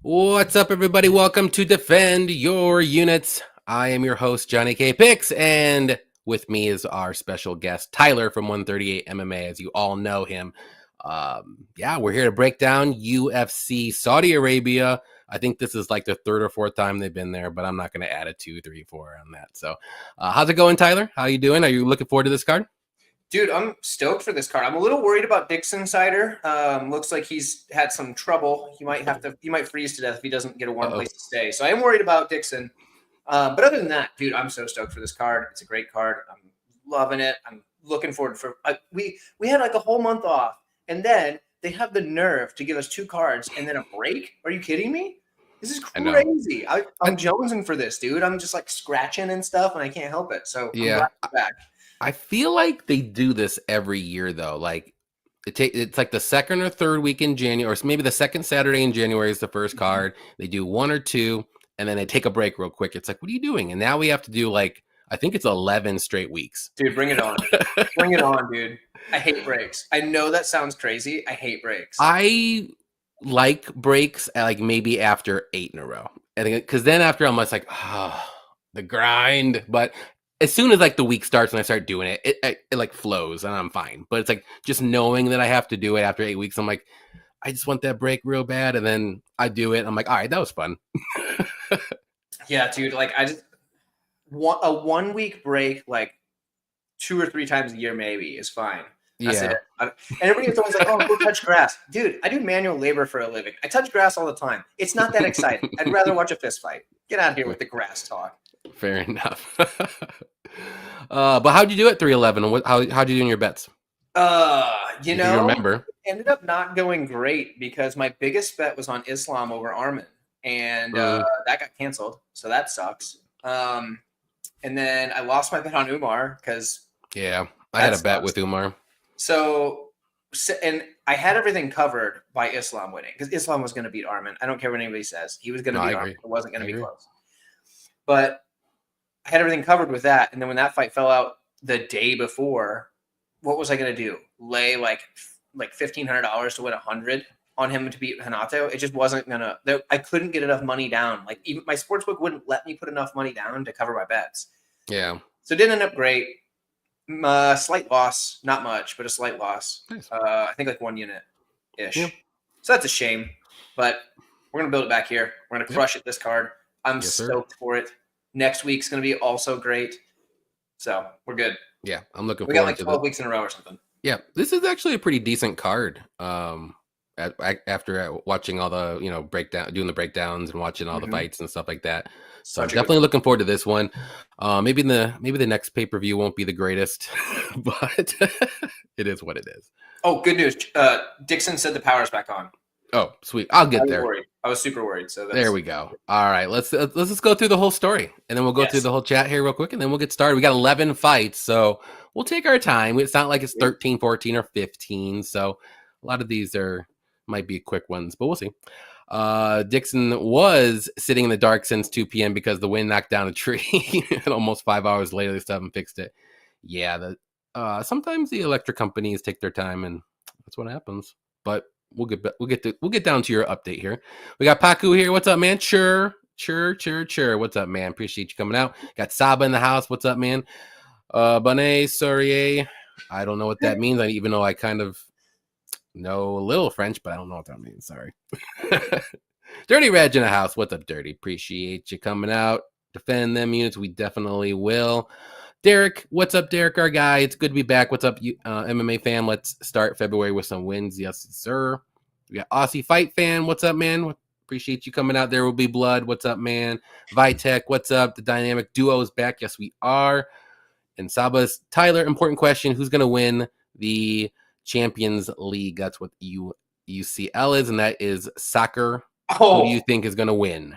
What's up, everybody? Welcome to Defend Your Units. I am your host, Johnny K. Picks, and with me is our special guest, Tyler from 138 MMA, as you all know him. We're here to break down UFC Saudi Arabia. I think this is like the third or fourth time they've been there, but I'm not going to add a 2, 3, 4 on that. So, how's it going, Tyler? How you doing? Are you looking forward to this card? Dude, I'm stoked for this card. I'm a little worried about Dixon Cider. Looks like he's had some trouble. He might freeze to death if he doesn't get a warm place to stay. So I am worried about Dixon. But other than that, dude, I'm so stoked for this card. It's a great card. I'm loving it. I'm looking forward for. We had like a whole month off, and then they have the nerve to give us 2 cards and then a break. Are you kidding me? This is crazy. I'm jonesing for this, dude. I'm just like scratching and stuff, and I can't help it. So yeah, I'm back. I feel like they do this every year, though. Like it's like the second or third week in January, or maybe the second Saturday in January is the first card. They do 1 or 2, and then they take a break real quick. It's like, what are you doing? And now we have to do like, I think it's 11 straight weeks. Dude, bring it on. Bring it on, dude. I hate breaks. I know that sounds crazy. I hate breaks. I like breaks at like maybe after 8 in a row. I think because then after I'm just like, the grind. But as soon as like the week starts and I start doing it, it like flows and I'm fine. But it's like just knowing that I have to do it after 8 weeks. I'm like, I just want that break real bad. And then I do it. I'm like, all right, that was fun. Yeah, dude. Like I just want a 1 week break, like 2 or 3 times a year, maybe is fine. That's it. And everybody's always like, oh, go touch grass. Dude, I do manual labor for a living. I touch grass all the time. It's not that exciting. I'd rather watch a fist fight. Get out of here with the grass talk. Fair enough. But how'd you do at 311? How'd you do in your bets? You remember? Ended up not going great because my biggest bet was on Islam over Arman. And that got canceled. So that sucks. And then I lost my bet on Umar because I had a bet with Umar. So, and I had everything covered by Islam winning because Islam was going to beat Arman. I don't care what anybody says. He was going to beat Arman. It wasn't going to be close. But I had everything covered with that. And then when that fight fell out the day before, what was I going to do? Lay like $1,500 to win 100 on him to beat Hanato? It just wasn't going to. I couldn't get enough money down. Like even my sportsbook wouldn't let me put enough money down to cover my bets. Yeah. So it didn't end up great. Slight loss, not much, but a slight loss. Nice. I think like 1 unit-ish. Yeah. So that's a shame, but we're going to build it back here. We're going to crush it this card. I'm stoked for it. Next week's going to be also great. So we're good. Yeah, I'm looking forward to it. We got like 12 weeks in a row or something. Yeah, this is actually a pretty decent card. After watching all the, doing the breakdowns and watching all the fights and stuff like that. So I'm definitely looking forward to this one. Maybe the next pay-per-view won't be the greatest, but it is what it is. Oh, good news. Dixon said the power's back on. Oh, sweet. I'll get there. I was super worried. So there we go. All right, let's just go through the whole story, and then we'll go through the whole chat here real quick, and then we'll get started. We got 11 fights, so we'll take our time. It's not like it's 13, 14, or 15, so a lot of these might be quick ones, but we'll see. Dixon was sitting in the dark since 2 p.m. because the wind knocked down a tree. And almost 5 hours later, they still haven't fixed it. Yeah, sometimes the electric companies take their time, and that's what happens. But we'll get down to your update here. We got Paku here. What's up, man? Sure. What's up, man? Appreciate you coming out. Got Saba in the house. What's up, man? Bonnet Sourier. I don't know what that means. Even though I kind of know a little French, but I don't know what that means. Sorry. Dirty Reg in the house. What's up, Dirty? Appreciate you coming out. Defend them units. We definitely will. Derek, what's up, Derek, our guy? It's good to be back. What's up, MMA fan? Let's start February with some wins. Yes, sir. We got Aussie Fight Fan. What's up, man? Appreciate you coming out. There will be blood. What's up, man? Vitek, what's up? The Dynamic Duo is back. Yes, we are. And Saba's Tyler, important question. Who's going to win the Champions League? That's what UCL is, and that is soccer. Who do you think is going to win?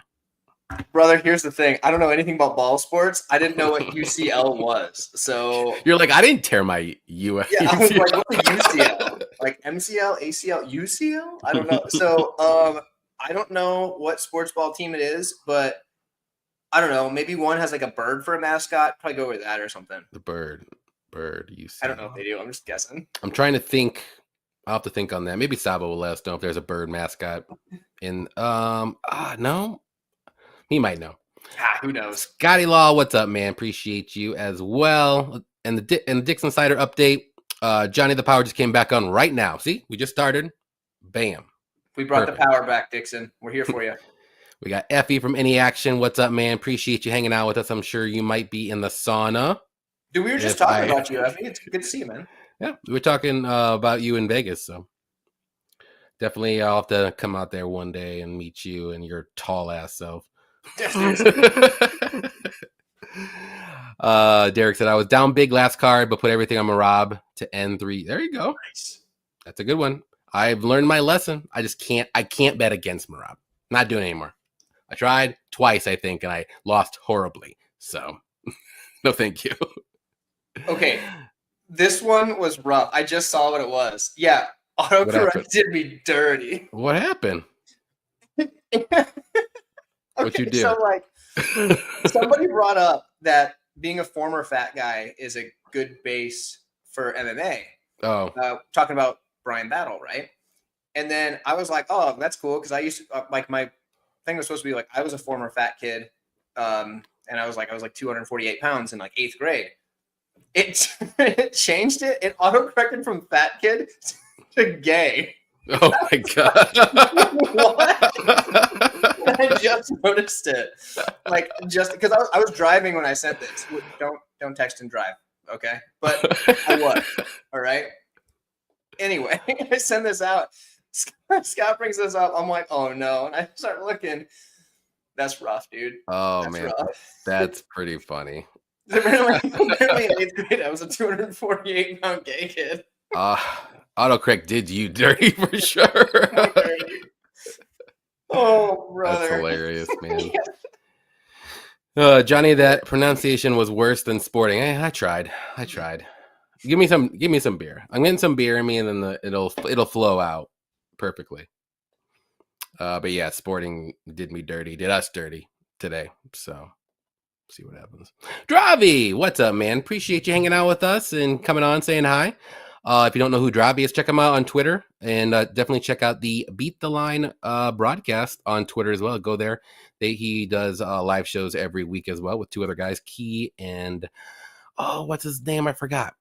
Brother, here's the thing. I don't know anything about ball sports. I didn't know what UCL was. So you're like, I didn't tear my UF. Yeah, I was like, what's a UCL? Like MCL, ACL, UCL? I don't know. So I don't know what sports ball team it is, but I don't know. Maybe one has like a bird for a mascot. Probably go with that or something. The bird, UCL. I don't know if they do. I'm just guessing. I'm trying to think. I'll have to think on that. Maybe Sabo will let us know if there's a bird mascot. And no, he might know. Who knows? Scotty Law, what's up, man? Appreciate you as well. And the Dixon Cider update. Johnny the Power just came back on right now. See, we just started. Bam. We brought the power back, Dixon. We're here for you. We got Effie from Any Action. What's up, man? Appreciate you hanging out with us. I'm sure you might be in the sauna. Dude, we were just talking about you, Effie. It's good to see you, man. Yeah, we were talking about you in Vegas, so definitely I'll have to come out there one day and meet you and your tall ass self. Derek said I was down big last card, but put everything on Marab to N3. There you go. Nice. That's a good one. I've learned my lesson. I can't bet against Marab. Not doing it anymore. I tried twice, I think, and I lost horribly. So no thank you. Okay. This one was rough. I just saw what it was. Yeah. Autocorrect did me dirty. What happened? What you do? So somebody brought up that being a former fat guy is a good base for MMA. Oh. Talking about Brian Battle, right? And then I was like, oh, that's cool. Because I used to my thing was supposed to be I was a former fat kid. And I was 248 pounds in 8th grade. It changed it. It autocorrected from fat kid to gay. Oh my God. What? I just noticed it. Just because I was driving when I sent this. Don't text and drive. Okay. But I was. All right. Anyway, I send this out. Scott brings this up. I'm like, oh no. And I start looking. That's rough, dude. Oh, that's man. Rough. That's pretty funny. Apparently in 8th grade, I was a 248-pound gay kid. Autocorrect did you dirty for sure. Oh, brother. That's hilarious, man. Johnny, that pronunciation was worse than sporting. I tried. Give me some beer. I'm getting some beer in me, and then it'll flow out perfectly. But yeah, sporting did us dirty today. So see what happens. Dravi, what's up, man? Appreciate you hanging out with us and coming on, saying hi. If you don't know who Dravi is, check him out on Twitter, and definitely check out the Beat the Line broadcast on Twitter as well. Go there. He does live shows every week as well with 2 other guys, Key and what's his name? I forgot.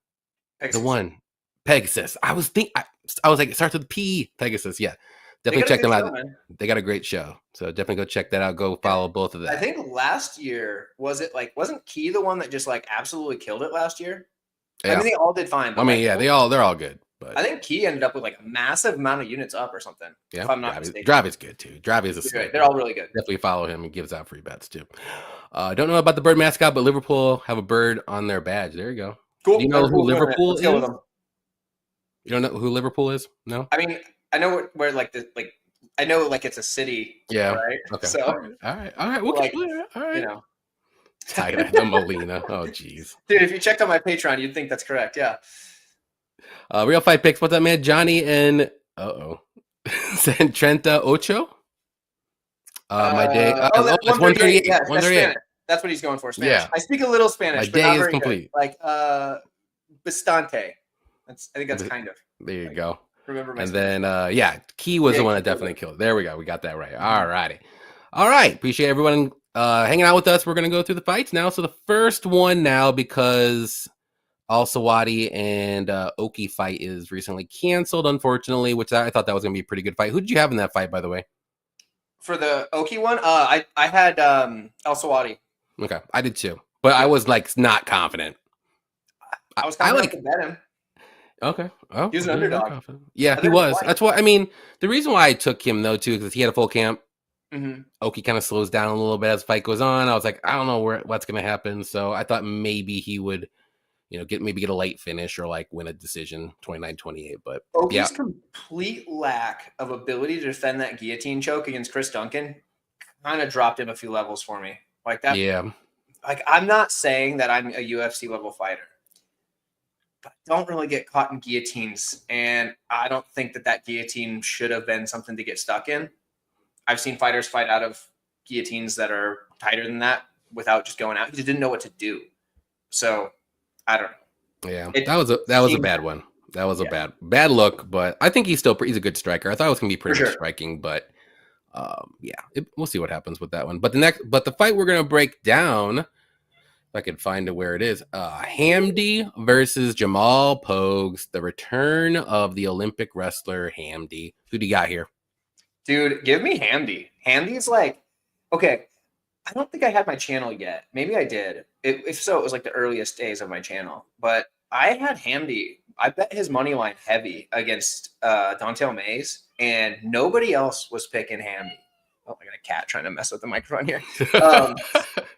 Pegasus. The one Pegasus. I was like, it starts with P. Pegasus. Yeah, definitely check them out. Man. They got a great show, so definitely go check that out. Go follow both of them. I think last year wasn't Key the one that just absolutely killed it last year? Yeah. I mean, they all did fine. I mean, yeah, they're all good. But I think Key ended up with a massive amount of units up or something. Yeah, if I'm not mistaken. Dravi's good too. Dravi's good. They're all really good. Definitely follow him. He gives out free bets too. Don't know about the bird mascot, but Liverpool have a bird on their badge. There you go. Cool. Do you know who Liverpool is? Go with them. You don't know who Liverpool is? No. I mean, I know where I know it's a city. Yeah. Right. Okay. So all right. We'll keep it. All right. You know. Tiger, the Molina. Oh, geez. Dude, if you checked on my Patreon, you'd think that's correct. Yeah. Real Fight Picks. What's up, man? Johnny and San Trenta Ocho. My day. That's 138. Yeah, 138. That's what he's going for. Spanish. Yeah. I speak a little Spanish. My day is complete. Bastante. I think that's kind of. There you go. Remember my And Spanish. then Key was the one that definitely killed it. There we go. We got that right. All righty. All right. Appreciate everyone hanging out with us. We're going to go through the fights now. So the first one now, because Al Sawadi and Oki fight is recently canceled, unfortunately, which I thought that was going to be a pretty good fight. Who did you have in that fight, by the way? For the Oki one, I had Al Sawadi. Okay. I did too. But I was not confident. I was confident to bet him. Okay. Oh, he was an underdog. Yeah, he was. That's why. I mean, the reason why I took him though too, because he had a full camp. Mm-hmm. Oki kind of slows down a little bit as the fight goes on. I was like, I don't know what's going to happen. So I thought maybe he would, get a late finish or win a decision 29-28. But Oki's complete lack of ability to defend that guillotine choke against Chris Duncan kind of dropped him a few levels for me. Like that. Yeah. I'm not saying that I'm a UFC level fighter, but I don't really get caught in guillotines. And I don't think that guillotine should have been something to get stuck in. I've seen fighters fight out of guillotines that are tighter than that without just going out. He just didn't know what to do. So I don't know. Yeah, that was a bad one. That was a bad look, but I think he's a good striker. I thought it was going to be pretty much striking, but We'll see what happens with that one. But the fight we're gonna break down, if I could find it where it is, Hamdi versus Jamal Pogues, the return of the Olympic wrestler Hamdi. Who do you got here? Dude, give me Hamdi. Hamdi's like, okay, I don't think I had my channel yet. Maybe I did. If so, it was like the earliest days of my channel. But I had Hamdi. I bet his money line heavy against Dontel Mays, and nobody else was picking Hamdi. Oh, I got a cat trying to mess with the microphone here.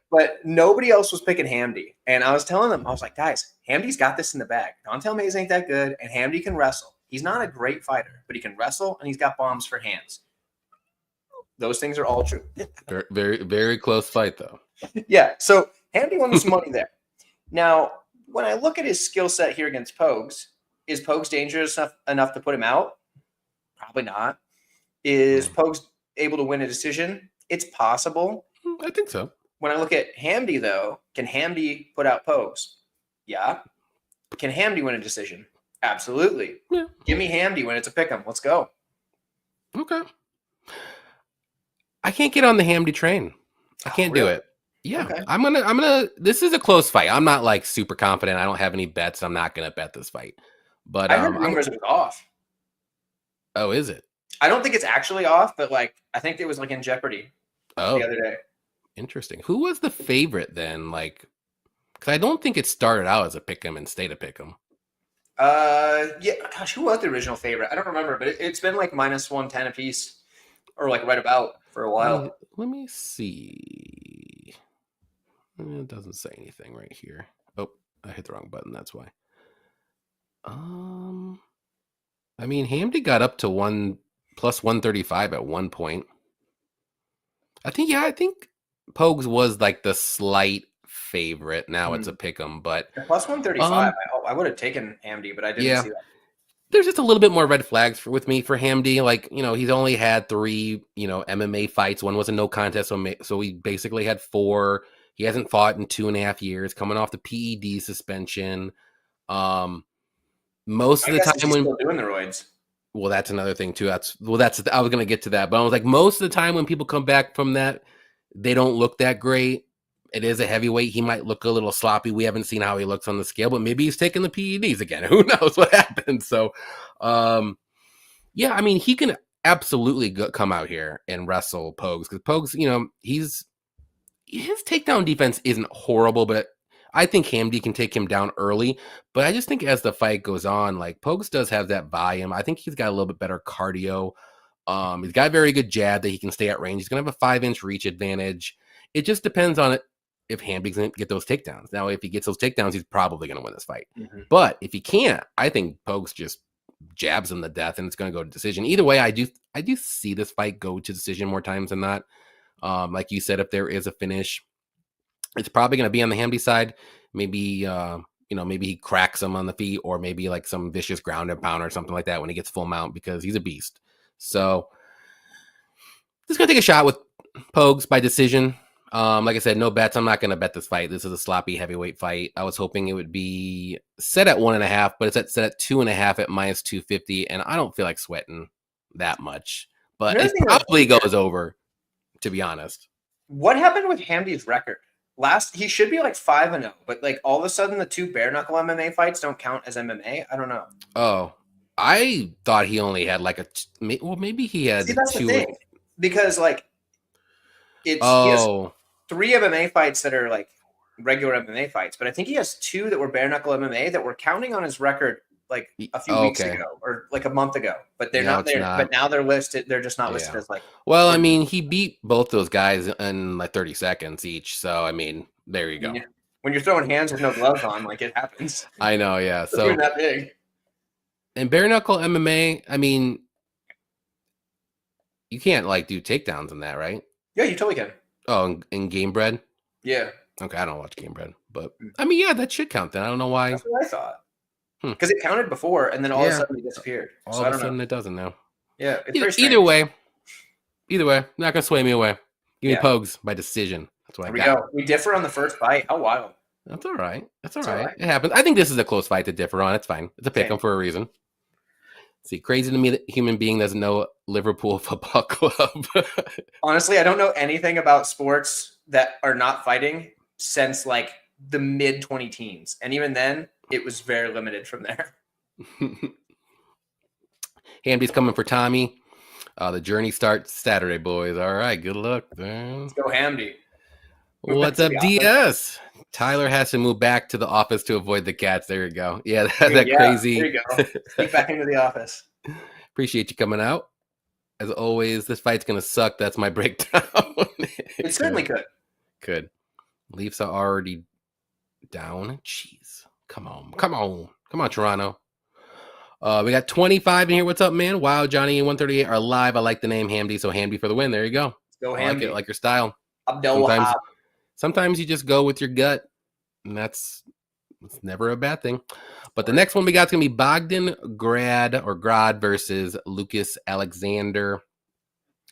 But nobody else was picking Hamdi. And I was telling them, I was like, guys, Hamdi's got this in the bag. Dontel Mays ain't that good, and Hamdi can wrestle. He's not a great fighter, but he can wrestle, and he's got bombs for hands. Those things are all true. Very, very, very close fight, though. Yeah. So Hamdi won some money there. Now, when I look at his skill set here against Pogues, is Pogues dangerous enough to put him out? Probably not. Is Pogues able to win a decision? It's possible. I think so. When I look at Hamdi, though, can Hamdi put out Pogues? Yeah. Can Hamdi win a decision? Absolutely. Yeah. Give me Hamdi when it's a pick'em. Let's go. Okay. I can't get on the Hamdi train. I can't do it. Yeah. Okay. I'm gonna this is a close fight. I'm not like super confident. I don't have any bets. I'm not gonna bet this fight. But I heard rumors it was off. Oh, is it? I don't think it's actually off, but like I think it was like in jeopardy the other day. Interesting. Who was the favorite then? Like, because I don't think it started out as a pick'em and stayed a pick'em. Yeah. Gosh, who was the original favorite? I don't remember, but it's been like minus 110 a piece, or like right about for a while. Let me see. It doesn't say anything right here. Oh, I hit the wrong button. That's why. I mean, Hamdi got up to plus 135 at one point. I think Pogues was like the slight favorite. Now it's a pick'em, but plus 135. I would have taken Hamdi, but I didn't see that. There's just a little bit more red flags with me for Hamdi. Like, he's only had 3, MMA fights. One was a no contest, so he basically had 4. He hasn't fought in 2.5 years, coming off the PED suspension. Most of the time when still doing the roids. Well, that's another thing too. I was going to get to that, but I was like, most of the time when people come back from that, they don't look that great. It is a heavyweight. He might look a little sloppy. We haven't seen how he looks on the scale, but maybe he's taking the PEDs again. Who knows what happens? So, yeah, I mean, he can absolutely come out here and wrestle Pogues because Pogues, his takedown defense isn't horrible, but I think Hamdi can take him down early. But I just think as the fight goes on, like Pogues does have that volume. I think he's got a little bit better cardio. He's got a very good jab that he can stay at range. He's going to have a 5-inch reach advantage. It just depends on it. If Hamdi's going to get those takedowns. Now, if he gets those takedowns, he's probably going to win this fight. Mm-hmm. But if he can't, I think Pogues just jabs him to death, and it's going to go to decision. Either way, I do see this fight go to decision more times than not. Like you said, if there is a finish, it's probably going to be on the Hamdi side. Maybe maybe he cracks him on the feet, or maybe like some vicious ground and pound or something like that when he gets full mount because he's a beast. So just going to take a shot with Pogues by decision. Like I said, no bets. I'm not going to bet this fight. This is a sloppy heavyweight fight. I was hoping it would be set at 1.5, but it's set at 2.5 at minus 250, and I don't feel like sweating that much. But it probably goes over, to be honest. What happened with Hamdi's record? He should be like 5-0, but like all of a sudden the 2 bare knuckle MMA fights don't count as MMA. I don't know. Oh, I thought he only had like maybe he had. See, that's 2. The thing. Because like he has 3 MMA fights that are like regular MMA fights, but I think he has 2 that were bare knuckle MMA that were counting on his record like a few weeks ago or like a month ago, but they're not there. But now they're listed. They're just not listed as like. Well, I mean, he beat both those guys in like 30 seconds each. So I mean, there you go. When you're throwing hands with no gloves on, like it happens. I know, yeah. So you're that big. And bare knuckle MMA, I mean, you can't like do takedowns in that, right? Yeah, you totally can. Oh, in Game Bread? Yeah. Okay, I don't watch Game Bread, but I mean, yeah, that should count then. I don't know why. That's what I thought. Because it counted before, and then all of a sudden it disappeared. All of a sudden it doesn't now. Yeah. Either way, not gonna sway me away. Give me Pogues by decision. That's what I got. There we go. We differ on the first fight. How wild. That's all right. That's all right. It happens. I think this is a close fight to differ on. It's fine. It's a pick 'em for a reason. See, crazy to me that human being doesn't know Liverpool Football Club. Honestly, I don't know anything about sports that are not fighting since like the mid 20 teens. And even then, it was very limited from there. Hamdy's coming for Tommy. The journey starts Saturday, boys. All right, good luck, man. Let's go Hamdy. What's up, DS? Tyler has to move back to the office to avoid the cats. There you go. Yeah, that crazy. There you go. Sneak back into the office. Appreciate you coming out. As always, this fight's going to suck. That's my breakdown. It certainly could. Could. Leafs are already down. Jeez. Come on, Toronto. We got 25 in here. What's up, man? Wow, Johnny and 138 are live. I like the name Hamdy, so Hamdy for the win. There you go. Let's go I Hamdy. like your style. Abdul Sometimes you just go with your gut, and it's never a bad thing. But the next one we got is going to be Bogdan Grad versus Lucas Alexander.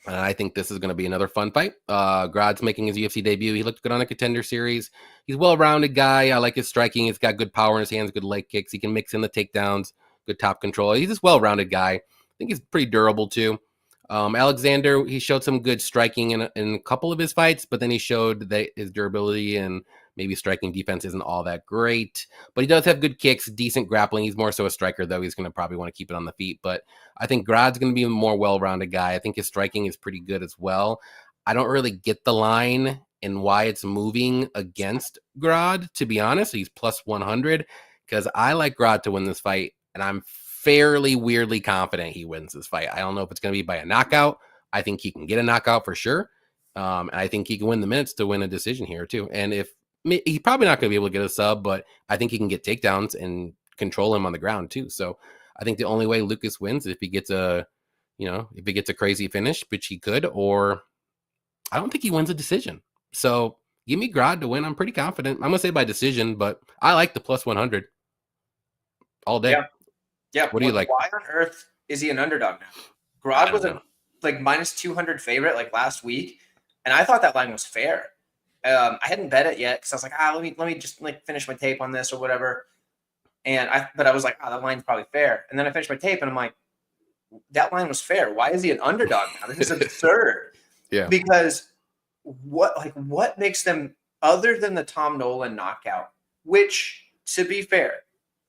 I think this is going to be another fun fight. Grad's making his UFC debut. He looked good on a Contender Series. He's a well-rounded guy. I like his striking. He's got good power in his hands, good leg kicks. He can mix in the takedowns, good top control. He's just well-rounded guy. I think he's pretty durable, too. Alexander, he showed some good striking in a couple of his fights, but then he showed that his durability and maybe striking defense isn't all that great. But he does have good kicks, decent grappling. He's more so a striker, though. He's going to probably want to keep it on the feet. But I think Grad's going to be a more well-rounded guy. I think his striking is pretty good as well. I don't really get the line and why it's moving against Grad, to be honest. He's plus 100 because I like Grad to win this fight, and I'm fairly weirdly confident he wins this fight. I don't know if it's going to be by a knockout. I think he can get a knockout for sure. And I think he can win the minutes to win a decision here too. And he's probably not going to be able to get a sub, but I think he can get takedowns and control him on the ground too. So I think the only way Lucas wins is if he gets a crazy finish, which he could, or I don't think he wins a decision. So give me Grad to win. I'm pretty confident. I'm going to say by decision, but I like the plus 100 all day. Yeah. What do you like? Why on earth is he an underdog now? Grad was a minus 200 favorite like last week, and I thought that line was fair. I hadn't bet it yet because I was like, let me just like finish my tape on this or whatever. But I was like, that line's probably fair. And then I finished my tape and I'm like, that line was fair. Why is he an underdog now? This is absurd. Yeah. Because what makes them, other than the Tom Nolan knockout, which, to be fair,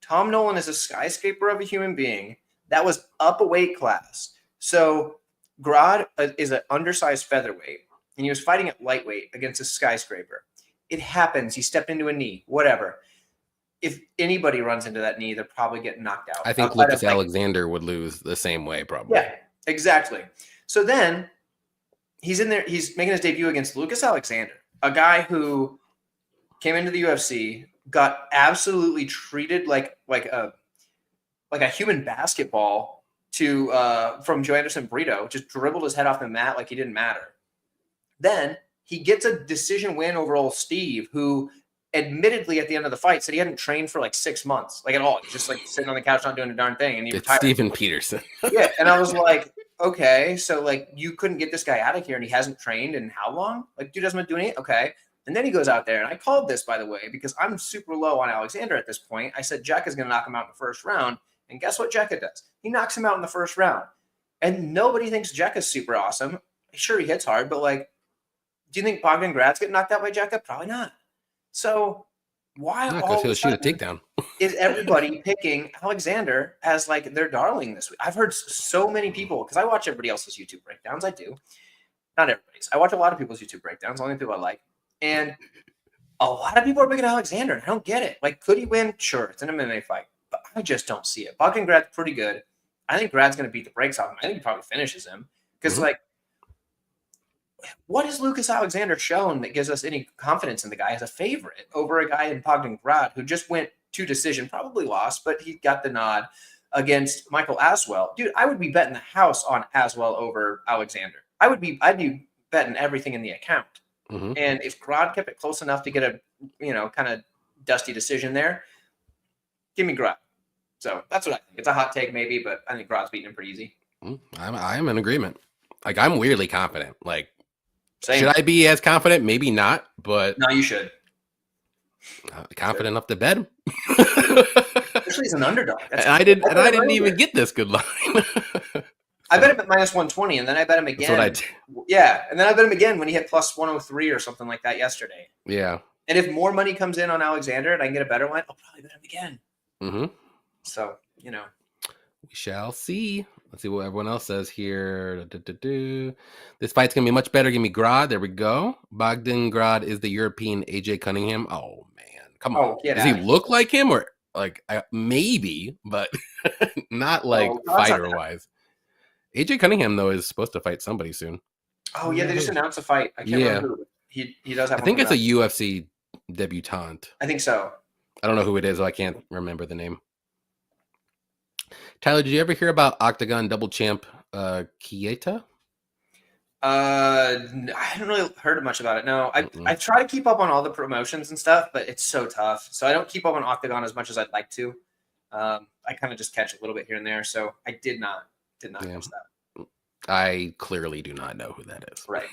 Tom Nolan is a skyscraper of a human being that was up a weight class. So Grad is an undersized featherweight, and he was fighting at lightweight against a skyscraper. It happens. He stepped into a knee, whatever. If anybody runs into that knee, they're probably getting knocked out. I think Lucas Alexander would lose the same way, probably. Yeah, exactly. So then he's in there. He's making his debut against Lucas Alexander, a guy who came into the UFC, got absolutely treated like a human basketball from Joe Anderson Brito, just dribbled his head off the mat like he didn't matter. Then he gets a decision win over old Steve, who admittedly at the end of the fight said he hadn't trained for like 6 months, like at all. He's just like sitting on the couch, not doing a darn thing. And he retired. Steven Peterson. Yeah. And I was like, okay, so like you couldn't get this guy out of here and he hasn't trained in how long? Like, dude doesn't do anything. Okay. And then he goes out there, and I called this, by the way, because I'm super low on Alexander at this point. I said Jekka's going to knock him out in the first round. And guess what Jekka does? He knocks him out in the first round. And nobody thinks Jekka's super awesome. Sure, he hits hard, but like, do you think Bogdan Grad's getting knocked out by Jekka? Probably not. So why because he'll shoot a takedown. Is everybody picking Alexander as like their darling this week? I've heard so many people, because I watch everybody else's YouTube breakdowns. I do. Not everybody's. I watch a lot of people's YouTube breakdowns, only people I like. And a lot of people are picking Alexander, and I don't get it. Like, could he win? Sure, it's an MMA fight, but I just don't see it. Bogdan Grad's pretty good. I think Grad's going to beat the brakes off him. I think he probably finishes him because, like, what has Lucas Alexander shown that gives us any confidence in the guy as a favorite over a guy in Bogdan Grad who just went to decision, probably lost, but he got the nod against Michael Aswell? Dude, I would be betting the house on Aswell over Alexander. I'd be betting everything in the account. Mm-hmm. And if Grad kept it close enough to get a, kind of dusty decision there, give me Grad. So that's what I think. It's a hot take maybe, but I think Grad's beating him pretty easy. I'm in agreement. Like, I'm weirdly confident. Like, same. Should I be as confident? Maybe not, but no, you should. Confident enough to bet him. especially as an underdog. And I didn't even get this good line. I bet him at minus 120, and then I bet him again. That's what I did. Yeah, and then I bet him again when he hit plus 103 or something like that yesterday. Yeah. And if more money comes in on Alexander and I can get a better line, I'll probably bet him again. Mm-hmm. So, you know. We shall see. Let's see what everyone else says here. This fight's going to be much better. Give me Grad. There we go. Bogdan Grad is the European AJ Cunningham. Oh, man. Come on. Does he look like him or like maybe, but not like fighter-wise. AJ Cunningham, though, is supposed to fight somebody soon. Oh, yeah. They just announced a fight. I can't remember who. He does have I think it's a UFC debutante. I think so. I don't know who it is, so I can't remember the name. Tyler, did you ever hear about Octagon double champ Kieta? I haven't really heard much about it. No, I try to keep up on all the promotions and stuff, but it's so tough. So I don't keep up on Octagon as much as I'd like to. I kind of just catch a little bit here and there. So I did not catch that. I clearly do not know who that is. Right.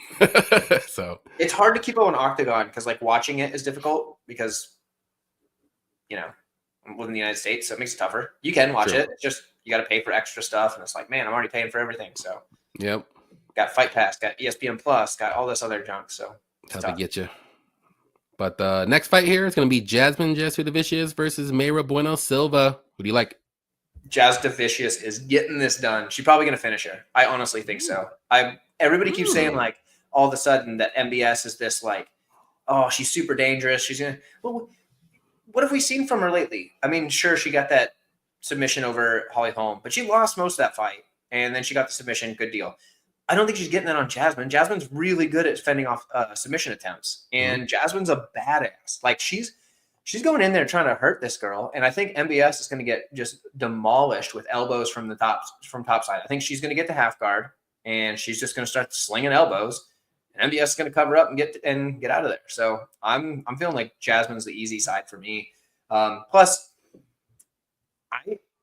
So it's hard to keep up on Octagon because like watching it is difficult because, you know, I'm living in the United States, so it makes it tougher. You can watch it. It's just you got to pay for extra stuff, and it's like, man, I'm already paying for everything. So yep, got Fight Pass, got ESPN Plus, got all this other junk. So how to get you. But the next fight here is going to be Jasmine Jasudavicius versus Mayra Bueno Silva. Who do you like? Jasudavicius is getting this done. She's probably going to finish her. I honestly think so. Everybody keeps saying like all of a sudden that MBS is this like, oh, she's super dangerous. She's gonna. Well, what have we seen from her lately? I mean, sure, she got that submission over Holly Holm, but she lost most of that fight, and then she got the submission. Good deal. I don't think she's getting that on Jasmine. Jasmine's really good at fending off submission attempts, and Jasmine's a badass. Like she's going in there trying to hurt this girl, and I think MBS is going to get just demolished with elbows from the top side. I think she's going to get to half guard, and she's just going to start slinging elbows. And MBS is going to cover up and get out of there. So I'm feeling like Jasmine's the easy side for me. Plus,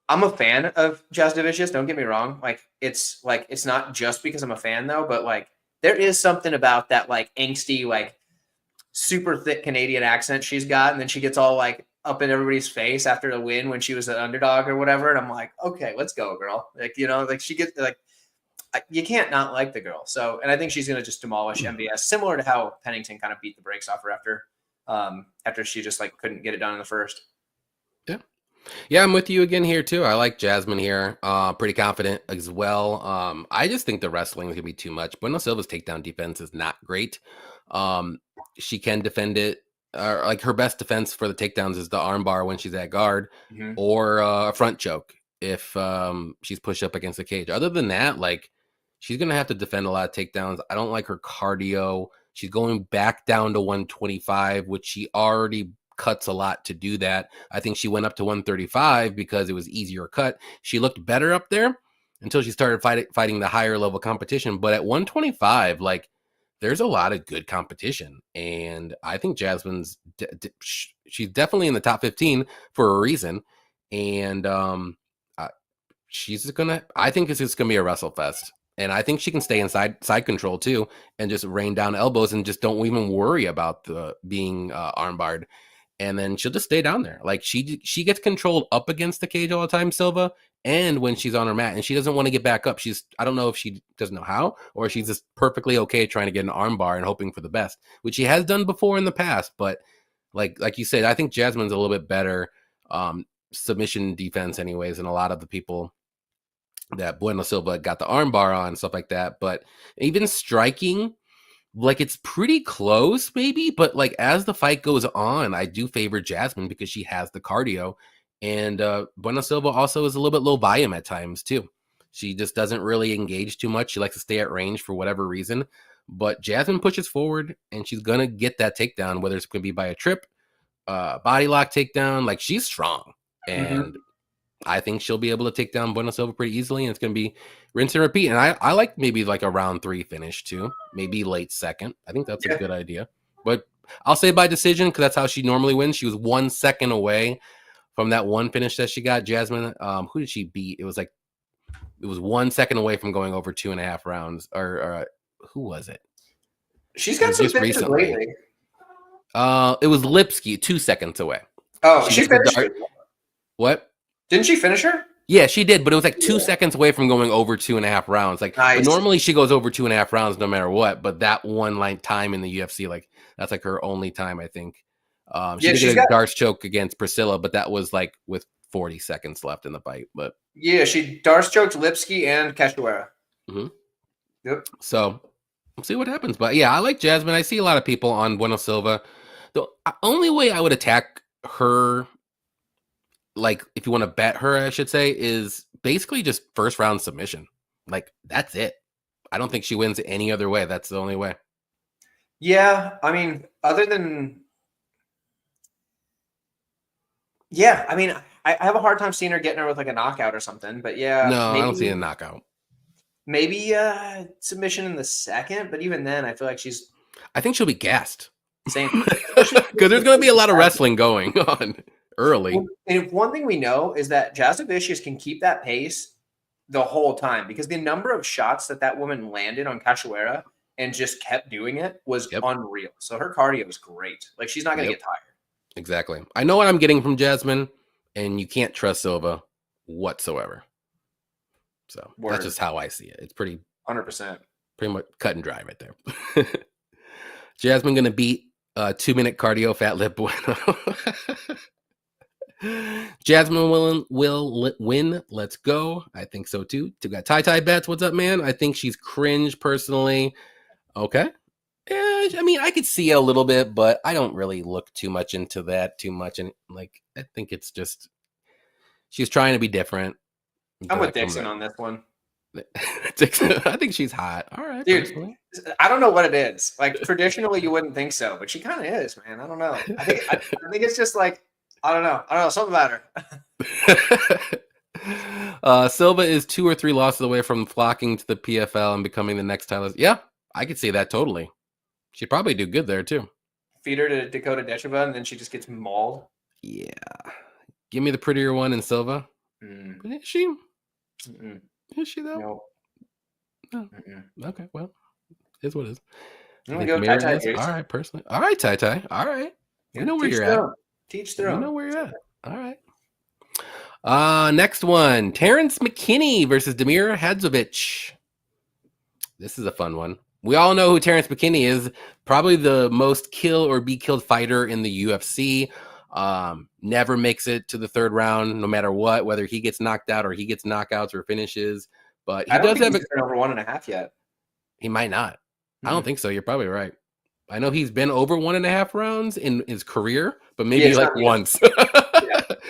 I'm a fan of Jasudavicius. Don't get me wrong. It's not just because I'm a fan though, but like there is something about that like angsty, like super thick Canadian accent she's got, and then she gets all like up in everybody's face after the win when she was an underdog or whatever. And I'm like, okay, let's go, girl. Like, you know, like she gets like. You can't not like the girl. So, and I think she's going to just demolish MBS, similar to how Pennington kind of beat the brakes off her after she just like couldn't get it done in the first. Yeah, I'm with you again here too. I like Jasmine here. Pretty confident as well. I just think the wrestling is going to be too much. Bueno Silva's takedown defense is not great. She can defend it. Like her best defense for the takedowns is the armbar when she's at guard or a front choke if she's pushed up against the cage. Other than that, like she's going to have to defend a lot of takedowns. I don't like her cardio. She's going back down to 125, which she already cuts a lot to do that. I think she went up to 135 because it was easier cut. She looked better up there until she started fighting the higher level competition. But at 125, like there's a lot of good competition. And I think Jasmine's, she's definitely in the top 15 for a reason. And she's going to, I think it's just going to be a wrestle fest. And I think she can stay inside side control too and just rain down elbows and just don't even worry about the being armbarred. And then she'll just stay down there. Like she gets controlled up against the cage all the time, Silva, and when she's on her mat, and she doesn't want to get back up. I don't know if she doesn't know how, or she's just perfectly okay trying to get an armbar and hoping for the best, which she has done before in the past. But like you said, I think Jasmine's a little bit better submission defense anyways, and a lot of the people that Bueno Silva got the armbar on, stuff like that. But even striking, like it's pretty close maybe, but like as the fight goes on, I do favor Jasmine because she has the cardio, and Bueno Silva also is a little bit low volume at times too. She just doesn't really engage too much. She likes to stay at range for whatever reason, but Jasmine pushes forward and she's going to get that takedown, whether it's going to be by a trip, body lock takedown. Like she's strong, and I think she'll be able to take down Bueno Silva pretty easily, and it's going to be rinse and repeat. And I like maybe like a round 3 finish too, maybe late second. I think that's a good idea. But I'll say by decision because that's how she normally wins. She was 1 second away from that one finish that she got. Jasmine, who did she beat? It was 1 second away from going over 2.5 rounds. Or who was it? She's got some finishes lately. It was Lipsky, 2 seconds away. Oh, she's finished. What? Didn't she finish her? Yeah, she did, but it was like 2 seconds away from going over 2.5 rounds. Like, but normally she goes over 2.5 rounds no matter what. But that one like time in the UFC, like that's like her only time, I think. She did get a Darce choke against Priscilla, but that was like with 40 seconds left in the fight. But yeah, she Darce choked Lipsky and Cachoeira. Mm-hmm. Yep. So we'll see what happens. But yeah, I like Jasmine. I see a lot of people on Bueno Silva. The only way I would attack her, like if you want to bet her, I should say, is basically just first round submission. Like that's it. I don't think she wins any other way. That's the only way. Yeah, I mean, other than yeah, I mean, I have a hard time seeing her getting her with like a knockout or something. But yeah, no, I don't see a knockout. Maybe submission in the second, but even then, I feel like she's. I think she'll be gassed. Same, because there's going to be a lot of wrestling going on early. Well, and one thing we know is that Jasovicius can keep that pace the whole time because the number of shots that woman landed on Cachoeira and just kept doing it was unreal. So her cardio is great. Like she's not going to get tired. Exactly. I know what I'm getting from Jasmine, and you can't trust Silva whatsoever. So that's just how I see it. It's pretty 100%. Pretty much cut and dry right there. Jasmine going to beat 2-minute cardio fat lip Bueno. Jasmine will win. Let's go. I think so too. We got Ty bets. What's up, man? I think she's cringe personally. Okay. Yeah, I mean, I could see a little bit, but I don't really look too much into that too much. And like, I think it's just she's trying to be different. I'm with Dixon on this one. Dixon, I think she's hot. All right, dude. Personally. I don't know what it is. Like traditionally, you wouldn't think so, but she kind of is, man. I don't know. I think it's just like I don't know. Something about her. Silva is 2 or 3 losses away from flocking to the PFL and becoming the next Tyler. Yeah, I could see that totally. She'd probably do good there too. Feed her to Dakota Decheva, and then she just gets mauled. Yeah, give me the prettier one in Silva. But is she? Is she though? No. Okay, well, it's what it is. Go Ty. All right, personally. All right, Ty. All right. You know where you're at. Teach their own. You know where you're at. All right. Next one. Terrence McKinney versus Damir Hadzovic. This is a fun one. We all know who Terrence McKinney is. Probably the most kill or be killed fighter in the UFC. Never makes it to the 3rd round, no matter what, whether he gets knocked out or he gets knockouts or finishes. But he does have been over 1.5 yet. He might not. I don't think so. You're probably right. I know he's been over 1.5 rounds in his career, but maybe like once.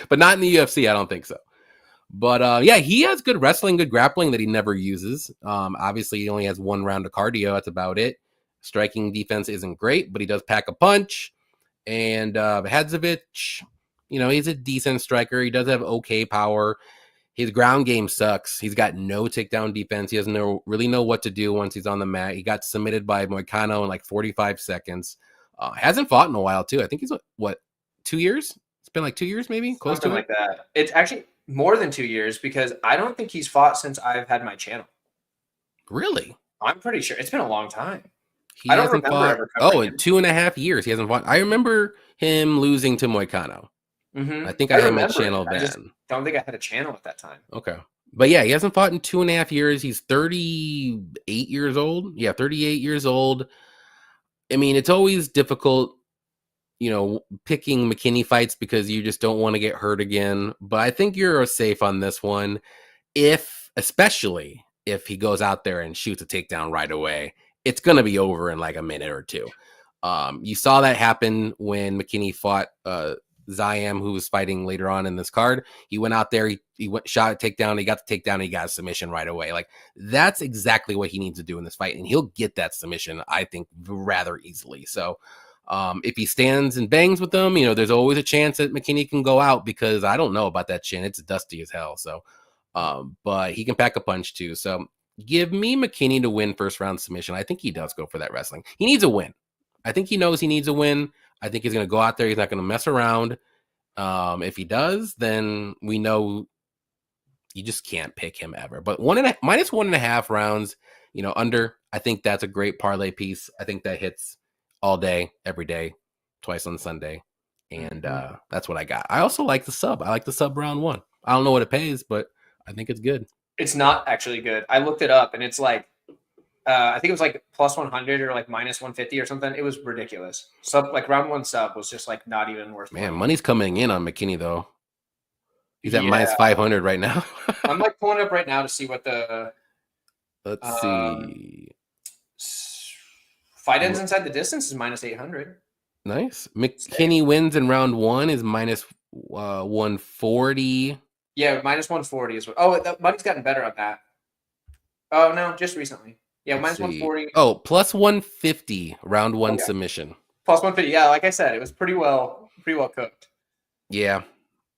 But not in the UFC. I don't think so. But yeah, he has good wrestling, good grappling that he never uses. Obviously, he only has 1 round of cardio. That's about it. Striking defense isn't great, but he does pack a punch. And Hadzovic, he's a decent striker. He does have okay power. His ground game sucks. He's got no takedown defense. He doesn't really know what to do once he's on the mat. He got submitted by Moicano in like 45 seconds. Hasn't fought in a while, too. I think he's, 2 years? It's been like 2 years, maybe? Close Something to like that. It's actually more than 2 years because I don't think he's fought since I've had my channel. Really? I'm pretty sure. It's been a long time. I don't remember in 2.5 years, he hasn't fought. I remember him losing to Moicano. I think I had my channel then. I just don't think I had a channel at that time. Okay. But yeah, he hasn't fought in 2.5 years. He's 38 years old. Yeah, 38 years old. I mean, it's always difficult, picking McKinney fights because you just don't want to get hurt again. But I think you're safe on this one, especially if he goes out there and shoots a takedown right away. It's going to be over in like a minute or two. You saw that happen when McKinney fought Ziam, who was fighting later on in this card. He went out there, he shot a takedown, he got the takedown, he got a submission right away. Like, that's exactly what he needs to do in this fight, and he'll get that submission, I think, rather easily. So, if he stands and bangs with them, there's always a chance that McKinney can go out because I don't know about that chin. It's dusty as hell. So, but he can pack a punch too. So, give me McKinney to win first round submission. I think he does go for that wrestling. He needs a win. I think he knows he needs a win. I think he's going to go out there. He's not going to mess around. If he does, then we know you just can't pick him ever. But minus 1.5 rounds, under, I think that's a great parlay piece. I think that hits all day, every day, twice on Sunday. And that's what I got. I also like the sub. I like the sub round 1. I don't know what it pays, but I think it's good. It's not actually good. I looked it up, and it's like I think it was like plus 100 or like minus 150 or something. It was ridiculous. Like round one sub was just like not even worth. Man, money's coming in on McKinney though. He's at minus Yeah. 500 right now. I'm like pulling it up right now to see what the Let's see. fight ends inside the distance is minus 800. Nice. McKinney wins in round one is minus 140. Yeah, minus 140 is what. Oh, the money's gotten better on that. Oh no, just recently. Yeah, minus 140. Oh, plus 150 round one submission. Plus 150. Yeah, like I said, it was pretty well cooked. Yeah.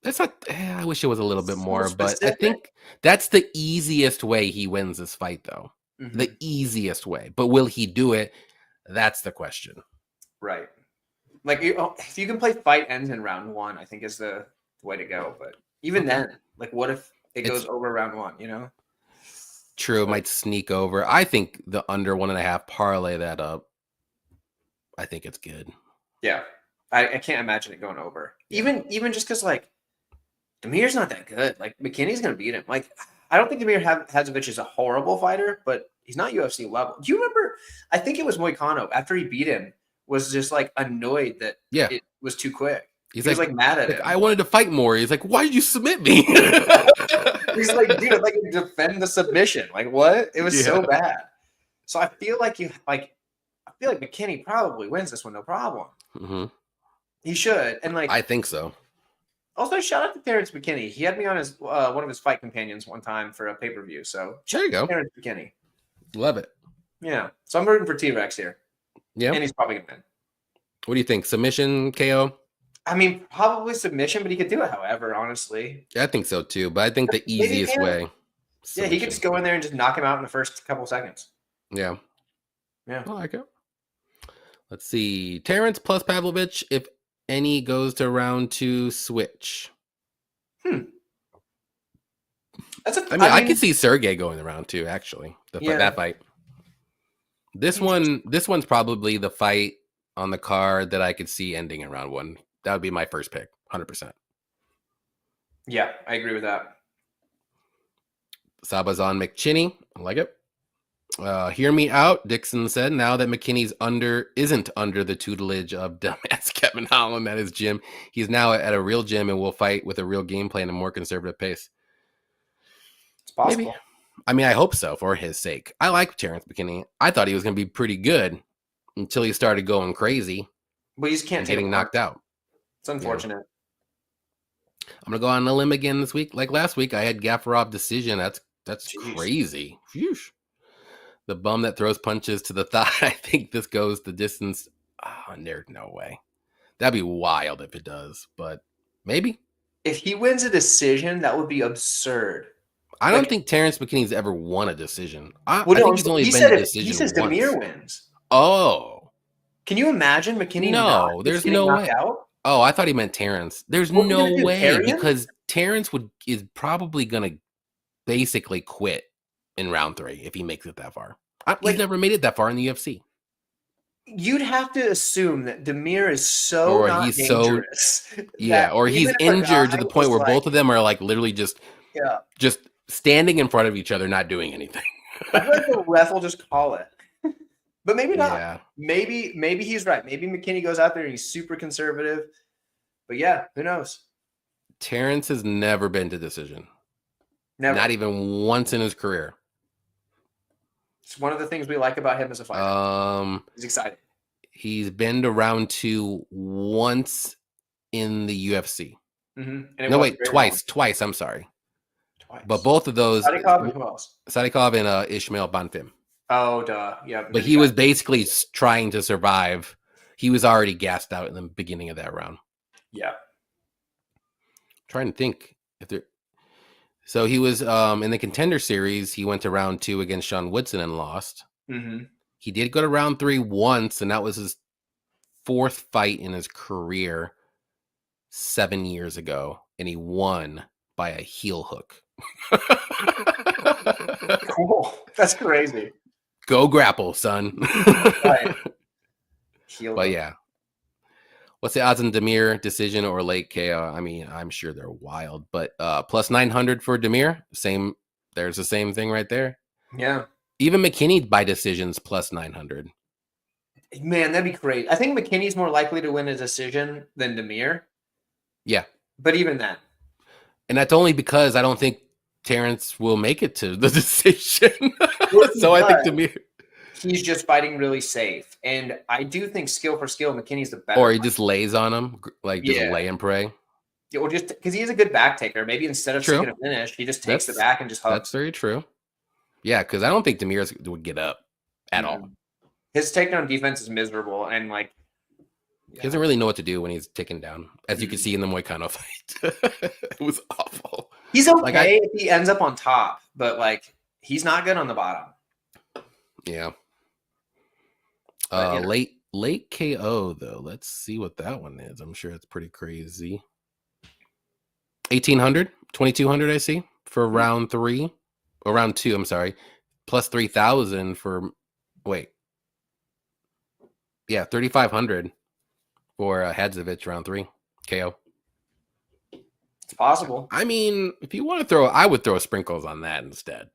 That's not. I wish it was a little bit more, but I think that's the easiest way he wins this fight, though. Mm-hmm. The easiest way. But will he do it? That's the question. Right. Like if you can play fight ends in round one, I think is the way to go. But even then, like, what if it goes over round one? You know. True, it might sneak over. I think the under 1.5 parlay that up. I think it's good. Yeah, I can't imagine it going over. Even just because like Demir's not that good. Like McKinney's gonna beat him. Like I don't think Demir Hadzovic is a horrible fighter, but he's not UFC level. Do you remember? I think it was Moicano after he beat him was just like annoyed that it was too quick. He was like mad at him. I wanted to fight more. He's like, why did you submit me? He's like, dude, like defend the submission. Like what? It was so bad. So I feel like McKinney probably wins this one, no problem. Mm-hmm. He should, and like I think so. Also, shout out to Terrence McKinney. He had me on his one of his fight companions one time for a pay-per-view. So there you go, Terrence McKinney. Love it. Yeah, so I'm rooting for T-Rex here. Yeah, and he's probably gonna win. What do you think? Submission, KO? I mean, probably submission, but he could do it however, honestly. Yeah, I think so too, but I think the easiest way. Submission. Yeah, he could just go in there and just knock him out in the first couple seconds. Yeah. Yeah. I like it. Let's see. Terrence plus Pavlovich, if any, goes to round 2 switch. I mean, I could see Sergey going to round 2, actually. That fight. This one's probably the fight on the card that I could see ending in round 1. That would be my first pick, 100%. Yeah, I agree with that. Sabazan McChinney, I like it. Hear me out, Dixon said. Now that McKinney's isn't under the tutelage of dumbass Kevin Holland at his gym, he's now at a real gym and will fight with a real game plan and a more conservative pace. It's possible. Maybe. I mean, I hope so for his sake. I like Terrence McKinney. I thought he was going to be pretty good until he started going crazy. But he just can't getting knocked out. It's unfortunate. Yeah. I'm going to go on a limb again this week. Like last week, I had Gafarov decision. That's crazy. Phew. The bum that throws punches to the thigh. I think this goes the distance. Oh, there's no way. That'd be wild if it does, but maybe. If he wins a decision, that would be absurd. I don't think Terrence McKinney's ever won a decision. I think he's only been a decision He says once. Demir wins. Oh. Can you imagine McKinney? No, there's no way. Out? Oh, I thought he meant Terrence. There's no way because Terrence is probably going to basically quit in round 3 if he makes it that far. He's never made it that far in the UFC. You'd have to assume that Demir is so dangerous. Or he's injured to the point where both of them are like literally just standing in front of each other, not doing anything. I feel like the ref will just call it. But maybe not. Yeah. Maybe he's right. Maybe McKinney goes out there and he's super conservative. But yeah, who knows? Terrence has never been to decision. Never. Not even once in his career. It's one of the things we like about him as a fighter. He's excited. He's been to round 2 once in the UFC. Mm-hmm. No, wait, twice. Twice. I'm sorry. Twice. But both of those. Sadikov and who else? Sadikov and Ishmael Bonfim. Oh, duh. Yeah. But he was basically trying to survive. He was already gassed out in the beginning of that round. Yeah. Trying to think if there. So he was in the Contender Series. He went to round 2 against Sean Woodson and lost. Mm-hmm. He did go to round 3 once, and that was his 4th fight in his career 7 years ago, and he won by a heel hook. Cool. That's crazy. Go grapple, son. Right. But yeah. What's the odds on Demir decision or late KO? I mean, I'm sure they're wild, but plus 900 for Demir. Same. There's the same thing right there. Yeah. Even McKinney by decisions plus 900. Man, that'd be great. I think McKinney's more likely to win a decision than Demir. Yeah. But even then. And that's only because I don't think Terrence will make it to the decision. So I think Demir. He's just fighting really safe. And I do think skill for skill, McKinney's the better. Or he just lays on him, like just lay and pray. Yeah, well, just because he is a good back taker. Maybe instead of taking a finish, he just takes the back and just hugs. That's very true. Yeah, because I don't think Demir would get up at all. His takedown defense is miserable, and like he doesn't really know what to do when he's taken down, as you can see in the Moicano fight. It was awful. He's okay if he ends up on top, but like he's not good on the bottom. Yeah. Late KO though. Let's see what that one is. I'm sure it's pretty crazy. 1,800, 2,200. I see for round 3 or round 2. I'm sorry, plus 3,000 for. Wait. Yeah, 3,500 for Hadzovich round 3 KO. It's possible. I mean, if you want to throw, I would throw sprinkles on that instead.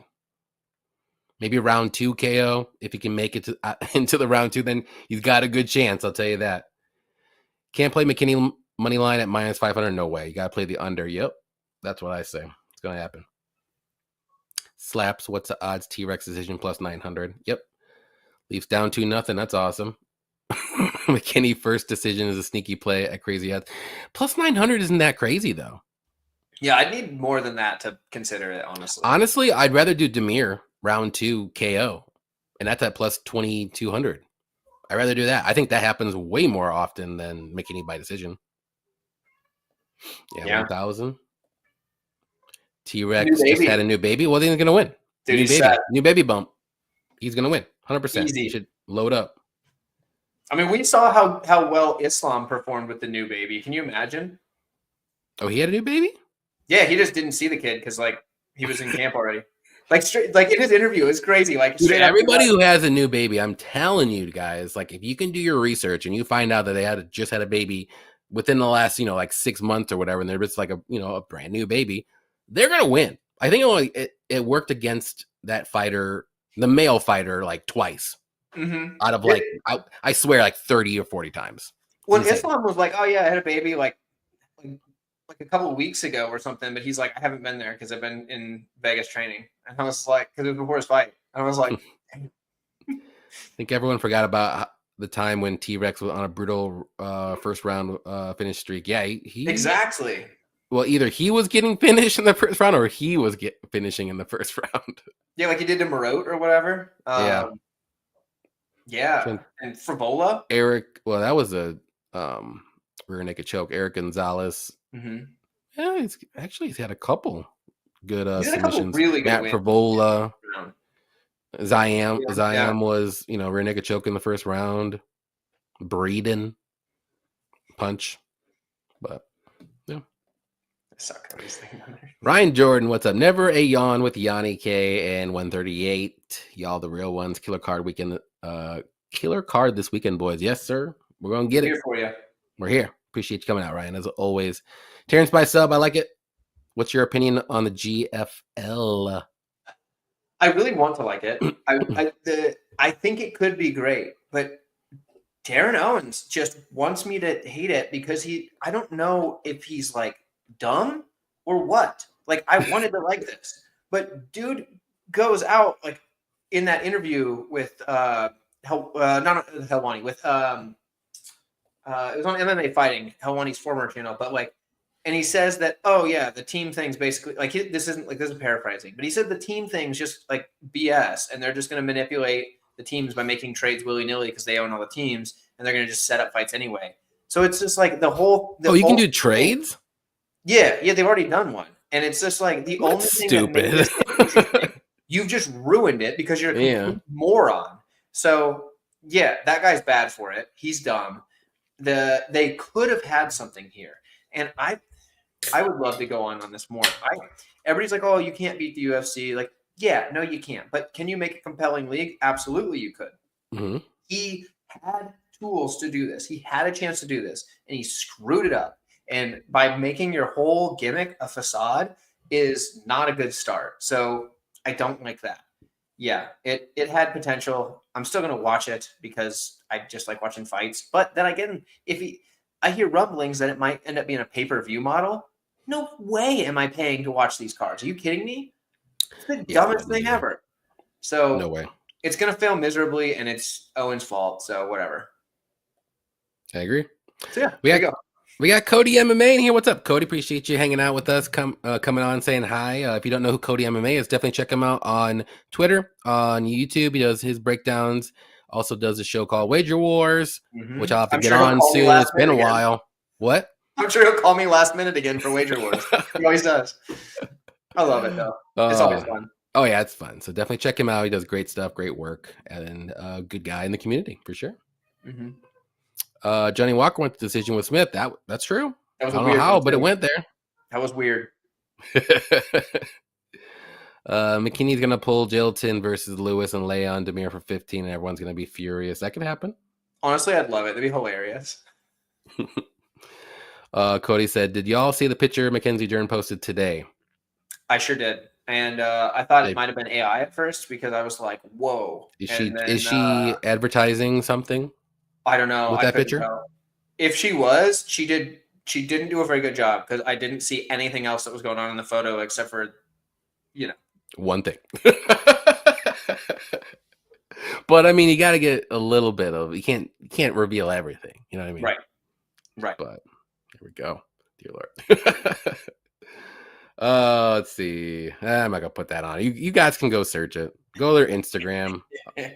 Maybe round 2 KO. If he can make it to into the round 2, then he's got a good chance. I'll tell you that. Can't play McKinney money line at minus 500. No way. You got to play the under. Yep. That's what I say. It's going to happen. Slaps. What's the odds? T-Rex decision plus 900. Yep. Leafs down 2-0. That's awesome. McKinney first decision is a sneaky play at crazy odds. Plus 900 isn't that crazy, though. Yeah, I'd need more than that to consider it, honestly. Honestly, I'd rather do Demir round 2 KO, and that's at plus 2,200. I'd rather do that. I think that happens way more often than McKinney by decision. Yeah. 1,000. T-Rex just had a new baby. Well, then he's going to win. Dude, new baby bump. He's going to win. 100%. Easy. He should load up. I mean, we saw how well Islam performed with the new baby. Can you imagine? Oh, he had a new baby? Yeah, he just didn't see the kid because like he was in camp already. Like in his interview, it's crazy. Like everybody who has a new baby, I'm telling you guys, like if you can do your research and you find out that they just had a baby within the last, like 6 months or whatever, and they're just like a brand new baby, they're gonna win. I think it worked against that fighter, the male fighter, like twice out of like I swear like 30 or 40 times. When Islam was like, "Oh yeah, I had a baby like a couple of weeks ago or something," but he's like, "I haven't been there because I've been in Vegas training," and I was like, because it was before his fight, and I was like, I think everyone forgot about the time when T-Rex was on a brutal first round finish streak. Yeah, he exactly. Well, either he was getting finished in the first round or he was finishing in the first round. Yeah, like he did to Marot or whatever. Yeah, and Frivola. Eric, well, that was a rear naked choke. Eric Gonzalez. Yeah, he's had a couple good submissions. Really good Matt Frivola. Ziam was, rear naked choke in the first round. Breeden punch. But yeah. Ryan Jordan, what's up? Never a yawn with Yanni K and 138. Y'all the real ones. Killer card weekend. Killer card this weekend, boys. Yes, sir. We're gonna get it here for you. We're here. Appreciate you coming out, Ryan, as always. Terrence by sub, I like it. What's your opinion on the GFL? I really want to like it. I think it could be great, but Darren Owens just wants me to hate it because I don't know if he's like dumb or what. Like I wanted to like this, but dude goes out like in that interview with not Helwani with it was on MMA Fighting, Helwani's former channel, but like, and he says that, oh yeah, the team thing's basically like this is paraphrasing, but he said the team thing's just like BS, and they're just going to manipulate the teams by making trades willy nilly because they own all the teams, and they're going to just set up fights anyway. So it's just like the whole. You can do trades. Yeah, they've already done one, and it's just like the only thing stupid. You've just ruined it because you're a complete moron. So yeah, that guy's bad for it. He's dumb. They could have had something here, and I would love to go on this more. Everybody's like, oh, you can't beat the UFC. Like, yeah, no, you can't. But can you make a compelling league? Absolutely, you could. Mm-hmm. He had tools to do this. He had a chance to do this, and he screwed it up. And by making your whole gimmick a facade is not a good start. So I don't like that. Yeah, it had potential. I'm still going to watch it because I just like watching fights. But then again, I hear rumblings that it might end up being a pay-per-view model. No way am I paying to watch these cards. Are you kidding me? It's the dumbest thing ever. So no way. It's going to fail miserably, and it's Owen's fault. So whatever. I agree. So yeah, there you go. We got Cody MMA in here. What's up, Cody? Appreciate you hanging out with us. Coming on, saying hi. If you don't know who Cody MMA is, definitely check him out on Twitter, on YouTube. He does his breakdowns. Also does a show called Wager Wars, which I'll have to get on soon. It's been a while. What? I'm sure he'll call me last minute again for Wager Wars. He always does. I love it though. It's always fun. Oh yeah, it's fun. So definitely check him out. He does great stuff, great work, and a good guy in the community for sure. Johnny Walker went to decision with Smith. That's true. I don't know how, but it went there. That was weird. McKinney's gonna pull Jilton versus Lewis and lay on Demir for 15, and everyone's gonna be furious. That could happen. Honestly, I'd love it. That'd be hilarious. Cody said, "Did y'all see the picture Mackenzie Dern posted today?" I sure did, and I thought it might have been AI at first because I was like, "Whoa!" Is she advertising something? I don't know. With that picture? Know. If she was, she didn't do a very good job because I didn't see anything else that was going on in the photo except for, one thing. But I mean, you got to get a little bit of. You can't reveal everything. You know what I mean? Right. But here we go, dear Lord. Let's see. I'm not gonna put that on. You guys can go search it. Go to their Instagram. Yeah.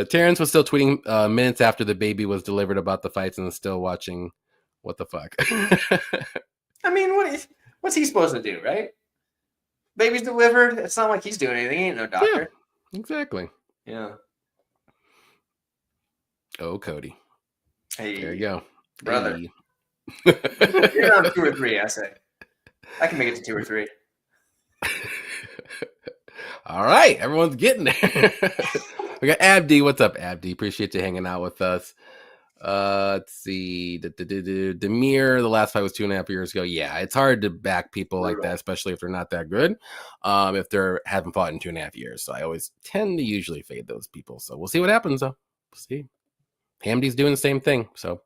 Terrence was still tweeting minutes after the baby was delivered about the fights and still watching. What the fuck? I mean, what's he supposed to do, right? Baby's delivered. It's not like he's doing anything. He ain't no doctor. Yeah, exactly. Yeah. Oh, Cody. Hey, there you go, brother. Hey. You're on 2 or 3. I say. I can make it to 2 or 3. All right, everyone's getting there. We got Abdi. What's up, Abdi? Appreciate you hanging out with us. Let's see. Demir, the last fight was 2.5 years ago. Yeah, it's hard to back people like that, especially if they're not that good. If they haven't fought in 2.5 years. So I always tend to usually fade those people. So we'll see what happens, though. We'll see. Hamdi's doing the same thing. So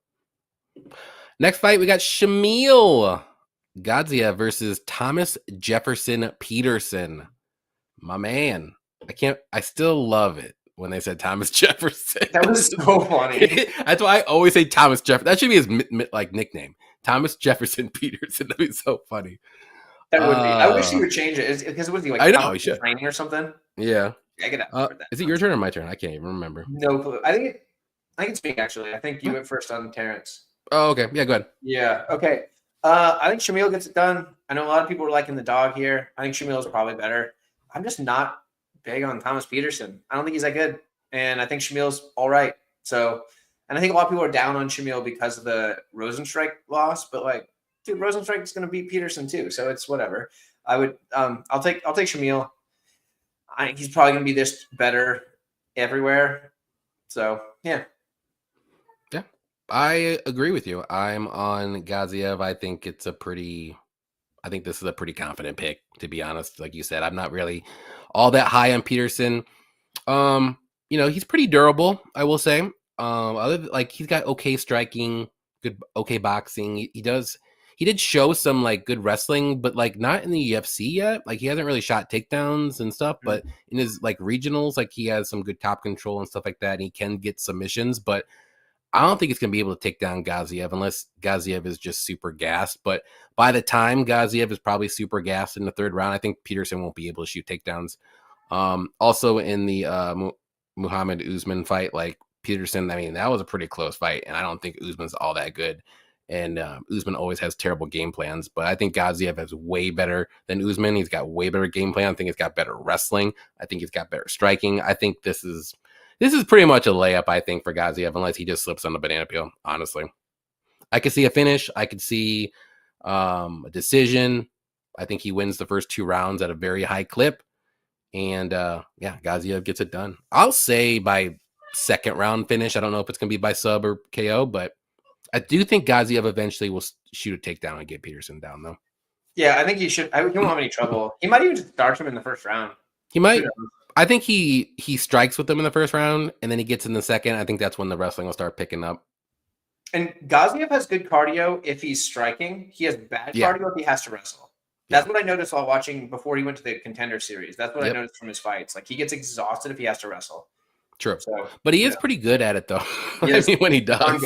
next fight, we got Shamil Gadzhiev versus Thomas Jefferson Peterson. My man. I still love it when they said Thomas Jefferson. That was so funny. That's why I always say Thomas Jefferson. That should be his nickname. Thomas Jefferson Peterson. That'd be so funny. That would be. I wish he would change it because was he like? I know he should. Training or something. Yeah. I get that. Is it your turn or my turn? I can't even remember. No clue. I think it's me actually. I think you went first on Terrence. Oh, okay. Yeah, go ahead. Yeah. Okay. I think Shamil gets it done. I know a lot of people are liking the dog here. I think Shamil is probably better. I'm just not big on Thomas Peterson. I don't think he's that good. And I think Shamil's all right. So, and I think a lot of people are down on Shamil because of the Rosenstrike loss, but like, dude, Rosenstrike is going to beat Peterson too. So it's whatever. I'll take Shamil. He's probably going to be this better everywhere. So yeah. Yeah. I agree with you. I'm on Gadzhiev. I think this is a pretty confident pick, to be honest. Like you said, I'm not really all that high on Peterson. He's pretty durable, I will say. He's got okay striking, okay boxing. He did show some like good wrestling, but like not in the UFC yet. Like he hasn't really shot takedowns and stuff, but in his like regionals, like he has some good top control and stuff like that. And he can get submissions, but I don't think it's going to be able to take down Gadzhiev unless Gadzhiev is just super gassed. But by the time Gadzhiev is probably super gassed in the third round, I think Peterson won't be able to shoot takedowns. Also in the Muhammad Usman fight, like Peterson, I mean, that was a pretty close fight, and I don't think Usman's all that good. And Usman always has terrible game plans, but I think Gadzhiev is way better than Usman. He's got way better game plan. I think he's got better wrestling. I think he's got better striking. I think this is pretty much a layup, I think, for Gadzhiev, unless he just slips on the banana peel, honestly. I could see a finish. I could see a decision. I think he wins the first 2 rounds at a very high clip. And yeah, Gaziev gets it done. I'll say by second round finish. I don't know if it's going to be by sub or KO, but I do think Gaziev eventually will shoot a takedown and get Peterson down, though. Yeah, I think he should. He won't have any trouble. He might even just start him in the first round. He might. I think he strikes with him in the first round, and then he gets in the second. I think that's when the wrestling will start picking up. And Gaziev has good cardio if he's striking. He has bad cardio if he has to wrestle. That's what I noticed while watching before he went to the Contender Series. That's what I noticed from his fights. Like, he gets exhausted if he has to wrestle. True. So, but he is pretty good at it, though. I mean, when he does.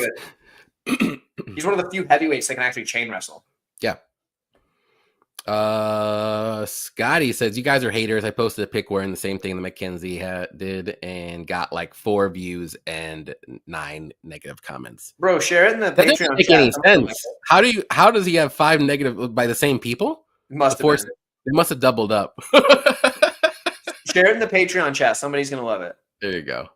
Good. He's one of the few heavyweights that can actually chain wrestle. Yeah. Scotty says, you guys are haters. I posted a pic wearing the same thing that McKenzie did and got like 4 views and 9 negative comments. Bro, share it in the that Patreon doesn't make any sense. How does he have 5 negative by the same people? Must have been. They must have doubled up. Share it in the Patreon chat. Somebody's gonna love it. There you go.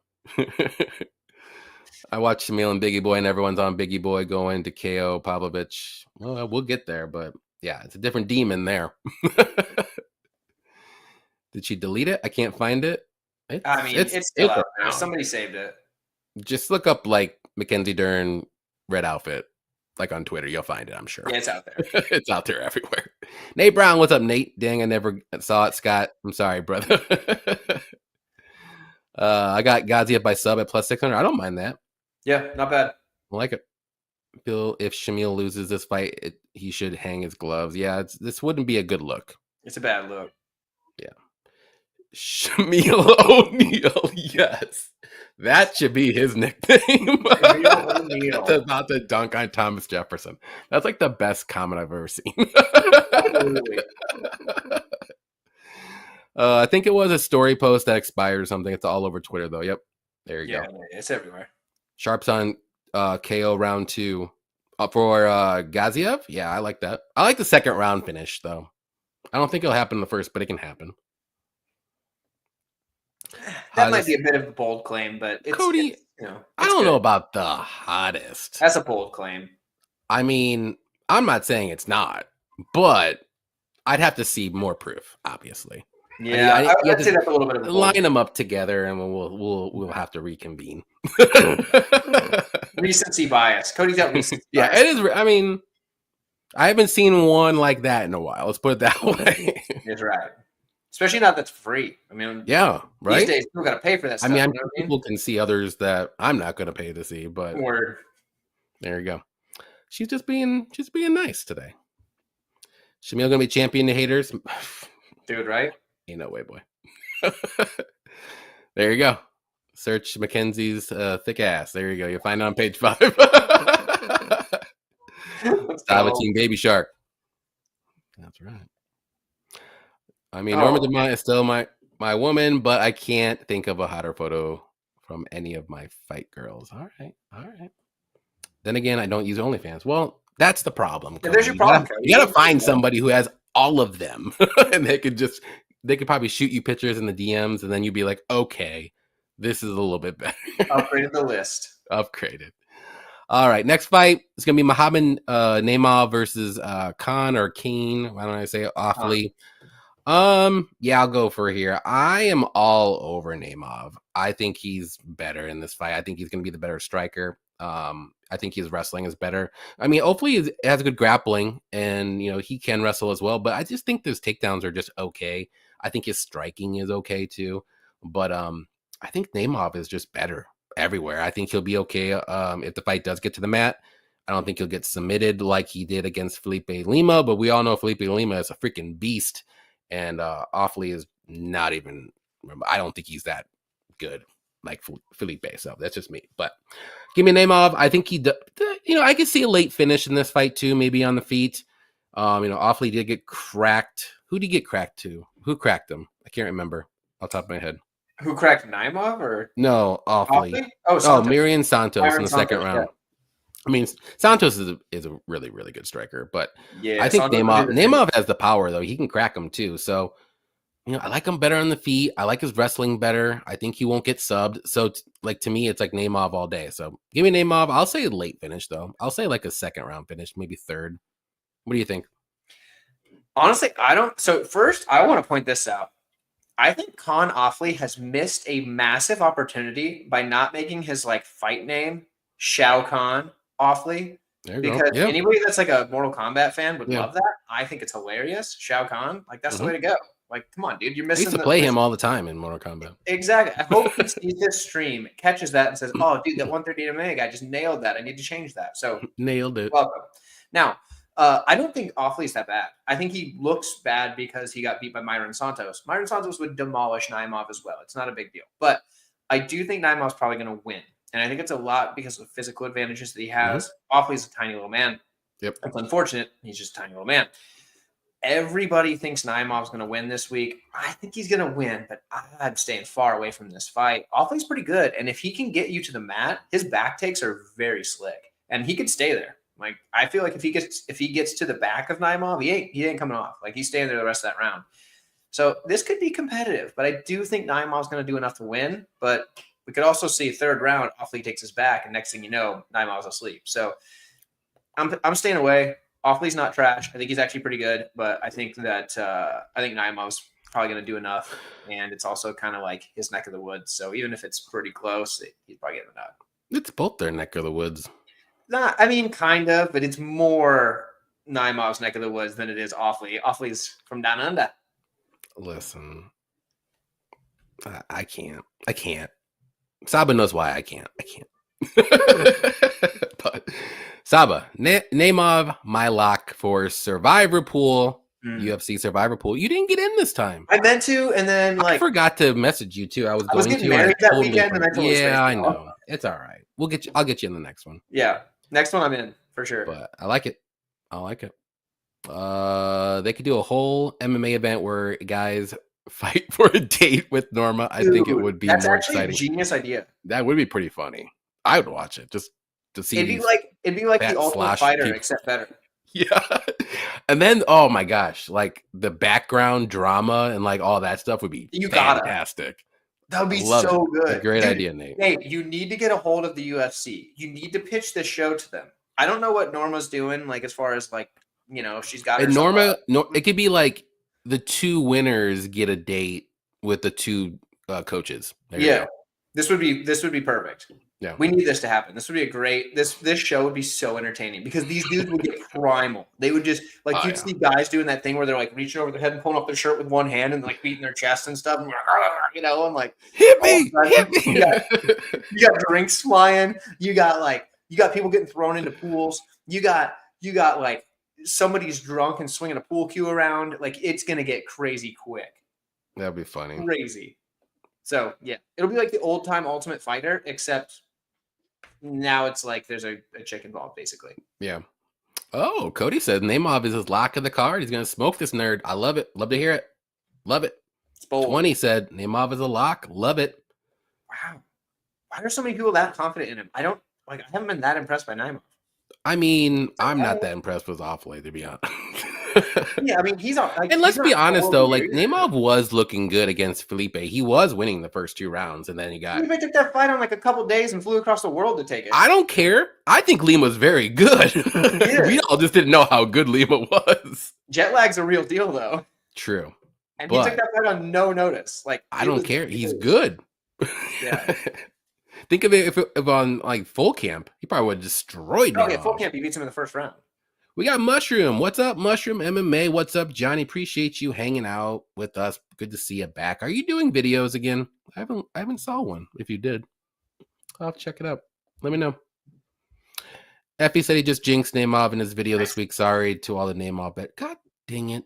I watched Shamil and Biggie Boy, and everyone's on Biggie Boy going to KO Pavlovich. Well, we'll get there, but yeah, it's a different demon there. Did she delete it? I can't find it. It's still out there. Somebody saved it. Just look up like Mackenzie Dern red outfit, like on Twitter. You'll find it, I'm sure. Yeah, it's out there. It's out there everywhere. Nate Brown, what's up, Nate? Dang, I never saw it, Scott. I'm sorry, brother. I got Gaziev by sub at plus 600. I don't mind that. Yeah, not bad. I like it. Feel if Shamil loses this fight, he should hang his gloves. Yeah, this wouldn't be a good look. It's a bad look. Yeah. Shamil O'Neal, yes. That should be his nickname. About to dunk on Thomas Jefferson. That's like the best comment I've ever seen. I think it was a story post that expired or something. It's all over Twitter, though. Yep. There you go. Yeah, it's everywhere. Sharps on KO round 2 for Gaziev. Yeah, I like that. I like the second round finish, though. I don't think it'll happen in the first, but it can happen. That might be a bit of a bold claim, but Cody, I don't know about the hottest. That's a bold claim. I mean, I'm not saying it's not, but I'd have to see more proof, obviously. Yeah, I'd say that's a little bit of a line them up together, and we'll have to reconvene. Recency bias. Cody's got recency bias. Yeah, it is. I mean, I haven't seen one like that in a while. Let's put it that way. That's right. Especially now that's free. I mean, yeah, right. These days, people got to pay for that stuff. I mean, people can see others that I'm not going to pay to see, but there you go. She's just being nice today. Shamil going to be champion to haters, dude. Right? Ain't no way, boy. There you go. Search Mackenzie's thick ass. There you go. You'll find it on page 5. Sabatine Baby Shark. That's right. I mean, Norma DeMont is still my woman, but I can't think of a hotter photo from any of my fight girls. All right. Then again, I don't use OnlyFans. Well, that's the problem. Yeah, there's your problem. You got to find somebody who has all of them, and they could probably shoot you pictures in the DMs, and then you'd be like, okay, this is a little bit better. Upgraded the list. Upgraded. All right, next fight is going to be Muhammad Naimov versus Khan or Kane. Why don't I say it awfully? Yeah, I'll go for here. I am all over Naimov. I think he's better in this fight. I think he's going to be the better striker. I think his wrestling is better. I mean, hopefully he has good grappling, and he can wrestle as well. But I just think those takedowns are just okay. I think his striking is okay too. But I think Naimov is just better everywhere. I think he'll be okay if the fight does get to the mat. I don't think he'll get submitted like he did against Felipe Lima, but we all know Felipe Lima is a freaking beast, and Offley is not even. I don't think he's that good like Felipe. So that's just me. But give me Naimov. I think I could see a late finish in this fight too, maybe on the feet. Offley did get cracked. Who did he get cracked to? Who cracked him? I can't remember off the top of my head. Who cracked Naimov or no? Offley. Oh, Marion Santos in the second round. Yeah. I mean, Santos is a really, really good striker, but yeah, I think Naimov has the power, though. He can crack him, too. So, I like him better on the feet. I like his wrestling better. I think he won't get subbed. So, to me, it's like Naimov all day. So, give me Naimov. I'll say late finish, though. I'll say like a second round finish, maybe third. What do you think? Honestly, I don't. So, first, I want to point this out. I think Khan Offley has missed a massive opportunity by not making his like fight name Shao Kahn Offley. There you go. Because Yeah. anybody that's like a Mortal Kombat fan would Yeah. love that. I think it's hilarious. Shao Kahn, like that's the way to go. Like, come on, dude, you're I missing used to play him all the time in Mortal Kombat. Exactly. I hope he sees this stream, catches that, and says, "Oh, dude, that 138 MMA guy just nailed that. I need to change that." So Nailed it. welcome. Now, I don't think Offley's that bad. I think he looks bad because he got beat by Myron Santos. Myron Santos would demolish Naimov as well. It's not a big deal. But I do think Naimov's probably going to win. And I think it's a lot because of the physical advantages that he has. Offley's a tiny little man. Yep. It's unfortunate. He's just a tiny little man. Everybody thinks Naimov's going to win this week. I think he's going to win, but I'm staying far away from this fight. Offley's pretty good. And if he can get you to the mat, his back takes are very slick. And he could stay there. Like, I feel like if he gets to the back of Naimov, he ain't coming off. Like, he's staying there the rest of that round. So this could be competitive, but I do think Naimov's going to do enough to win. But we could also see third round, Offley takes his back, and next thing you know, Naimov's asleep. So I'm staying away. Offley's not trash. I think he's actually pretty good, but I think that Naimov's probably going to do enough, and it's also kind of like his neck of the woods. So even if it's pretty close, he's probably getting a nod. It's both their neck of the woods. Not, I mean, kind of, but it's more Naimov's neck of the woods than it is Offley. Offley's from down under. Listen, I can't. Saba knows why I can't. But Saba, Naimov, my lock for Survivor Pool, UFC Survivor Pool. You didn't get in this time. I meant to, and then I forgot to message you too. I was getting married that weekend, and I totally I know. It's all right. We'll get you. I'll get you in the next one. Yeah, next one I'm in for sure. But I like it. They could do a whole MMA event where guys fight for a date with Norma. I think it would be more exciting. A genius idea. That would be pretty funny. I would watch it just to see. It'd be like the Ultimate Fighter, people. Except better. Yeah. And then, oh my gosh, like the background drama and like all that stuff would be fantastic. That would be so good. Great idea, Nate. Nate, you need to get a hold of the UFC. You need to pitch this show to them. I don't know what Norma's doing, like as far as like, you know, she's got her Norma. It could be like the two winners get a date with the two coaches. This would be perfect. Yeah, we need this to happen. This would be a great. This show would be so entertaining because these dudes would get primal. They would just like you'd see guys doing that thing where they're like reaching over their head and pulling off their shirt with one hand and like beating their chest and stuff. And, you know, and like hit me. You got drinks flying. You got people getting thrown into pools. You got like somebody's drunk and swinging a pool cue around. Like it's gonna get crazy quick. That'd be funny. Crazy. So yeah, it'll be like the old time Ultimate Fighter, except now it's like there's a chick involved, basically. Yeah. Oh, Cody said Naimov is his lock of the card. He's gonna smoke this nerd. I love it. Love to hear it. Love it. 20 said Naimov is a lock. Love it. Wow. Why are so many people that confident in him? I haven't been that impressed by Naimov. I mean, I'm not that impressed with Offley, to be honest. Yeah, I mean, he's like, and let's be honest though, like Naimov was looking good against Felipe. He was winning the first 2 rounds, and then he got. Felipe took that fight on like a couple days and flew across the world to take it. I don't care. I think Lima's very good. We all just didn't know how good Lima was. Jet lag's a real deal, though. True. And he took that fight on no notice. Like I don't care. He's good. Yeah. Think of it if on like full camp, he probably would have destroyed me. Oh yeah, full camp, he beats him in the first round. We got Mushroom. What's up, Mushroom MMA? What's up, Johnny? Appreciate you hanging out with us. Good to see you back. Are you doing videos again? I haven't saw one. If you did, I'll check it out. Let me know. Effie said he just jinxed Naimov in his video this week. Sorry to all the Naimov bet. God dang it.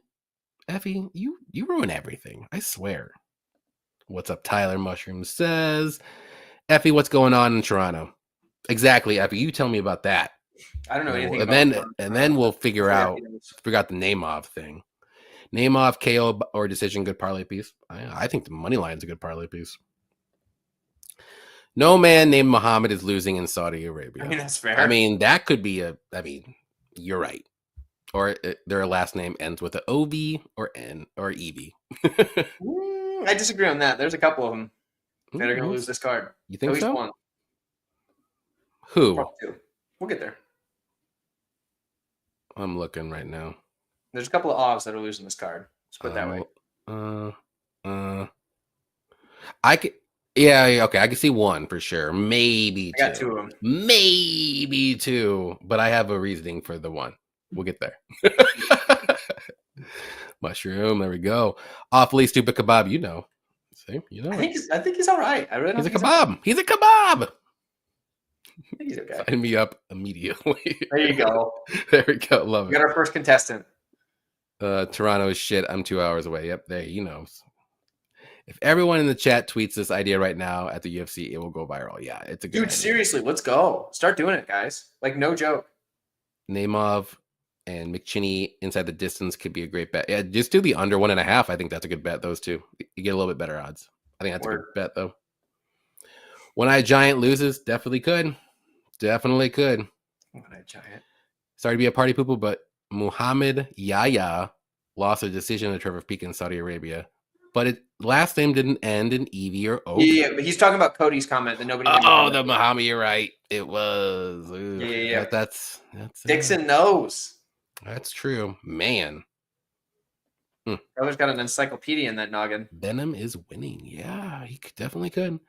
Effie, you ruin everything. I swear. What's up, Tyler? Mushroom says. Effie, what's going on in Toronto? Exactly, Effie. You tell me about that. I don't know anything. And then we'll figure out the Naimov thing. Naimov, KO or decision, good parlay piece. I think the money line's a good parlay piece. No man named Muhammad is losing in Saudi Arabia. I mean, that's fair. I mean, that could be you're right. Or their last name ends with an OV or N or EV. I disagree on that. There's a couple of them that are going to lose this card. You think so? One. Who? Probably 2. We'll get there. I'm looking right now. There's a couple of OVs that are losing this card. Let's put it that way. I could, yeah, okay. I can see one for sure. Maybe I got two of them. Maybe two, but I have a reasoning for the one. We'll get there. Mushroom. There we go. Awfully stupid kebab. You know. See, you know. I think he's all right. I really don't He's a think kebab. He's a kebab. I think he's okay. Sign me up immediately. There you go. There we go. Love We it. got our first contestant. Toronto is shit. I'm 2 hours away. Yep, there. You know. If everyone in the chat tweets this idea right now at the UFC, it will go viral. Yeah, it's a good idea. Seriously, let's go. Start doing it, guys. Like, no joke. Nemov and McChinney inside the distance could be a great bet. Yeah, just do the under 1.5. I think that's a good bet. Those two, you get a little bit better odds. I think that's a good bet, though. One-Eyed Giant loses. Definitely could. Definitely could. One-Eyed Giant. Sorry to be a party pooper, but Muhammad Yahya lost a decision to Trevor Peek in Saudi Arabia. But last name didn't end in Evie or O. Yeah, but he's talking about Cody's comment that nobody. The Muhammad, you're right. It was. Yeah. That's Dixon knows. That's true, man. Brother's got an encyclopedia in that noggin. Venom is winning. Yeah, he definitely could.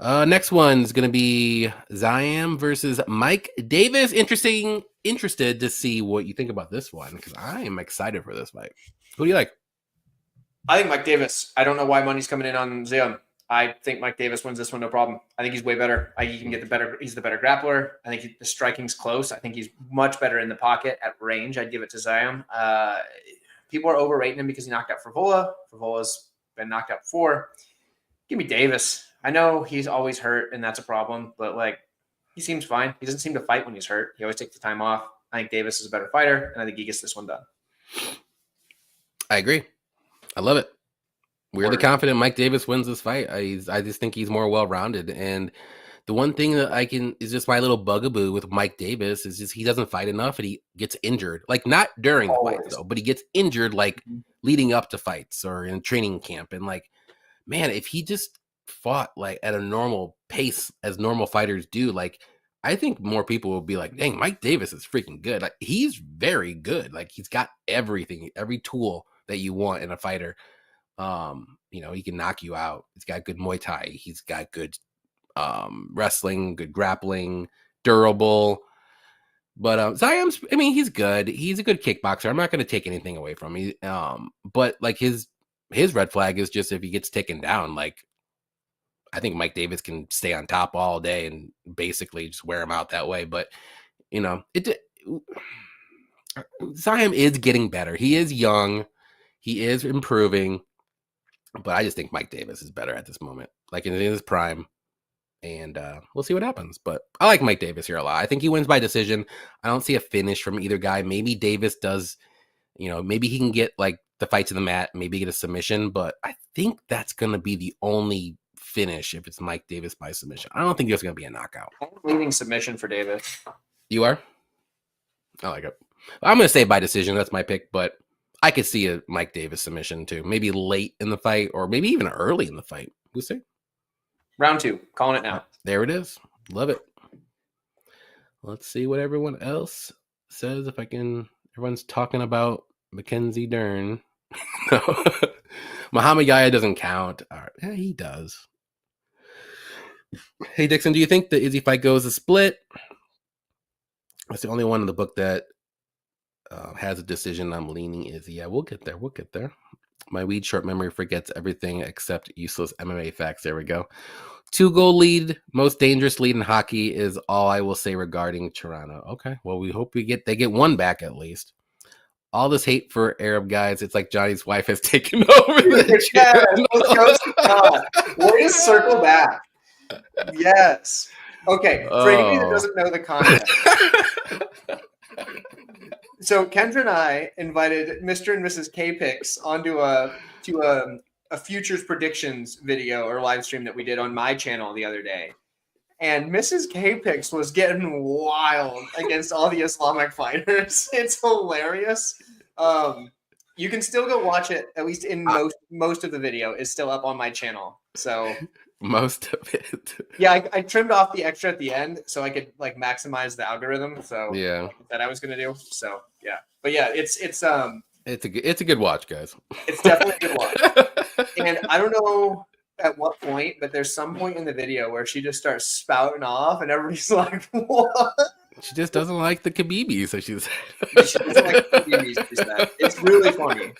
Next one's gonna be Ziam versus Mike Davis. Interested to see what you think about this one because I am excited for this fight. Who do you like? I think Mike Davis. I don't know why money's coming in on Ziam. I think Mike Davis wins this one, no problem. I think he's way better. He can get the better. He's the better grappler. I think the striking's close. I think he's much better in the pocket at range. I'd give it to Ziam. People are overrating him because he knocked out Frevola. Frevola's been knocked out before. Give me Davis. I know he's always hurt, and that's a problem, but like he seems fine. He doesn't seem to fight when he's hurt. He always takes the time off. I think Davis is a better fighter, and I think he gets this one done. I agree. I love it. Weirdly confident Mike Davis wins this fight. I just think he's more well-rounded. And the one thing that is just my little bugaboo with Mike Davis is just he doesn't fight enough and he gets injured. Like not during the fights though, but he gets injured like leading up to fights or in training camp. And like, man, if he just fought like at a normal pace as normal fighters do, like I think more people will be like, dang, Mike Davis is freaking good. Like he's very good. Like he's got everything, every tool that you want in a fighter. He can knock you out. He's got good Muay Thai. He's got good wrestling, good grappling, durable. But Ziam's, he's good. He's a good kickboxer. I'm not going to take anything away from him. But like his red flag is just if he gets taken down, like I think Mike Davis can stay on top all day and basically just wear him out that way. But Ziam is getting better. He is young. He is improving. But I just think Mike Davis is better at this moment, like in his prime. And we'll see what happens. But I like Mike Davis here a lot. I think he wins by decision. I don't see a finish from either guy. Maybe Davis does, maybe he can get like the fight to the mat, maybe get a submission. But I think that's going to be the only finish if it's Mike Davis by submission. I don't think there's going to be a knockout. I'm leaving submission for Davis. You are? I like it. I'm going to say by decision. That's my pick. But I could see a Mike Davis submission too. Maybe late in the fight or maybe even early in the fight. We'll see. Round 2. Calling it now. There it is. Love it. Let's see what everyone else says. If I can. Everyone's talking about Mackenzie Dern. No. Muhammad Yahya doesn't count. All right. Yeah, he does. Hey, Dixon, do you think the Izzy fight goes a split? That's the only one in the book that has a decision. I'm leaning Izzy. Yeah, we'll get there. We'll get there. My weed short memory forgets everything except useless MMA facts. There we go. 2-goal lead, most dangerous lead in hockey is all I will say regarding Toronto. Okay, well, we hope they get one back at least. All this hate for Arab guys, it's like Johnny's wife has taken over the channel. We'll just circle back. Yes. Okay, for anybody that doesn't know the context. So Kendra and I invited Mr. and Mrs. K-Pix onto a futures predictions video or live stream that we did on my channel the other day. And Mrs. K-Pix was getting wild against all the Islamic fighters. It's hilarious. You can still go watch it, at least in most of the video is still up on my channel. So most of it. Yeah, I trimmed off the extra at the end so I could like maximize the algorithm. So yeah, that I was gonna do. So yeah, but yeah, it's a good watch, guys. It's definitely a good watch. And I don't know at what point, but there's some point in the video where she just starts spouting off, and everybody's like, "What?" She just doesn't like the Khabibis, so she's. She doesn't like TVs. She said. It's really funny.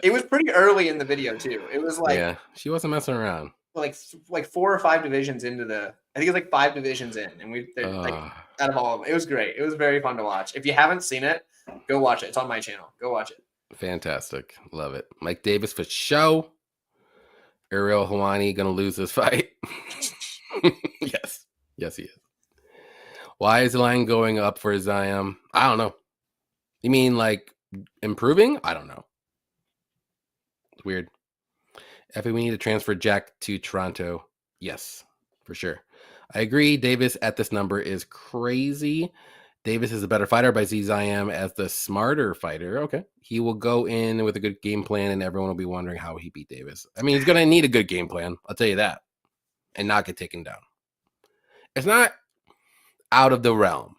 It was pretty early in the video too. It was like, yeah, she wasn't messing around. Like 4 or 5 divisions into I think it's like 5 divisions in, and like out of all of them. It was great. It was very fun to watch. If you haven't seen it, go watch it. It's on my channel. Go watch it. Fantastic. Love it. Mike Davis for show. Ariel Helwani gonna lose this fight. Yes. Yes, he is. Why is the line going up for Zion? I don't know. You mean like improving? I don't know. It's weird. Effie, we need to transfer Jack to Toronto. Yes, for sure. I agree. Davis at this number is crazy. Davis is a better fighter, but I see Zion as the smarter fighter. Okay. He will go in with a good game plan, and everyone will be wondering how he beat Davis. I mean, he's going to need a good game plan. I'll tell you that. And not get taken down. It's not out of the realm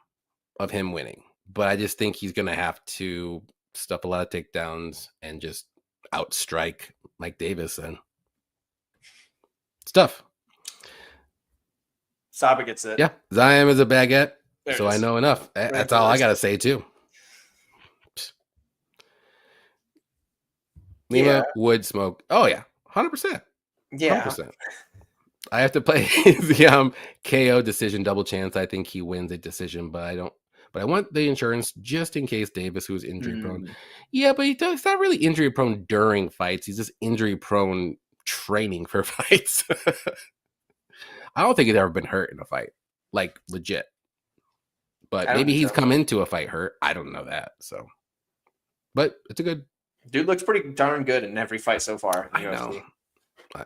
of him winning, but I just think he's going to have to stuff a lot of takedowns and just outstrike Mike Davis and stuff. Saba gets it. Yeah. Zion is a baguette. So I know enough. That's all I got to say, too. Lima would smoke. Oh, yeah. 100%. Yeah. 100%. I have to play the KO decision double chance. I think he wins a decision, but I don't. But I want the insurance just in case Davis, who's injury prone. Yeah, but he's not really injury prone during fights. He's just injury prone training for fights. I don't think he's ever been hurt in a fight. Like, legit. But maybe he's come into a fight hurt. I don't know that. So, but it's a good dude. Looks pretty darn good in every fight so far. I know. I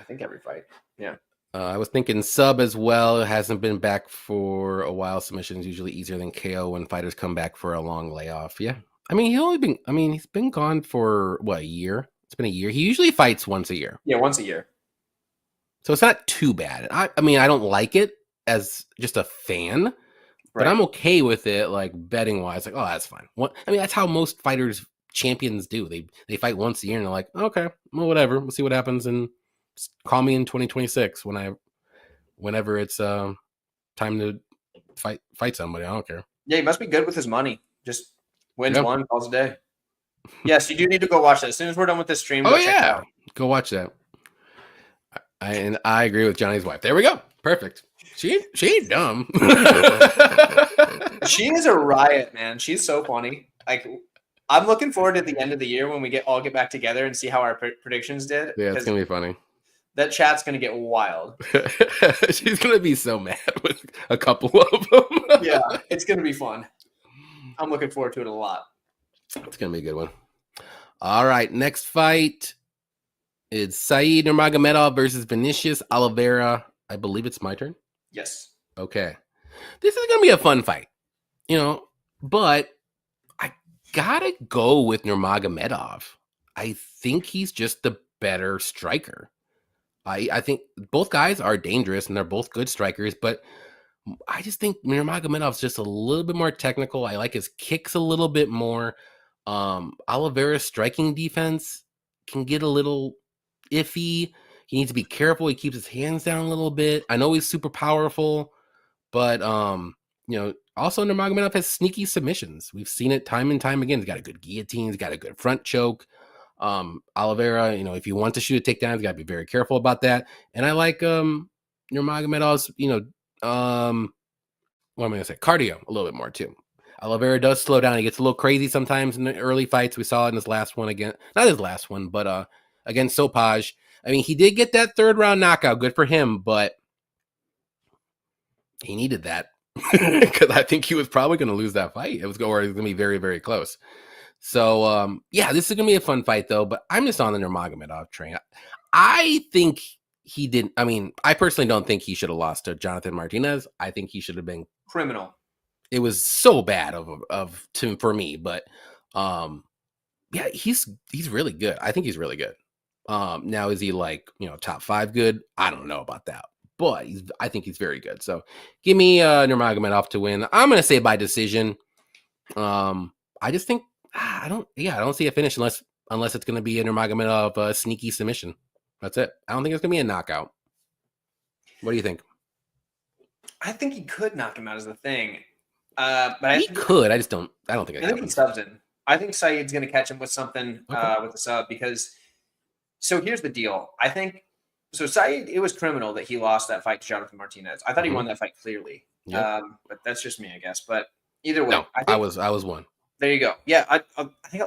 think every fight. Yeah. I was thinking sub as well. It hasn't been back for a while. Submission is usually easier than KO when fighters come back for a long layoff. Yeah. I mean, he's been gone for what, a year? It's been a year. He usually fights once a year. Yeah, once a year. So it's not too bad. I mean, I don't like it as just a fan. But I'm okay with it, like betting wise. Like, oh, that's fine. I mean, that's how most fighters, champions do. They fight once a year, and they're like, okay, well, whatever. We'll see what happens, and call me in 2026 whenever it's time to fight somebody. I don't care. Yeah, he must be good with his money. Just wins one, calls a day. Yes, you do need to go watch that as soon as we're done with this stream. Check it out. Go watch that. And I agree with Johnny's wife. There we go. Perfect. She ain't dumb. She is a riot, man. She's so funny. Like, I'm looking forward to the end of the year when we all get back together and see how our predictions did. Yeah, it's gonna be funny. That chat's gonna get wild. She's gonna be so mad with a couple of them. Yeah, it's gonna be fun. I'm looking forward to it a lot. It's gonna be a good one. All right, next fight is Said Nurmagomedov versus Vinicius Oliveira. I believe it's my turn. Yes. Okay. This is going to be a fun fight, but I got to go with Nurmagomedov. I think he's just the better striker. I think both guys are dangerous and they're both good strikers, but I just think Nurmagomedov's just a little bit more technical. I like his kicks a little bit more. Oliveira's striking defense can get a little iffy. He needs to be careful. He keeps his hands down a little bit. I know he's super powerful, but also Nurmagomedov has sneaky submissions. We've seen it time and time again. He's got a good guillotine. He's got a good front choke. Oliveira, if you want to shoot a takedown, you got to be very careful about that. And I like Nurmagomedov's, what am I going to say? Cardio a little bit more too. Oliveira does slow down. He gets a little crazy sometimes in the early fights. We saw it in his last one again. Not his last one, but against Sopaj. I mean, he did get that third round knockout. Good for him, but he needed that because I think he was probably going to lose that fight. It was going to be very, very close. So, this is going to be a fun fight, though, but I'm just on the Nurmagomedov train. I think he didn't. I mean, I personally don't think he should have lost to Jonathan Martinez. I think he should have been criminal. It was so bad for me, but he's really good. I think he's really good. Now is he top 5 good? I don't know about that, but I think he's very good. So give me Nurmagomedov to win. I'm gonna say by decision. I just think I don't see a finish unless it's gonna be a Nurmagomedov sneaky submission. That's it. I don't think it's gonna be a knockout. What do you think? I think he could knock him out as the thing. But He could. I don't think it I think he happens. subs in. I think Saeed's going to catch him with something with the sub because. So here's the deal. I think so. Saeed, it was criminal that he lost that fight to Jonathan Martinez. I thought he won that fight clearly. Yep. But that's just me, I guess. But either way, no, I was one. There you go. Yeah, I think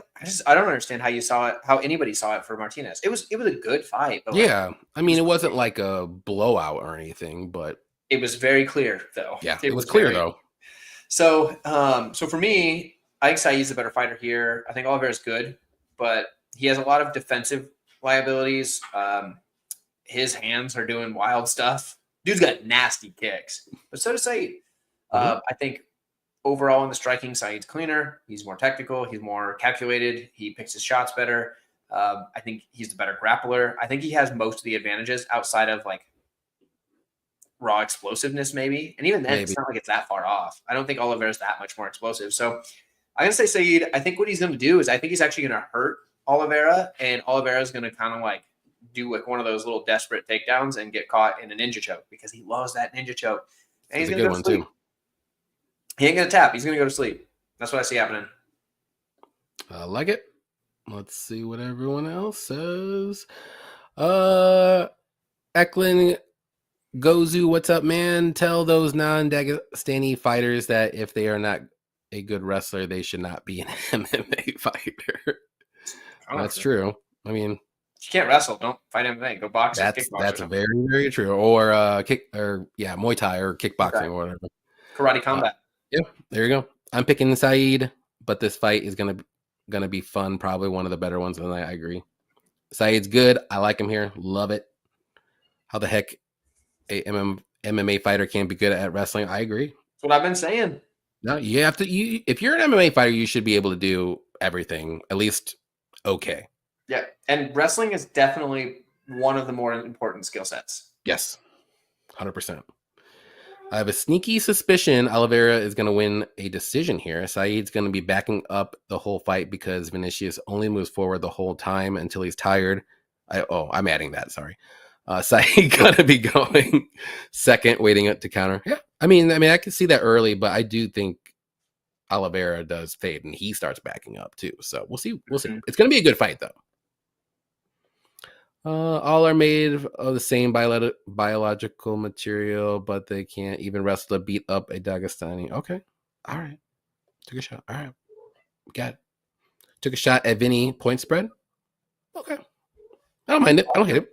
I don't understand how you saw it. How anybody saw it for Martinez. It was a good fight. But yeah, I mean, it wasn't like a blowout or anything, but it was very clear though. Yeah, it was clear though. So, so for me, I think Saeed's the better fighter here. I think Oliveira's good, but he has a lot of defensive liabilities. His hands are doing wild stuff. Dude's got nasty kicks, but so does Saeed. I think overall in the striking, Saeed's cleaner. He's more technical. He's more calculated. He picks his shots better. I think he's the better grappler. I think he has most of the advantages outside of like raw explosiveness, maybe. And even then, it's not like it's that far off. I don't think Oliveira's that much more explosive. So I'm going to say Saeed. I think what he's going to do is I think he's actually going to hurt Oliveira, and Oliveira's going to kind of like do like one of those little desperate takedowns and get caught in a ninja choke because he loves that ninja choke. And he's going to go to sleep. Too. He ain't going to tap. He's going to go to sleep. That's what I see happening. I like it. Let's see what everyone else says. Eklund Gozu, what's up, man? Tell those non-Dagestani fighters that if they are not a good wrestler, they should not be an MMA fighter. That's true. I mean, you can't wrestle. Don't fight MMA. Go box. That's very, very true. Or Muay Thai or kickboxing or whatever. Karate combat. There you go. I'm picking Saeed, but this fight is gonna be fun. Probably one of the better ones, and I agree. Saeed's good. I like him here. Love it. How the heck a MMA fighter can't be good at wrestling? I agree. That's what I've been saying. No, you have to. If you're an MMA fighter, you should be able to do everything, at least okay. Yeah, and wrestling is definitely one of the more important skill sets. Yes, 100%. I have a sneaky suspicion Oliveira is going to win a decision here. Saeed's going to be backing up the whole fight because Vinicius only moves forward the whole time until he's tired. I'm adding that. Sorry. Saeed going to be going second, waiting to counter. Yeah, I mean, I can see that early, but I do think Oliveira does fade and he starts backing up too. So we'll see. We'll see. It's going to be a good fight though. All are made of the same biological material, but they can't even wrestle to beat up a Dagestani. Okay. All right. Took a shot. All right. Got it. Took a shot at Vinny point spread. Okay. I don't mind it. I don't hate it.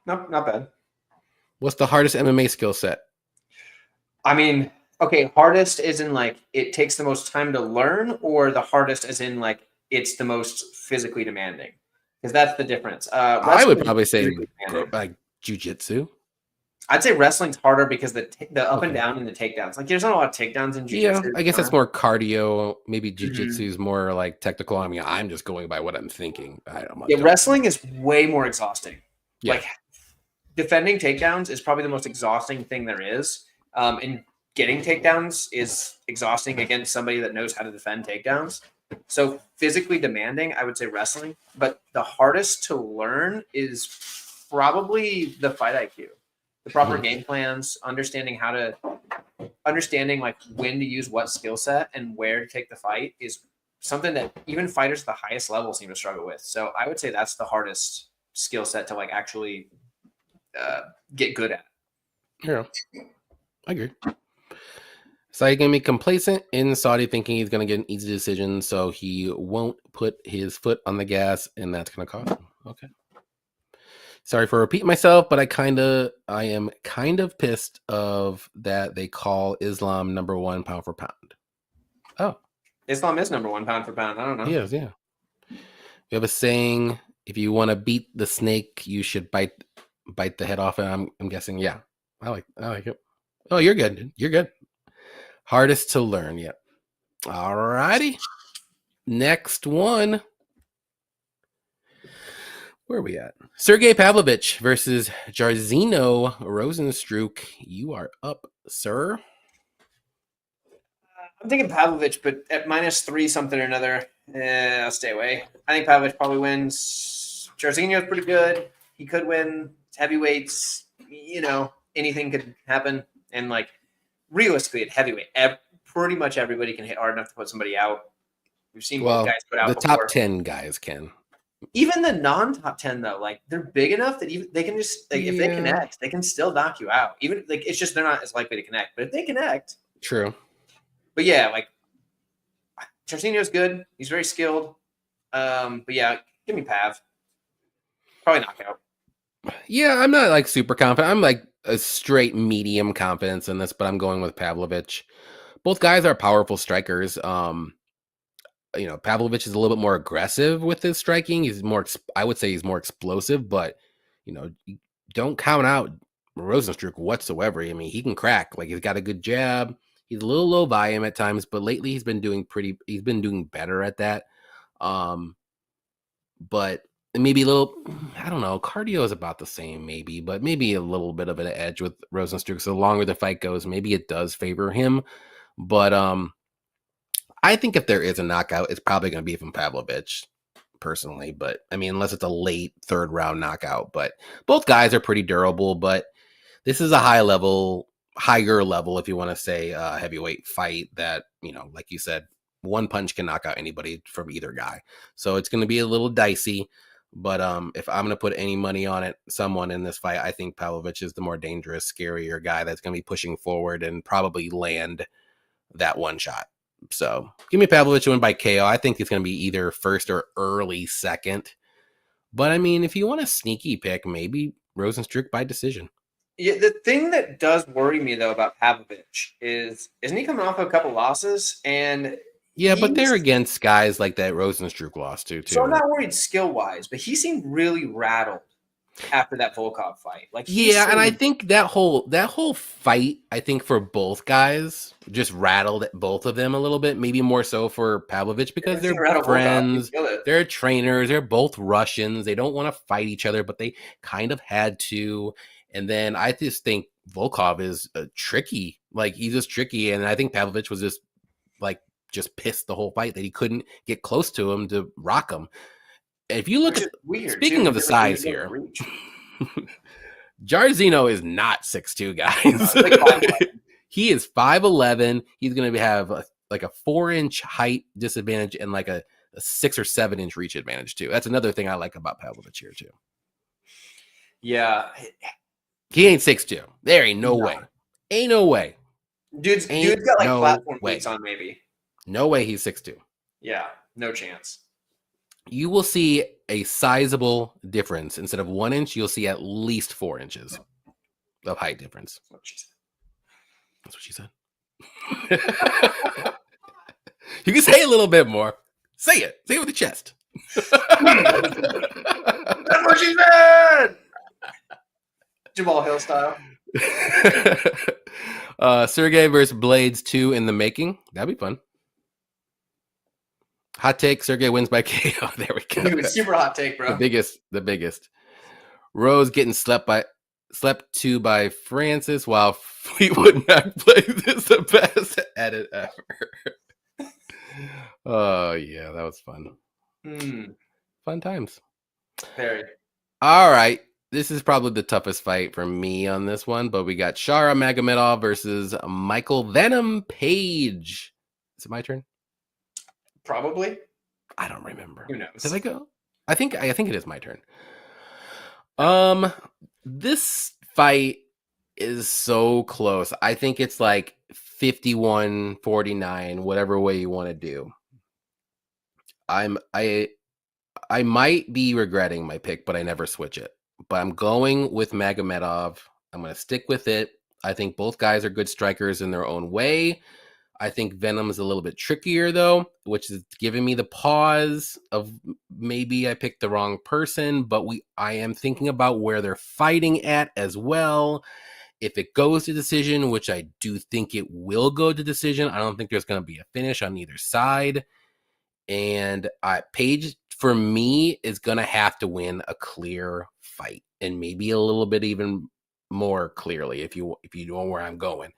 No, not bad. What's the hardest MMA skill set? I mean, okay, hardest is in like it takes the most time to learn, or the hardest as in like it's the most physically demanding? Because that's the difference. I would probably say like jiu-jitsu. I'd say wrestling's harder because the up and down and the takedowns. Like there's not a lot of takedowns in jiu-jitsu. Yeah, I guess that's more cardio. Maybe jiu-jitsu is more like technical. I mean, I'm just going by what I'm thinking. Wrestling is way more exhausting. Yeah. Like defending takedowns is probably the most exhausting thing there is. And getting takedowns is exhausting against somebody that knows how to defend takedowns. So physically demanding, I would say wrestling, but the hardest to learn is probably the fight IQ, the proper game plans, understanding like when to use what skill set and where to take the fight is something that even fighters at the highest level seem to struggle with. So I would say that's the hardest skill set to like actually get good at. Yeah, I agree. So he's going to be complacent in Saudi, thinking he's going to get an easy decision, so he won't put his foot on the gas, and that's going to cost him. Okay. Sorry for repeating myself, but I am kind of pissed of that they call Islam number 1 pound for pound. Oh. Islam is number 1 pound for pound. I don't know. He is, yeah. We have a saying, if you want to beat the snake, you should bite the head off, and I'm guessing, yeah. I like it. Oh, you're good. You're good. Hardest to learn yet. All righty. Next one. Where are we at? Sergey Pavlovich versus Jairzinho Rozenstruik. You are up, sir. I'm thinking Pavlovich, but at -3 something or another, I'll stay away. I think Pavlovich probably wins. Jairzinho's pretty good. He could win. It's heavyweights. Anything could happen. And like realistically, at heavyweight, pretty much everybody can hit hard enough to put somebody out. We've seen both guys put out the before. top 10 guys can. Even the non-top 10 though, like they're big enough that even they can just if they connect, they can still knock you out. Even like it's just they're not as likely to connect. But if they connect, true. But yeah, like Jarzinho's good. He's very skilled. But yeah, give me Pav. Probably knockout. Yeah, I'm not like super confident. I'm like a straight medium confidence in this, but I'm going with Pavlovich. Both guys are powerful strikers. Pavlovich is a little bit more aggressive with his striking. He's more, I would say he's more explosive, but, don't count out Rozenstruik whatsoever. I mean, he can crack. Like, he's got a good jab. He's a little low volume at times, but lately he's been doing better at that. But maybe a little, I don't know, cardio is about the same maybe, but maybe a little bit of an edge with Rozenstruik. So the longer the fight goes, maybe it does favor him. But, I think if there is a knockout, it's probably going to be from Pavlovich, personally. But I mean, unless it's a late third round knockout. But both guys are pretty durable. But this is a higher level, if you want to say, heavyweight fight that, like you said, one punch can knock out anybody from either guy. So it's going to be a little dicey. But if I'm going to put any money on it, someone in this fight, I think Pavlovich is the more dangerous, scarier guy that's going to be pushing forward and probably land that one shot. So give me Pavlovich to win by KO. I think it's going to be either first or early second. But I mean, if you want a sneaky pick, maybe Rozenstruik by decision. Yeah, the thing that does worry me though about Pavlovich isn't he coming off a couple losses? And yeah, but they're against guys like that Rozenstruik lost to too. So I'm not worried skill wise, but he seemed really rattled after that Volkov fight. Like and I think that whole fight, I think for both guys, just rattled both of them a little bit. Maybe more so for Pavlovich because they're friends, they're trainers, they're both Russians. They don't want to fight each other, but they kind of had to. And then I just think Volkov is tricky. Like he's just tricky, and I think Pavlovich was just pissed the whole fight that he couldn't get close to him to rock him. If you look at speaking of the size here, Jarzinho is not 6'2", guys. He is 5'11". He's going to have a 4-inch height disadvantage and like a 6 or 7 inch reach advantage too. That's another thing I like about Pavlovich here too. Yeah, he ain't 6'2". There ain't no way. Ain't no way. Dude's got like platform boots on, maybe. No way he's 6'2". Yeah, no chance. You will see a sizable difference. Instead of 1 inch, you'll see at least 4 inches of height difference. That's what she said. You can say a little bit more. Say it. Say it with the chest. That's what she said. Jamal Hill style. Sergey versus Blades 2 in the making. That'd be fun. Hot take, Sergey wins by KO. There we go. Dude, super hot take, bro. The biggest. Rose getting slept to by Francis while Fleetwood Mac plays is the best edit ever. Oh yeah, that was fun. Fun times. Very. All right. This is probably the toughest fight for me on this one, but we got Shara Magomedov versus Michael Venom Page. Is it my turn? Probably. I don't remember. Who knows? Did I go? I think it is my turn. This fight is so close. I think it's like 51-49, whatever way you want to do. I might be regretting my pick, but I never switch it. But I'm going with Magomedov. I'm going to stick with it. I think both guys are good strikers in their own way. I think Venom is a little bit trickier, though, which is giving me the pause of maybe I picked the wrong person, but I am thinking about where they're fighting at as well. If it goes to decision, which I do think it will go to decision, I don't think there's going to be a finish on either side. And Page, for me, is going to have to win a clear fight, and maybe a little bit even more clearly if you know where I'm going.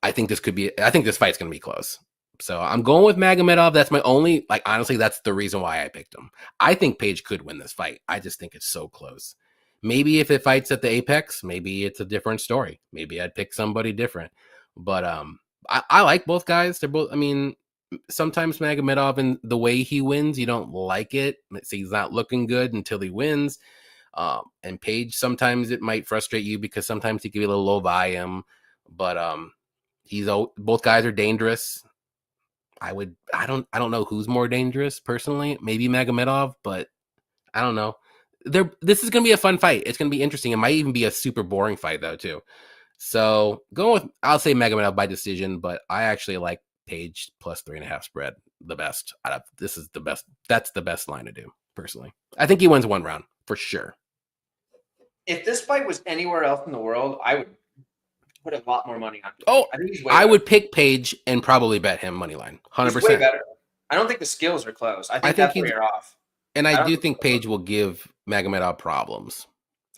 I think this fight's going to be close, So I'm going with Magomedov. That's my only, like, honestly, that's the reason why I picked him. I think Page could win this fight. I just think it's so close. Maybe if it fights at the Apex, maybe it's a different story. Maybe I'd pick somebody different. But I like both guys. They're both, I mean, sometimes Magomedov and the way he wins, you don't like it. Let's see, he's not looking good until he wins. And Page, sometimes it might frustrate you because sometimes he can be a little low volume. But both guys are dangerous. I don't know who's more dangerous personally. Maybe Magomedov, but I don't know. This is gonna be a fun fight. It's gonna be interesting. It might even be a super boring fight though too. So I'll say Magomedov by decision, but I actually like Page plus 3.5 spread the best. This is the best. That's the best line to do personally. I think he wins one round for sure. If this fight was anywhere else in the world, I would put a lot more money on him. Oh, I think he's I would pick Page and probably bet him money line. 100%. He's way better. I don't think the skills are close. I think that's where you're off. And I do think Page will give Magomedov problems.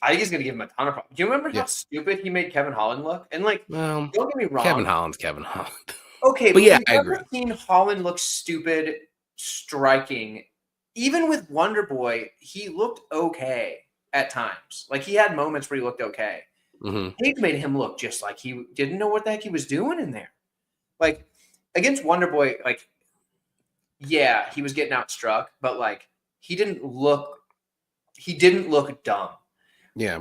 I think he's going to give him a ton of problems. Do you remember how stupid he made Kevin Holland look? And don't get me wrong. Kevin Holland's Kevin Holland. Okay, but yeah, I agree. I've seen Holland look stupid striking. Even with Wonder Boy, he looked okay at times. Like, he had moments where he looked okay. Page made him look just like he didn't know what the heck he was doing in there. Like, against Wonder Boy, like, yeah, he was getting outstruck, but like he didn't look dumb. Yeah.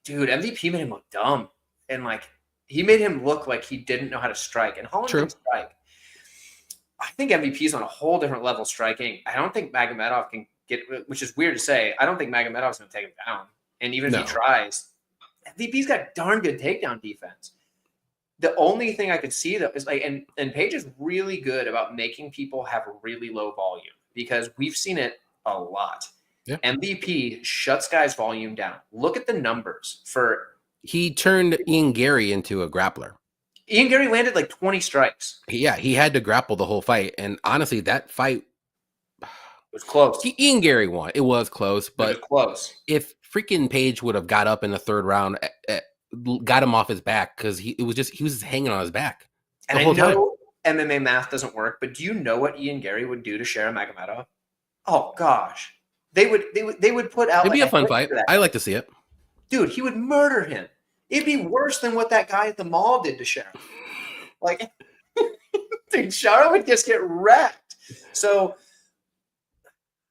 Dude, MVP made him look dumb. And like he made him look like he didn't know how to strike. And Holland can strike. I think MVP's on a whole different level striking. I don't think Magomedov can get, which is weird to say. I don't think Magomedov's going to take him down. And even if he tries, MVP's got darn good takedown defense. The only thing I could see though is like, and Page is really good about making people have a really low volume because we've seen it a lot. Yeah. MVP shuts guys' volume down. Look at the numbers he turned Ian Gary into a grappler. Ian Gary landed like 20 strikes. Yeah, he had to grapple the whole fight. And honestly, that fight was close. Ian Gary won. It was close, but it was close. If freaking Page would have got up in the third round, got him off his back because he was just hanging on his back. And I know MMA math doesn't work, but do you know what Ian Gary would do to Sharon Magomedov? Oh gosh. They would put out. It'd be a fun fight. I like to see it. Dude, he would murder him. It'd be worse than what that guy at the mall did to Sharon. Like, dude, Sharon would just get wrecked. So,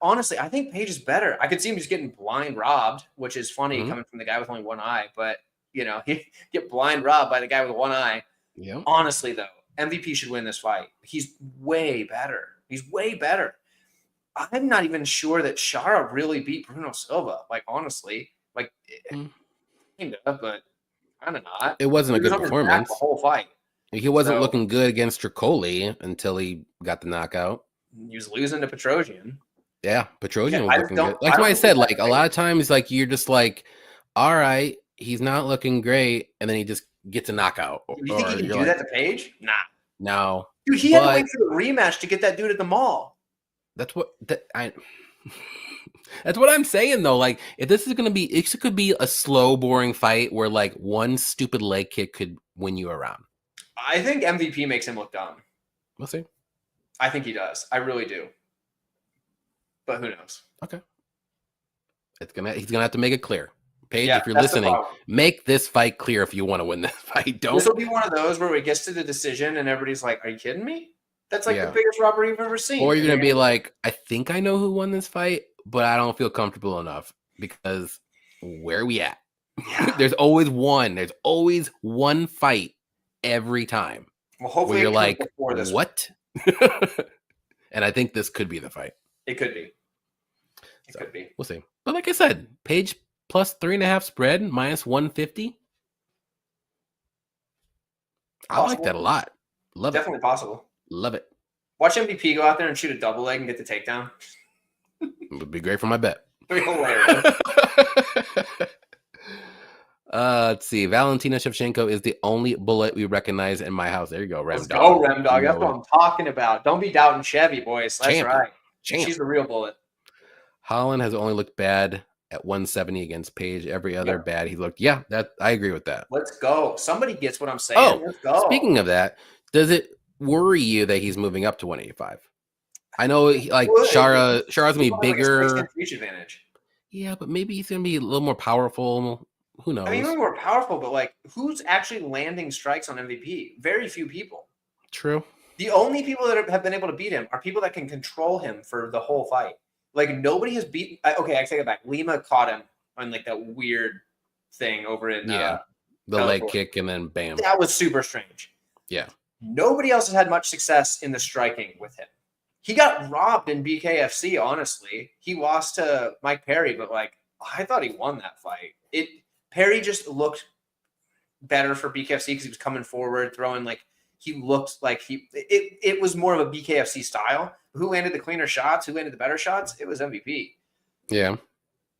honestly, I think Page is better. I could see him just getting blind robbed, which is funny coming from the guy with only one eye. But, you know, he get blind robbed by the guy with one eye. Yeah. Honestly, though, MVP should win this fight. He's way better. He's way better. I'm not even sure that Shara really beat Bruno Silva. Like, honestly, like, kind of, but kind of not. It wasn't a good performance. The whole fight. He wasn't looking good against Tricoli until he got the knockout. He was losing to Petrosian. Yeah, Petrosian was looking good. Like I said, like a lot of times, like you're just like, all right, he's not looking great, and then he just gets a knockout. Do you think he can do that to Page? Nah. No. Dude, he had to wait for the rematch to get that dude at the mall. That's what that's what I'm saying though. Like, if this is gonna be, it could be a slow, boring fight where like one stupid leg kick could win you around. I think MVP makes him look dumb. We'll see. I think he does. I really do. But who knows? Okay. He's gonna have to make it clear. Paige, if you're listening, make this fight clear if you want to win this fight. This will be one of those where it gets to the decision and everybody's like, "Are you kidding me? That's like the biggest robbery you've ever seen." Or you're gonna be like, "I think I know who won this fight, but I don't feel comfortable enough because where are we at?" Yeah. There's always one fight every time. Well, hopefully where you're like, "What?" And I think this could be the fight. It could be. It could be. We'll see. But like I said, Page plus 3.5 spread minus 150. I like that a lot. Love Definitely possible. Love it. Watch MVP go out there and shoot a double leg and get the takedown. It would be great for my bet. Hilarious. Let's see. Valentina Shevchenko is the only bullet we recognize in my house. There you go, Rem Let's Dog. go, Rem Dog. That's what I'm talking about. Don't be doubting Chevy, boys. That's Champion. right. Champion. She's the real bullet. Holland has only looked bad at 170 against Page. Every other bad he looked. Yeah, that I agree with that. Let's go. Somebody gets what I'm saying. Oh, let's go. Speaking of that, worry you that he's moving up to 185? I know, like Shara's gonna be bigger. Like reach advantage. Yeah, but maybe he's gonna be a little more powerful. Who knows? I mean, more powerful, but like, who's actually landing strikes on MVP? Very few people. True. The only people that have been able to beat him are people that can control him for the whole fight. Like, nobody has beaten. Okay, I take it back. Lima caught him on like that weird thing over in the leg kick, and then bam. That was super strange. Yeah. Nobody else has had much success in the striking with him. He got robbed in BKFC, honestly. He lost to Mike Perry, but like, I thought he won that fight. Perry just looked better for BKFC because he was coming forward, throwing like he looked like it was more of a BKFC style. Who landed the cleaner shots? Who landed the better shots? It was MVP. Yeah.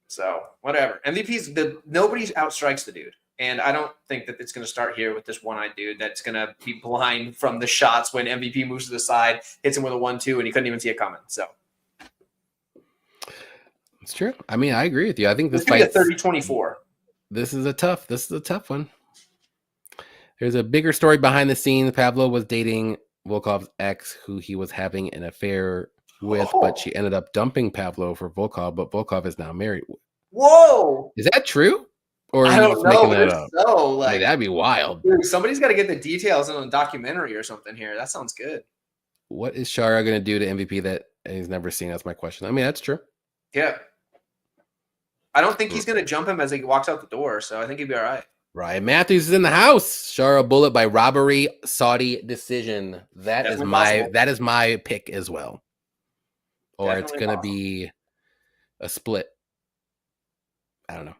So whatever. Nobody outstrikes the dude. And I don't think that it's going to start here with this one-eyed dude that's going to be blind from the shots when MVP moves to the side, hits him with a 1-2, and he couldn't even see it coming. So it's true. I mean, I agree with you. I think this fight is 30-24. This is a tough one. There's a bigger story behind the scenes. Pavlo was dating Volkov's ex, who he was having an affair with, but she ended up dumping Pavlo for Volkov, but Volkov is now married. Whoa! Is that true? Or I don't know. Making that up? So, like, that'd be wild. Dude, somebody's got to get the details in a documentary or something here. That sounds good. What is Shara going to do to MVP that he's never seen? That's my question. I mean, that's true. Yeah. I don't think he's going to jump him as he walks out the door, so I think he'd be all right. Ryan Matthews is in the house. Shara bullet by robbery, Saudi decision. That is my pick as well. Or Definitely it's going to be a split. I don't know.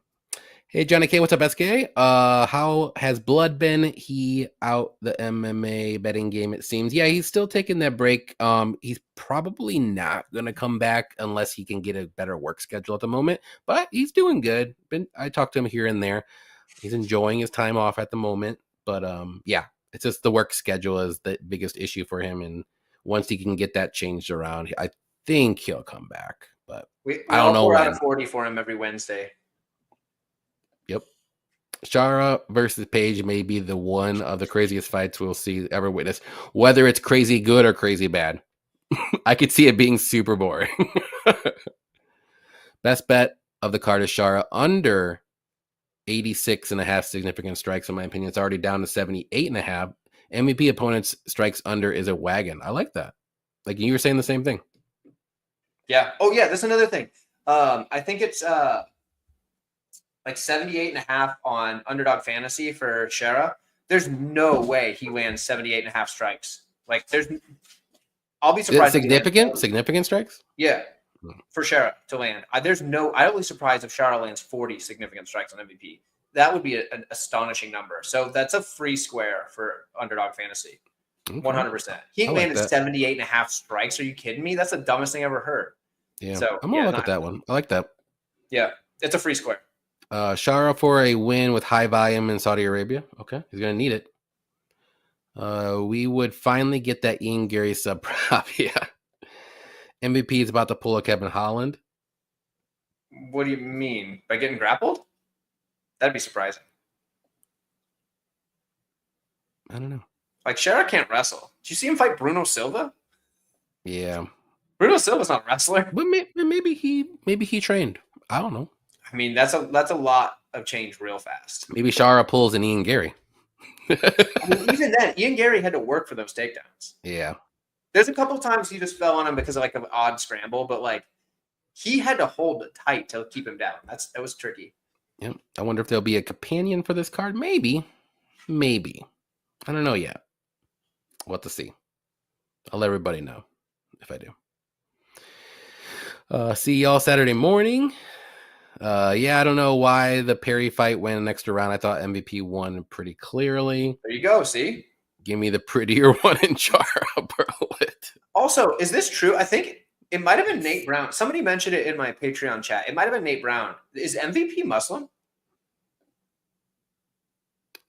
Hey, Johnny K, what's up, SK? How has Blood been? He out the MMA betting game, it seems. Yeah, he's still taking that break. He's probably not going to come back unless he can get a better work schedule at the moment, but he's doing good. I talked to him here and there. He's enjoying his time off at the moment, but yeah, it's just the work schedule is the biggest issue for him, and once he can get that changed around, I think he'll come back, but I don't know. 4 out of 40 for him every Wednesday. Yep. Shara versus Paige may be the one of the craziest fights we'll see ever witness, whether it's crazy good or crazy bad. I could see it being super boring. Best bet of the card is Shara under 86.5 significant strikes. In my opinion, it's already down to 78.5. MVP opponents strikes under is a wagon. I like that. Like you were saying the same thing. Yeah. Oh yeah. That's another thing. I think it's like 78.5 on Underdog Fantasy for Shara. There's no way he lands 78.5 strikes. Like I'll be surprised. Significant strikes? Yeah. For Shara to land. I'll be surprised if Shara lands 40 significant strikes on MVP. That would be an astonishing number. So that's a free square for Underdog Fantasy. 100%. He landed 78.5 strikes. Are you kidding me? That's the dumbest thing I ever heard. Yeah. So I'm gonna look at that one. I like that. Yeah. It's a free square. Shara for a win with high volume in Saudi Arabia. Okay. He's gonna need it. We would finally get that Ian Gary sub prop. Yeah. MVP is about to pull a Kevin Holland. What do you mean? By getting grappled? That'd be surprising. I don't know. Like, Shara can't wrestle. Did you see him fight Bruno Silva? Yeah. Bruno Silva's not a wrestler. But maybe he trained. I don't know. I mean, that's a lot of change real fast. Maybe Shara pulls an Ian Gary. I mean, even then, Ian Gary had to work for those takedowns. Yeah. There's a couple of times he just fell on him because of like an odd scramble, but like he had to hold it tight to keep him down. That was tricky. Yeah. I wonder if there'll be a companion for this card. Maybe. I don't know yet. We'll have to see. I'll let everybody know if I do. See y'all Saturday morning. Yeah, I don't know why the Perry fight went an extra round. I thought MVP won pretty clearly. There you go. See? Give me the prettier one in Shara Burlett. Also, is this true? I think it might have been Nate Brown. Somebody mentioned it in my Patreon chat. It might have been Nate Brown. Is MVP Muslim?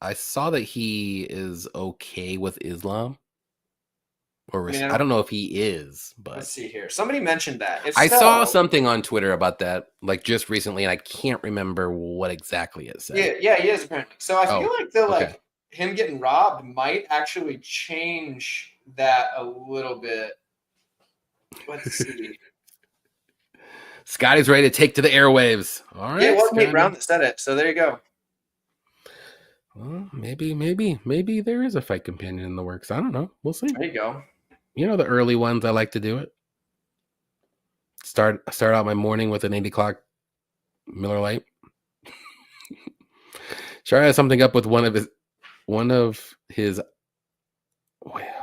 I saw that he is okay with Islam. I don't know if he is, but let's see here. Somebody mentioned that. I saw something on Twitter about that, like just recently, and I can't remember what exactly it said. Yeah, he is apparently. So I feel like him getting robbed might actually change that a little bit. Let's see. Scotty's ready to take to the airwaves. All right. Yeah, it was Scotty. Nate Brown that said it. So there you go. Well, maybe there is a fight companion in the works. I don't know. We'll see. There you go. You know, the early ones, I like to do it. Start out my morning with an 8 o'clock Miller Lite. Shara has something up with one of his.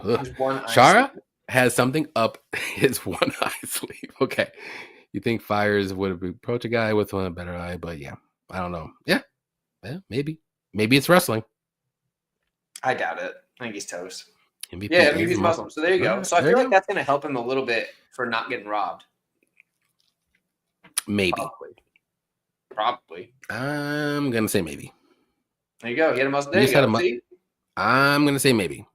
Shara has something up his one eye sleeve. Okay, you think Fires would approach a guy with one better eye, but yeah, I don't know. Yeah, maybe it's wrestling. I doubt it. I think he's toast. MVP yeah, he's Muslim. So there you go. So I feel like that's going to help him a little bit for not getting robbed. Maybe. Probably. I'm gonna say maybe. There you go. He had a Muslim. There you go. I'm gonna say maybe.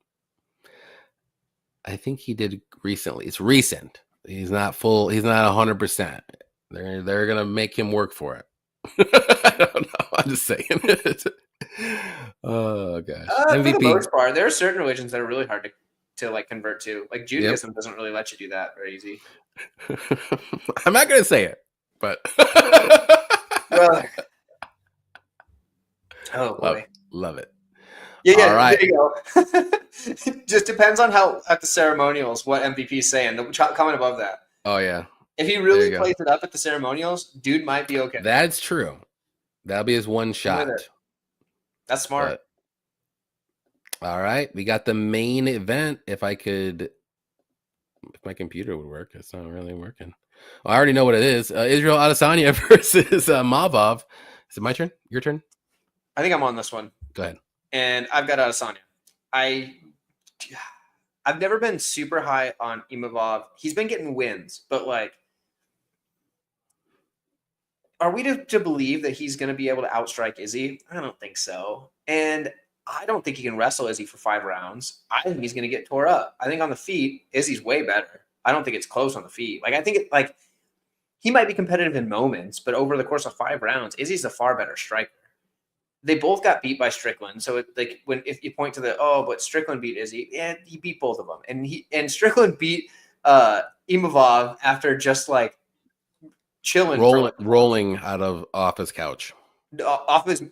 I think he did recently. It's recent. He's not full. He's not 100%. They're gonna make him work for it. I don't know. I'm just saying. Oh gosh. MVP. For the most part, there are certain religions that are really hard to like convert to. Like Judaism doesn't really let you do that very easy. I'm not gonna say it, but well, oh boy, love it. Yeah. All right. There you go. Just depends on how at the ceremonials what MVP is saying. The comment above that. Oh yeah. If he really plays it up at the ceremonials, dude might be okay. That's true. That'll be his one shot. That's smart. But, all right, we got the main event. If my computer would work, it's not really working. Well, I already know what it is. Israel Adesanya versus IMAVOV. Is it my turn? Your turn? I think I'm on this one. Go ahead. And I've got Adesanya. I've never been super high on IMAVOV. He's been getting wins, but like, are we to believe that he's going to be able to outstrike Izzy? I don't think so. And I don't think he can wrestle Izzy for 5 rounds. I think he's going to get tore up. I think on the feet, Izzy's way better. I don't think it's close on the feet. Like, I think he might be competitive in moments, but over the course of 5 rounds, Izzy's a far better striker. They both got beat by Strickland. So if you point to but Strickland beat Izzy, yeah, he beat both of them. And Strickland beat IMAVOV after just like chilling, rolling off his couch.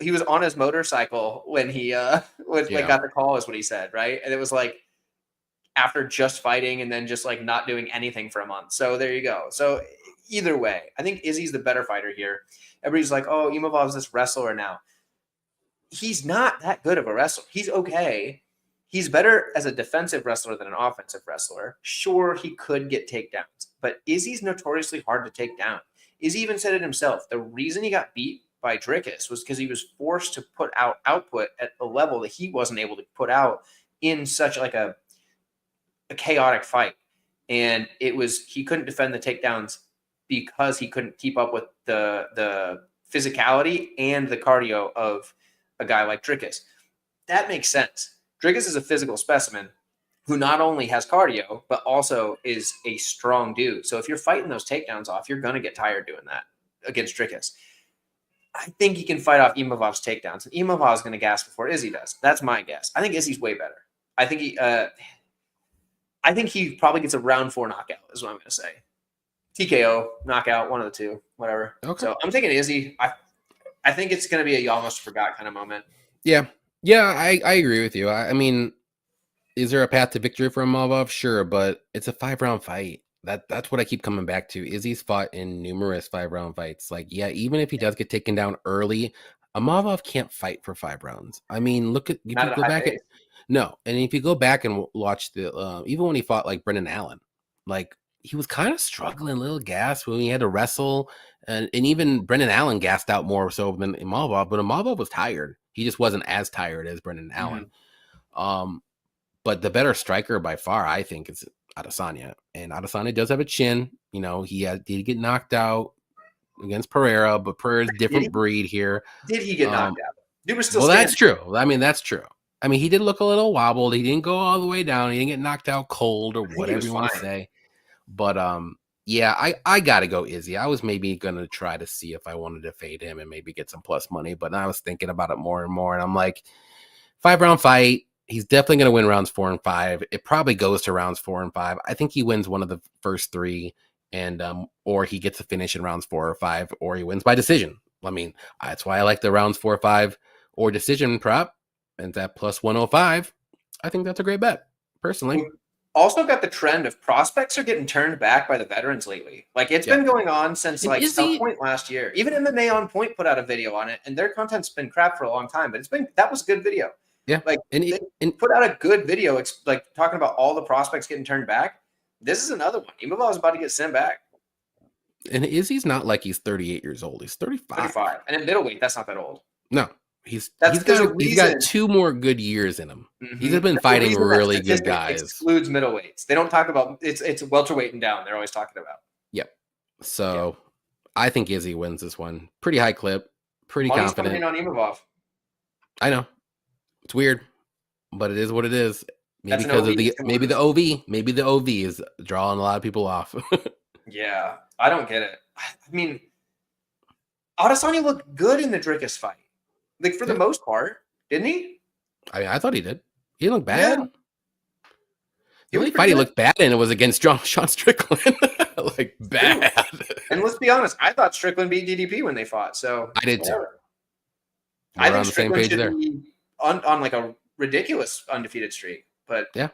He was on his motorcycle when he got the call, is what he said, right? And it was like after just fighting and then just like not doing anything for a month. So there you go. So either way, I think Izzy's the better fighter here. Everybody's like, oh, IMAVOV's this wrestler now. He's not that good of a wrestler. He's okay. He's better as a defensive wrestler than an offensive wrestler. Sure, he could get takedowns, but Izzy's notoriously hard to take down. Izzy even said it himself. The reason he got beat by Dricus was because he was forced to put out output at a level that he wasn't able to put out in such like a chaotic fight. And he couldn't defend the takedowns because he couldn't keep up with the physicality and the cardio of a guy like Dricus. That makes sense. Dricus is a physical specimen who not only has cardio, but also is a strong dude. So if you're fighting those takedowns off, you're going to get tired doing that against Dricus. I think he can fight off IMAVOV's takedowns, and IMAVOV is going to gas before Izzy does. That's my guess. I think Izzy's way better. I think he probably gets a round 4 knockout, is what I'm going to say. TKO, knockout, one of the two, whatever. Okay. So I'm taking Izzy. I think it's going to be a you almost forgot kind of moment. Yeah, I agree with you. I mean, is there a path to victory for IMAVOV? Sure, but it's a 5-round fight. That's what I keep coming back to. Izzy's fought in numerous 5-round fights. Like, yeah, even if he does get taken down early, IMAVOV can't fight for 5 rounds. I mean, if you go back and if you go back and watch even when he fought like Brendan Allen, like he was kind of struggling, a little gassed when he had to wrestle, and even Brendan Allen gassed out more so than IMAVOV, but IMAVOV was tired. He just wasn't as tired as Brendan Allen. But the better striker by far, I think, is Adesanya. And Adesanya does have a chin. You know, he did get knocked out against Pereira, but Pereira's a different breed here. Did he get knocked out? He was still standing. That's true. I mean, that's true. I mean, he did look a little wobbled. He didn't go all the way down. He didn't get knocked out cold or whatever you want to say. But yeah, I got to go Izzy. I was maybe going to try to see if I wanted to fade him and maybe get some plus money. But I was thinking about it more and more. And I'm like, 5-round fight. He's definitely going to win rounds 4 and 5. It probably goes to rounds 4 and 5. I think he wins one of the first 3, and or he gets a finish in rounds 4 or 5, or he wins by decision. I mean, that's why I like the rounds 4 or 5 or decision prop, and that plus 105. I think that's a great bet, personally. We've also got the trend of prospects are getting turned back by the veterans lately. Like it's been going on since some point last year. Even MMA On Point put out a video on it, and their content's been crap for a long time. But that was a good video. Yeah, like they put out a good video. It's like talking about all the prospects getting turned back. This is another one. IMAVOV is about to get sent back. And Izzy's not like he's 38 years old. He's 35. 35. And at middleweight, that's not that old. No. He's got 2 more good years in him. Mm-hmm. He's been fighting really good guys. Excludes middleweights. They don't talk about it's welterweight and down. They're always talking about. Yep. So I think Izzy wins this one. Pretty high clip. Pretty confident. Coming in on IMAVOV. I know. It's weird, but it is what it is. Maybe because of the OV is drawing a lot of people off. Yeah, I don't get it. I mean, Adesanya looked good in the Dricus fight, like for the most part, didn't he? I mean, I thought he did. He didn't look bad. Yeah. The only fight he looked bad in it was against Sean Strickland. Like bad. And let's be honest, I thought Strickland beat DDP when they fought. So I did too. I think on the same page there. On like a ridiculous undefeated streak, but yeah,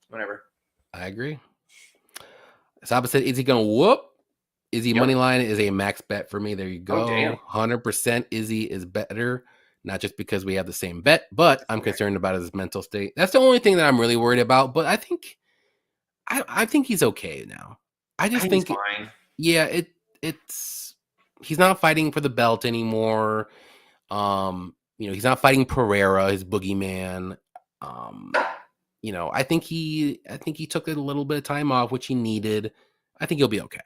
whatever. I agree. It's opposite. Is he gonna whoop? Izzy money line is a max bet for me. There you go. 100% Izzy is better. Not just because we have the same bet, but I'm concerned about his mental state. That's the only thing that I'm really worried about. But I think he's okay now. I just think he's fine. Yeah, it's he's not fighting for the belt anymore. He's not fighting Pereira, his boogeyman. I think he took a little bit of time off, which he needed. I think he'll be okay.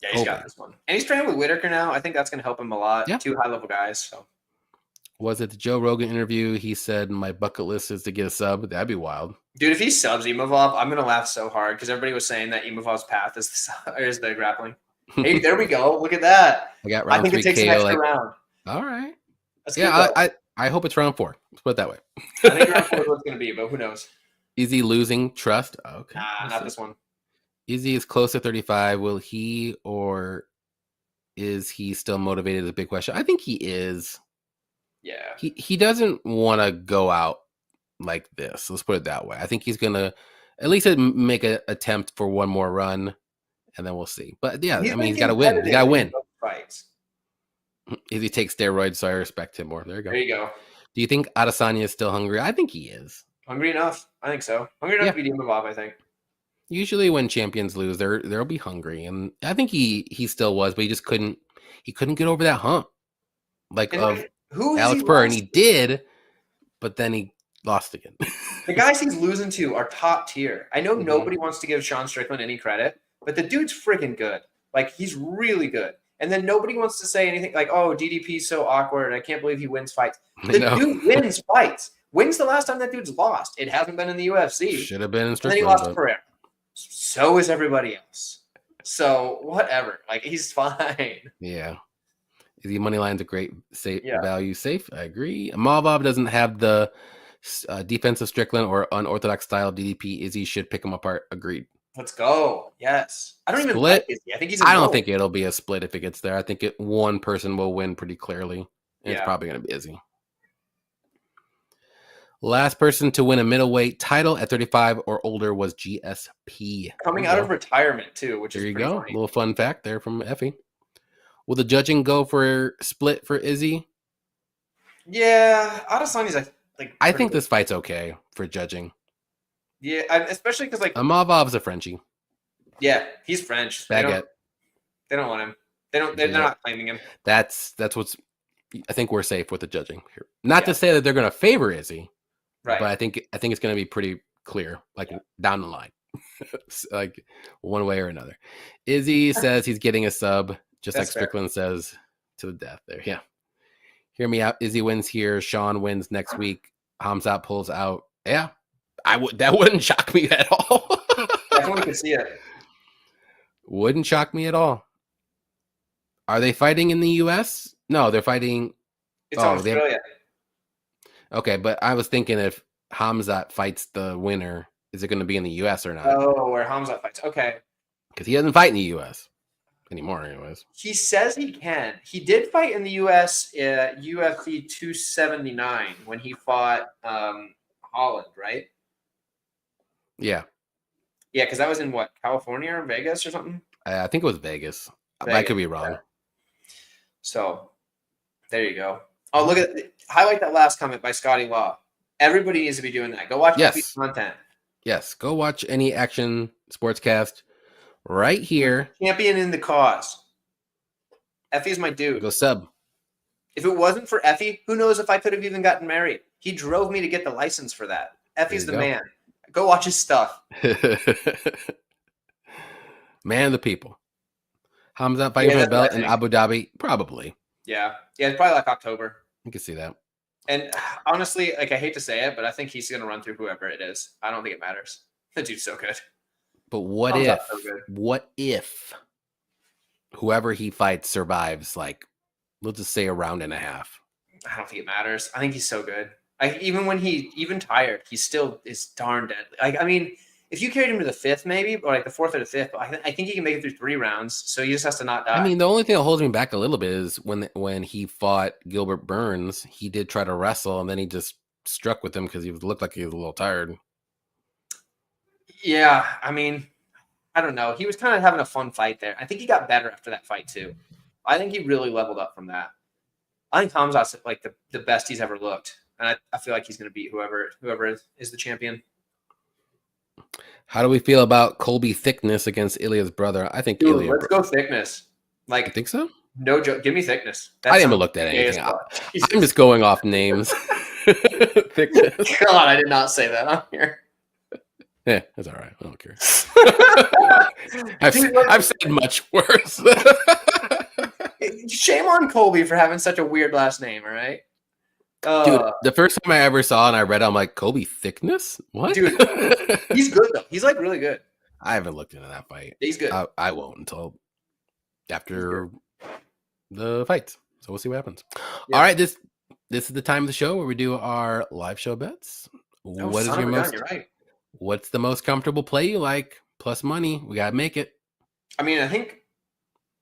Yeah, he's got this one. And he's training with Whitaker now. I think that's going to help him a lot. Yeah. 2 high-level guys. So, was it the Joe Rogan interview? He said, my bucket list is to get a sub. That'd be wild. Dude, if he subs IMAVOV, I'm going to laugh so hard because everybody was saying that IMAVOV's path is the grappling. Hey, there we go. Look at that. I think it takes an extra round. All right. I hope it's round 4. Let's put it that way. I think round 4 is what it's going to be, but who knows? Is he losing trust? Okay. Nah, not this one. Izzy is close to 35. Will he, or is he still motivated? Is a big question. I think he is. Yeah. He doesn't want to go out like this. Let's put it that way. I think he's going to at least make an attempt for one more run, and then we'll see. But yeah, he's got to win. He got to win. Fights. Izzy takes steroids, so I respect him more. There you go. There you go. Do you think Adesanya is still hungry? I think he is. Hungry enough. I think so. Hungry enough to beat IMAVOV, I think. Usually when champions lose, they'll be hungry, and I think he still was, but he just couldn't get over that hump, who Alex Pereira, and he did, but then he lost again. The guys he's losing to are top tier. I know nobody wants to give Sean Strickland any credit, but the dude's freaking good. Like he's really good, and then nobody wants to say anything like, "Oh, DDP's so awkward. I can't believe he wins fights." The dude wins fights. When's the last time that dude's lost? It hasn't been in the UFC. Should have been in Strickland. And then he lost to Pereira. So is everybody else. So whatever. Like he's fine. Yeah. The money line's a great value safe. I agree. IMAVOV doesn't have the defensive Strickland or unorthodox style DDP. Izzy should pick him apart. Agreed. Let's go. Yes. I don't even like Izzy. I think he's. I don't think it'll be a split if it gets there. I think one person will win pretty clearly. And it's probably going to be Izzy. Last person to win a middleweight title at 35 or older was GSP. Coming out of retirement, too, which is there you pretty go. funny. A little fun fact there from Effie. Will the judging go for split for Izzy? Yeah. Adesanya's like. I think this fight's okay for judging. Yeah, especially because like. IMAVOV's a Frenchie. Yeah, he's French. Baguette. They don't want him. They're not claiming him. That's what's. I think we're safe with the judging here. Not to say that they're going to favor Izzy. Right. But I think it's going to be pretty clear, down the line, like one way or another. Izzy says he's getting a sub, just like Strickland says, to the death there. Yeah. Hear me out. Izzy wins here. Sean wins next week. Hamzat pulls out. Yeah. That wouldn't shock me at all. Definitely could see it. Wouldn't shock me at all. Are they fighting in the U.S.? No, they're fighting. It's Australia. Okay, but I was thinking if Hamzat fights the winner, is it going to be in the U.S. or not? Oh, where Hamza fights. Okay. Because he doesn't fight in the U.S. anymore, anyways. He says he can. He did fight in the U.S. UFC 279 when he fought Holland, right? Yeah. Yeah, because that was in what, California or Vegas or something? I think it was Vegas. I could be wrong. Yeah. So there you go. Oh, look at highlight that last comment by Scotty Law. Everybody needs to be doing that. Go watch Effie's content. Yes, go watch any action sportscast right here. Champion in the cause. Effie's my dude. Go sub. If it wasn't for Effie, who knows if I could have even gotten married? He drove me to get the license for that. Effie's the man. Go watch his stuff. Man of the people. Hamzat fighting for the belt in Abu Dhabi? Probably. Yeah. Yeah, it's probably like October. You can see that. And honestly, like I hate to say it, but I think he's going to run through whoever it is. I don't think it matters. The dude's so good. But what if whoever he fights survives, like, we'll just say a round and a half? I don't think it matters. I think he's so good. Even when even tired, he still is darn deadly. I mean, if you carried him to the fifth, maybe, or like the fourth or the fifth, I think he can make it through 3 rounds. So he just has to not die. I mean, the only thing that holds me back a little bit is when he fought Gilbert Burns, he did try to wrestle, and then he just struck with him because he looked like he was a little tired. Yeah, I mean, I don't know. He was kind of having a fun fight there. I think he got better after that fight too. I think he really leveled up from that. I think Hamzat's like the best he's ever looked, and I feel like he's going to beat whoever is the champion. How do we feel about Colby Thickness against Ilya's brother? I think Ilya. Let's go Thickness. Like, you think so? No joke. Give me Thickness. I haven't looked at anything. I'm just going off names. Thickness. God, I did not say that on here. Yeah, that's all right. I don't care. I've said much worse. Shame on Colby for having such a weird last name, all right? Dude, the first time I ever saw and I read it, I'm like, Colby Thickness? What? Dude, he's good, though. He's, like, really good. I haven't looked into that fight. He's good. I won't until after the fights. So we'll see what happens. Yeah. All right, this is the time of the show where we do our live show bets. What is your most... You're right. What's the most comfortable play you like? Plus money. We gotta make it. I mean, I think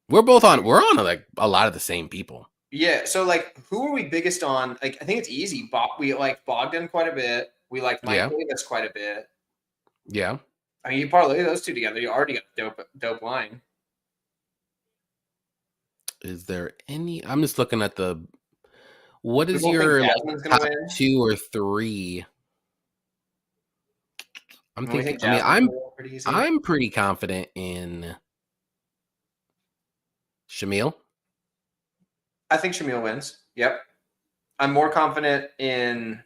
we're on like a lot of the same people. Yeah. So like, who are we biggest on? Like, I think it's easy. We like Bogdan quite a bit. We like Mike Davis quite a bit. Yeah. I mean, you parlay those two together, you already got a dope line. Is there any? I'm just looking at the. What is your top 2 or 3? I'm thinking. I mean, I'm pretty confident in Shamil. I think Shamil wins. Yep. I'm more confident in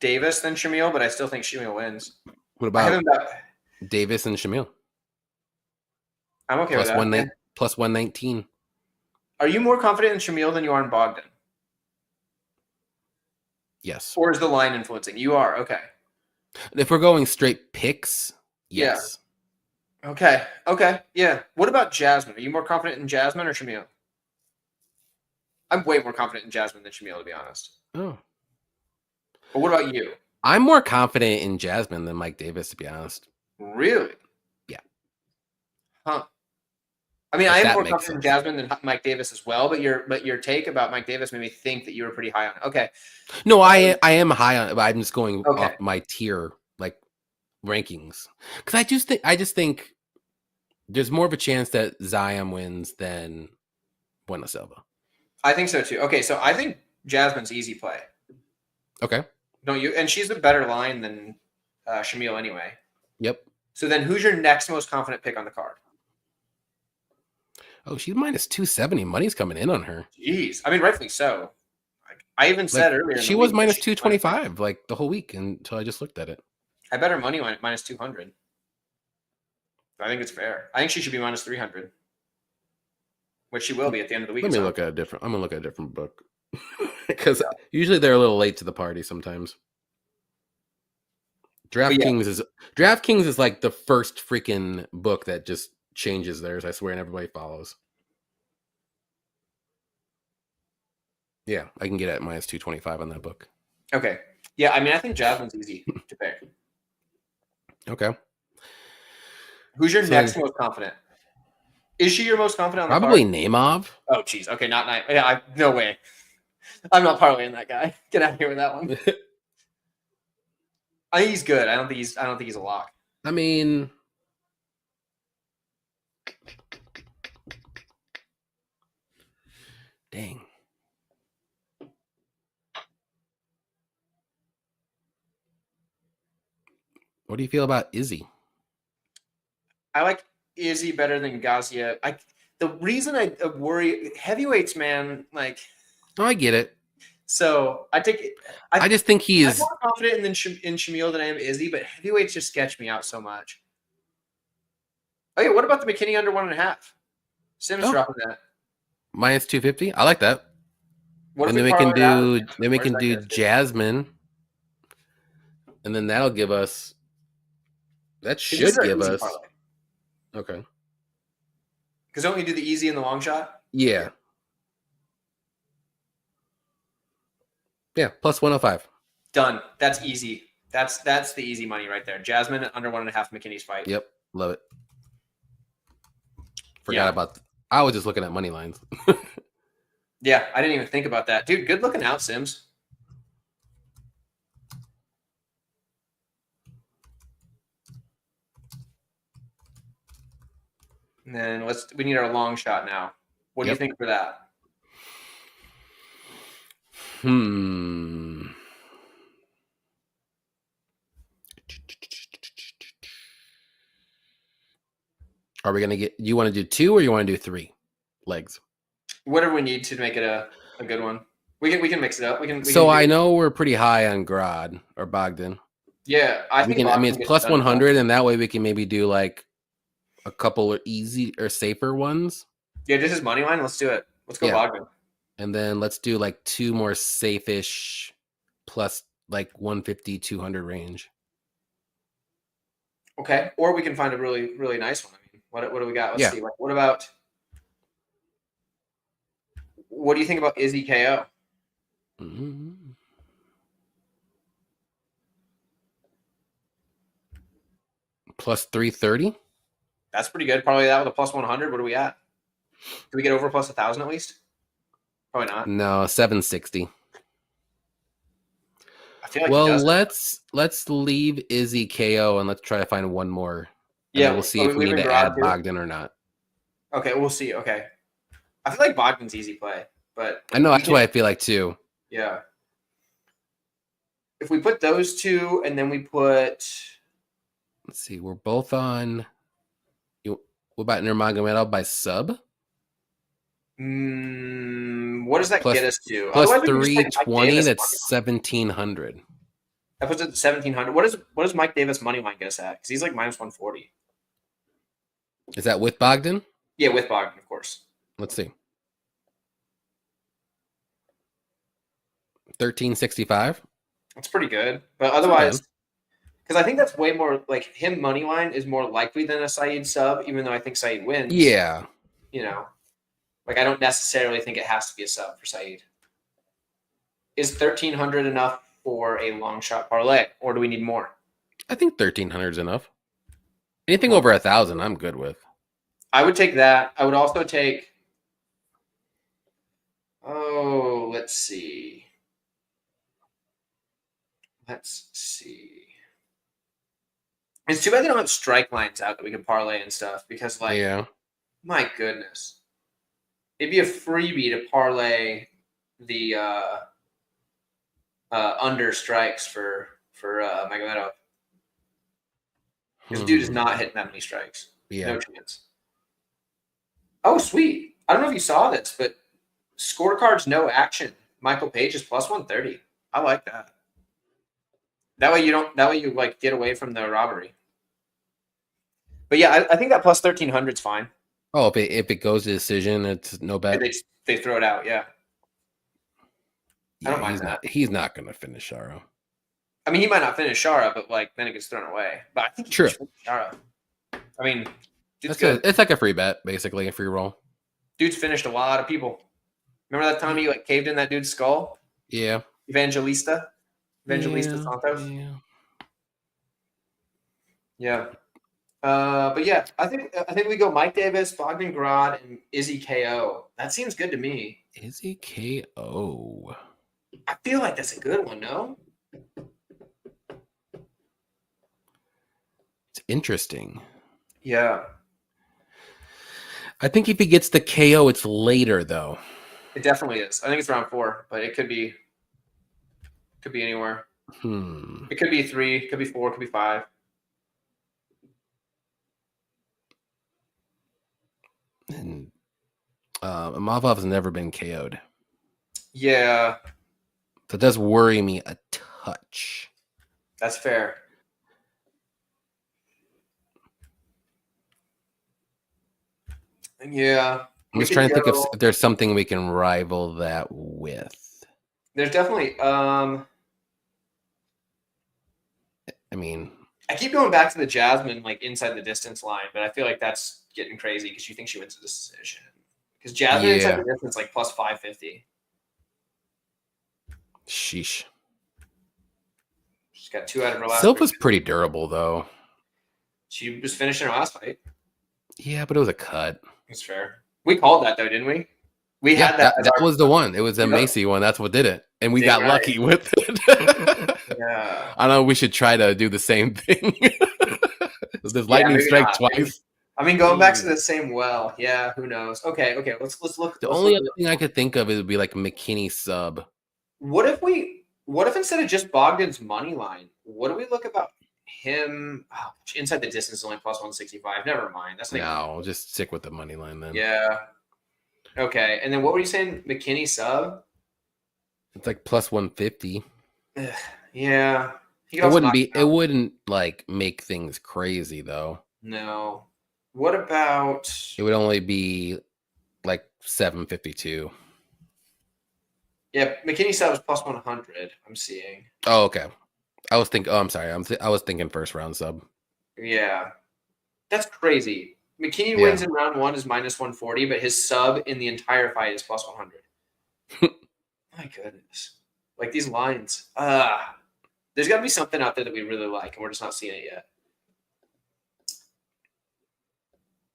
Davis than Shamil, but I still think Shamil wins. What about Davis and Shamil? I'm okay with that. Plus 119. Are you more confident in Shamil than you are in Bogdan? Yes. Or is the line influencing? You are. Okay. If we're going straight picks, yes. Yeah. Okay. Yeah. What about Jasmine? Are you more confident in Jasmine or Shamil? I'm way more confident in Jasmine than Shamil, to be honest. Oh. But what about you? I'm more confident in Jasmine than Mike Davis, to be honest. Really? Yeah. Huh. I mean, I am more confident in Jasmine than Mike Davis as well, but your take about Mike Davis made me think that you were pretty high on it. Okay. No, I am high on it, but I'm just going off my tier like rankings. Because I just think there's more of a chance that Zion wins than Buena Silva. I think so too. Okay, so I think Jasmine's easy play. Okay. Don't you? And she's a better line than Shamil anyway. Yep. So then who's your next most confident pick on the card? Oh, she's minus 270. Money's coming in on her. Jeez. I mean, rightfully so. I even said earlier. She was minus 225 like the whole week until I just looked at it. I bet her money went minus 200. I think it's fair. I think she should be minus 300. Which she will be at the end of the week. I'm going to look at a different book. Because usually they're a little late to the party sometimes. DraftKings is like the first freaking book that just changes theirs, I swear, and everybody follows. Yeah, I can get at minus 225 on that book. Okay. Yeah, I mean, I think Jasmine's easy to pick. Okay. Who's your next most confident? Is she your most confident on the Probably card? Nemov. Oh, geez. Okay, not nice. Yeah, no way. I'm not parlaying that guy. Get out of here with that one. I think he's good. I don't think he's a lock. I mean, dang. What do you feel about Izzy? I like Izzy better than Gazia. The reason I worry heavyweights, man, like. Oh, I get it. So I just think he's. I'm more confident in Shamil than I am Izzy, but heavyweights just sketch me out so much. Oh yeah, what about the McKinney under 1.5? Sims dropping that minus 250. I like that. What and then we can do Jasmine, and then that'll give us. That should give us. Parlay. Okay. Because don't we do the easy and the long shot? Yeah. Yeah, plus 105. Done. That's easy. That's the easy money right there. Jasmine under 1.5 McKinney's fight. Yep, love it. Forgot about. I was just looking at money lines. Yeah, I didn't even think about that, dude. Good looking out, Sims. And then we need our long shot now. What do you think for that? Are we gonna get? You want to do 2 or you want to do 3 legs? Whatever we need to make it a good one. We can mix it up. I know we're pretty high on Grod or Bogdan. Yeah, I think. I mean, it's plus 100, and that way we can maybe do like a couple of easy or safer ones. Yeah, just his money line. Let's do it. Let's go Bogdan. And then let's do like 2 more safe-ish plus like 150, 200 range. Okay. Or we can find a really, really nice one. I mean, what do we got? Let's see. What about, what do you think about Izzy KO? Plus 330? That's pretty good. Probably that with a plus 100. What are we at? Do we get over plus 1,000 at least? Probably not. No, 760. I feel like let's leave Izzy KO and let's try to find one more. Yeah, we'll see if we need to add Bogdan or not. Okay, we'll see. Okay, I feel like Bogdan's easy play, but I know that's what I feel like too. Yeah. If we put those 2 and then we put, let's see, we're both on. What about Nurmagomedov by sub? What does that get us to? Plus 320. That's 1,700. That puts it at 1,700. What does Mike Davis money line get us at? Because he's like minus 140. Is that with Bogdan? Yeah, with Bogdan, of course. Let's see. 1,365. That's pretty good, but otherwise, because I think that's way more like him money line is more likely than a Saeed sub, even though I think Saeed wins. Yeah. Like I don't necessarily think it has to be a sub for Saeed. Is 1,300 enough for a long shot parlay, or do we need more? I think 1,300 is enough. Anything over 1,000, I'm good with. I would take that. I would also take. Oh, let's see. It's too bad they don't have strike lines out that we can parlay and stuff because, like, my goodness, it'd be a freebie to parlay the under strikes for Magomedov. This dude is not hitting that many strikes. No chance. Oh, sweet! I don't know if you saw this, but scorecards no action. Michael Page is plus 130. I like that. That way you like get away from the robbery. But yeah, I think that plus 1,300 is fine. Oh, if it goes to decision, it's no bet. They throw it out, yeah. I don't mind that. He's not going to finish Shara. I mean, he might not finish Shara, but like then it gets thrown away. But I think he should finish Shara. I mean, it's like a free bet, basically a free roll. Dude's finished a lot of people. Remember that time he like caved in that dude's skull? Yeah. Evangelista. Evangelista Santos. Yeah. Yeah. But yeah, I think we go Mike Davis, Bogdan Grod, and Izzy KO. That seems good to me. Izzy KO. I feel like that's a good one, no? It's interesting. Yeah. I think if he gets the KO, it's later though. It definitely is. I think it's round 4, but it could be anywhere. It could be 3, could be 4, could be 5. And IMAVOV's never been KO'd. Yeah. So it does worry me a touch. That's fair. Yeah. I'm just trying to think if there's something we can rival that with. There's definitely I mean, I keep going back to the Jasmine like inside the distance line, but I feel like that's getting crazy because you think she wins the decision. Because Jasmine inside the distance like plus 550. Sheesh. She's got 2 out of her last. Silva's pretty durable though. She was finishing her last fight. Yeah, but it was a cut. It's fair. We called that though, didn't we? We had that. That was the one. It was a Macy one. That's what did it. And we got lucky with it. Yeah. I know we should try to do the same thing. Does lightning strike twice? I mean, going back to the same well. Yeah, who knows? Okay. Let's look. The only other thing I could think of would be like McKinney sub. What if instead of just Bogdan's money line, what do we look about him? Oh, inside the distance is only plus 165. Never mind. That's no, just stick with the money line then. Yeah. Okay. And then what were you saying? McKinney sub? It's like plus 150. Yeah. It wouldn't like make things crazy though. No. What about it would only be like 752. Yeah, McKinney sub was plus 100, I'm seeing. Oh, okay. I was thinking I'm sorry. I was thinking first round sub. Yeah. That's crazy. McKinney wins in round 1 is minus 140, but his sub in the entire fight is plus 100. My goodness. Like these lines. There's got to be something out there that we really like, and we're just not seeing it yet.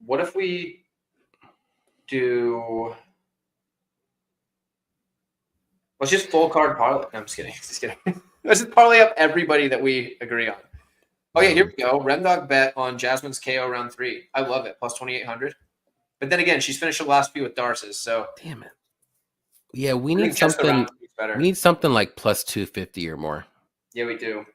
What if we do... Let's just full card parlay. No, I'm just kidding. Let's just parlay up everybody that we agree on. Oh, yeah, here we go. Remdog bet on Jasmine's KO round 3. I love it. Plus 2,800. But then again, she's finished the last few with Darce's, so... Damn it. Yeah, we need something... We need something like plus 250 or more. Yeah, we do.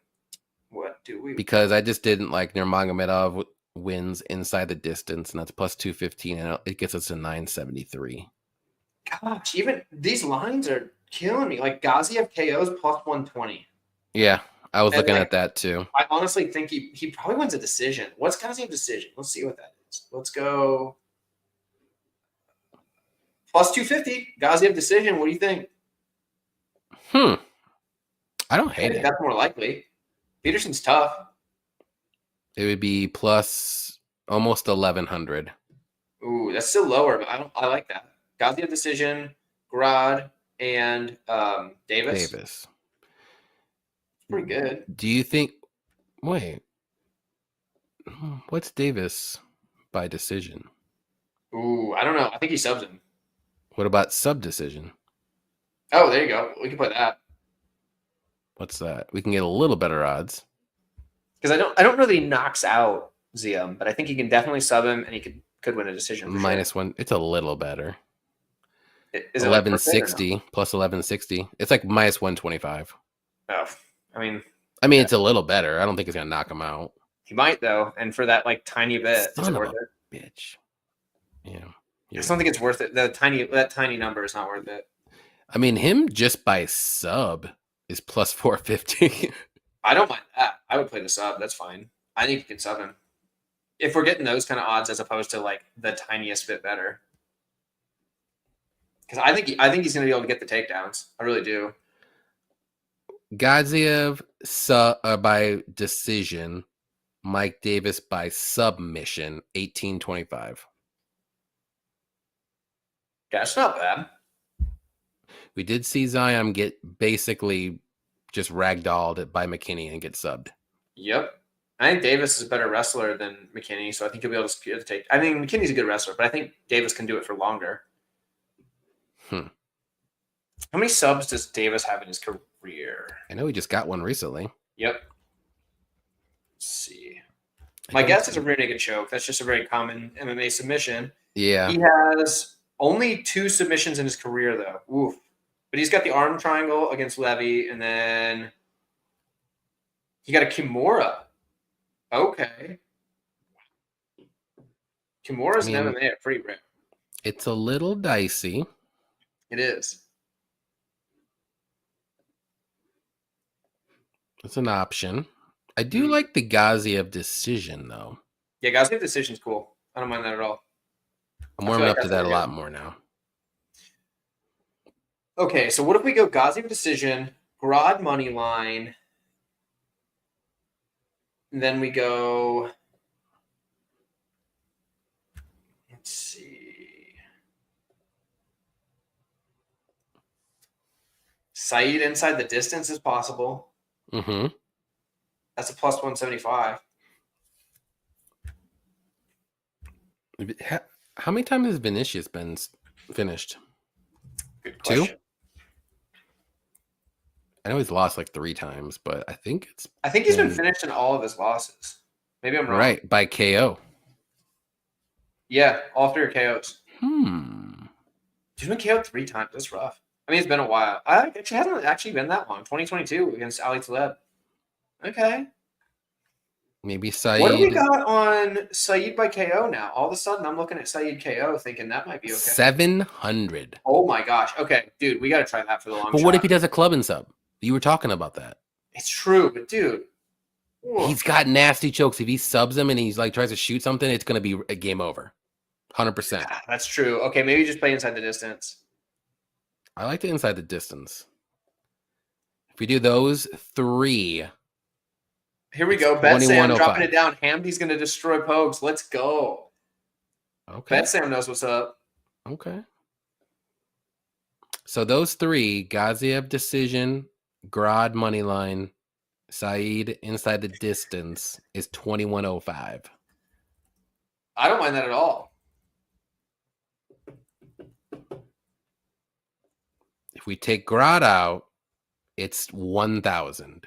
What do we? Because I just didn't like Nurmagomedov wins inside the distance, and that's plus 215, and it gets us to 973. Gosh, even these lines are killing me. Like Gaziev KO's plus 120. Yeah, I was looking at that too. I honestly think he probably wins a decision. What's Gaziev decision? Let's see what that is. Let's go. Plus 250. Gaziev decision. What do you think? I don't hate it. That's more likely. Peterson's tough. It would be plus almost 1,100. Ooh, that's still lower, but I like that. Gaziev decision, Grod, and Davis. Pretty good. Do you think? Wait, what's Davis by decision? Ooh, I don't know. I think he subs him. What about sub decision? Oh, there you go. We can put that. What's that? We can get a little better odds. Because I don't know that he knocks out Ziam, but I think he can definitely sub him, and he could win a decision. Minus sure. 1. It's a little better. Is 1160 like plus 1160. It's like minus 125. Oh, I mean, it's a little better. I don't think it's gonna knock him out. He might though, and for that like tiny bit, is it worth it? Bitch. Yeah. I just don't think it's worth it. That tiny number is not worth it. I mean, him just by sub is plus 450. I don't mind that. I would play the sub. That's fine. I think you can sub him. If we're getting those kind of odds as opposed to like the tiniest bit better. Because I think he's going to be able to get the takedowns. I really do. Gaziev by decision. Mike Davis by submission. 1825. That's not bad. We did see Ziam get basically just ragdolled by McKinney and get subbed. Yep. I think Davis is a better wrestler than McKinney, so I think he'll be able to take. I mean, McKinney's a good wrestler, but I think Davis can do it for longer. How many subs does Davis have in his career? I know he just got one recently. Yep. Let's see. My guess is a rear naked choke. That's just a very common MMA submission. Yeah. He has only 2 submissions in his career, though. Oof. But he's got the arm triangle against Levy, and then he got a Kimura. Okay. Kimura's and MMA are pretty rare. It's a little dicey. It is. It's an option. I do like the Gaziev decision, though. Yeah, Gaziev decision's cool. I don't mind that at all. I'm warming up to that a lot more now. Okay, so what if we go Gaziev decision, Grod money line, and then we go, let's see, Saeed inside the distance is possible. Mm-hmm. That's a plus 175. How many times has Vinicius been finished? Good question. 2? I know he's lost like 3 times, but I think he's been finished in all of his losses. Maybe I'm wrong. Right, by KO. Yeah, all 3 are KOs. He's been KO'd 3 times. That's rough. I mean, it's been a while. It hasn't actually been that long. 2022 against Ali Taleb. Okay. Maybe Saeed. What do we got on Saeed by KO now? All of a sudden, I'm looking at Saeed KO thinking that might be okay. 700. Oh, my gosh. Okay, dude, we got to try that for the long But shot. what if he does a club and sub? You were talking about that. It's true, but dude. Whoa. He's got nasty chokes. If he subs him and he's like tries to shoot something, it's going to be a game over. 100%. Yeah, that's true. Okay, maybe just play inside the distance. I like the inside the distance. If we do those 3. Here we go. Bet Sam dropping it down. Hamdy's going to destroy Pogues. Let's go. Okay. Bet Sam knows what's up. Okay. So those 3, Gaziev decision, Grod money line, Saeed inside the distance is 2105. I don't mind that at all. If we take Grod out, it's 1,000.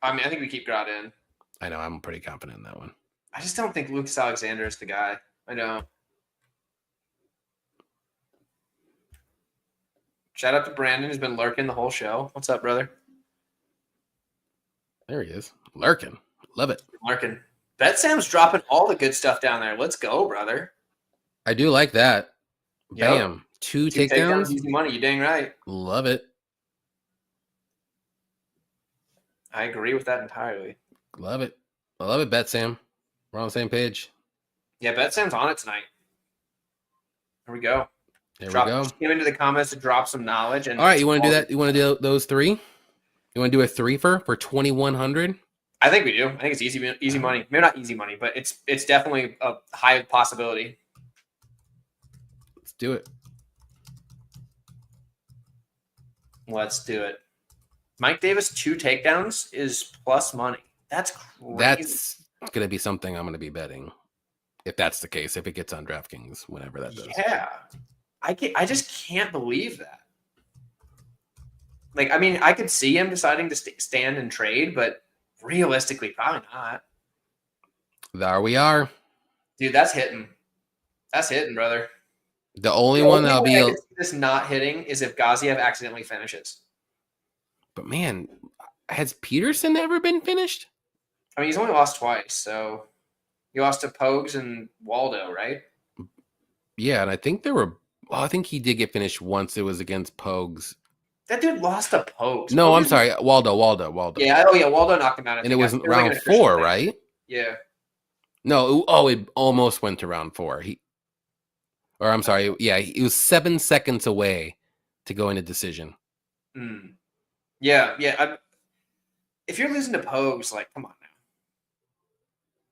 I mean, I think we keep Grod in. I know. I'm pretty confident in that one. I just don't think Lucas Alexander is the guy. I know. Shout out to Brandon, who's been lurking the whole show. What's up, brother? There he is. Lurking. Love it. Lurking. Bet Sam's dropping all the good stuff down there. Let's go, brother. I do like that. Yep. Bam. 2 takedowns. Easy money. You dang right. Love it. I agree with that entirely. Love it. I love it, Bet Sam. We're on the same page. Yeah, Bet Sam's on it tonight. Here we go. There we go. Came into the comments to drop some knowledge. And all right, you want to do that? You want to do those 3? You want to do a 3 for 2,100? I think we do. I think it's easy money. Maybe not easy money, but it's definitely a high possibility. Let's do it. Let's do it. Mike Davis 2 takedowns is plus money. That's crazy. That's going to be something I'm going to be betting. If that's the case, if it gets on DraftKings, whenever that does. Yeah. I just can't believe that. Like, I mean, I could see him deciding to stand and trade, but realistically, probably not. There we are. Dude, that's hitting. That's hitting, brother. The only one that'll be... this not hitting is if Gaziev accidentally finishes. But man, has Peterson ever been finished? I mean, he's only lost twice, so he lost to Pogues and Waldo, right? Yeah, and I think there were... Well, I think he did get finished once. It was against Pogues. That dude lost to Pogues. No, I'm sorry. Waldo. Yeah, Waldo knocked him out. And it was round 4, right? Yeah. No, it almost went to round 4. I'm sorry. Yeah, he was 7 seconds away to go into decision. Yeah. If you're losing to Pogues, like, come on now.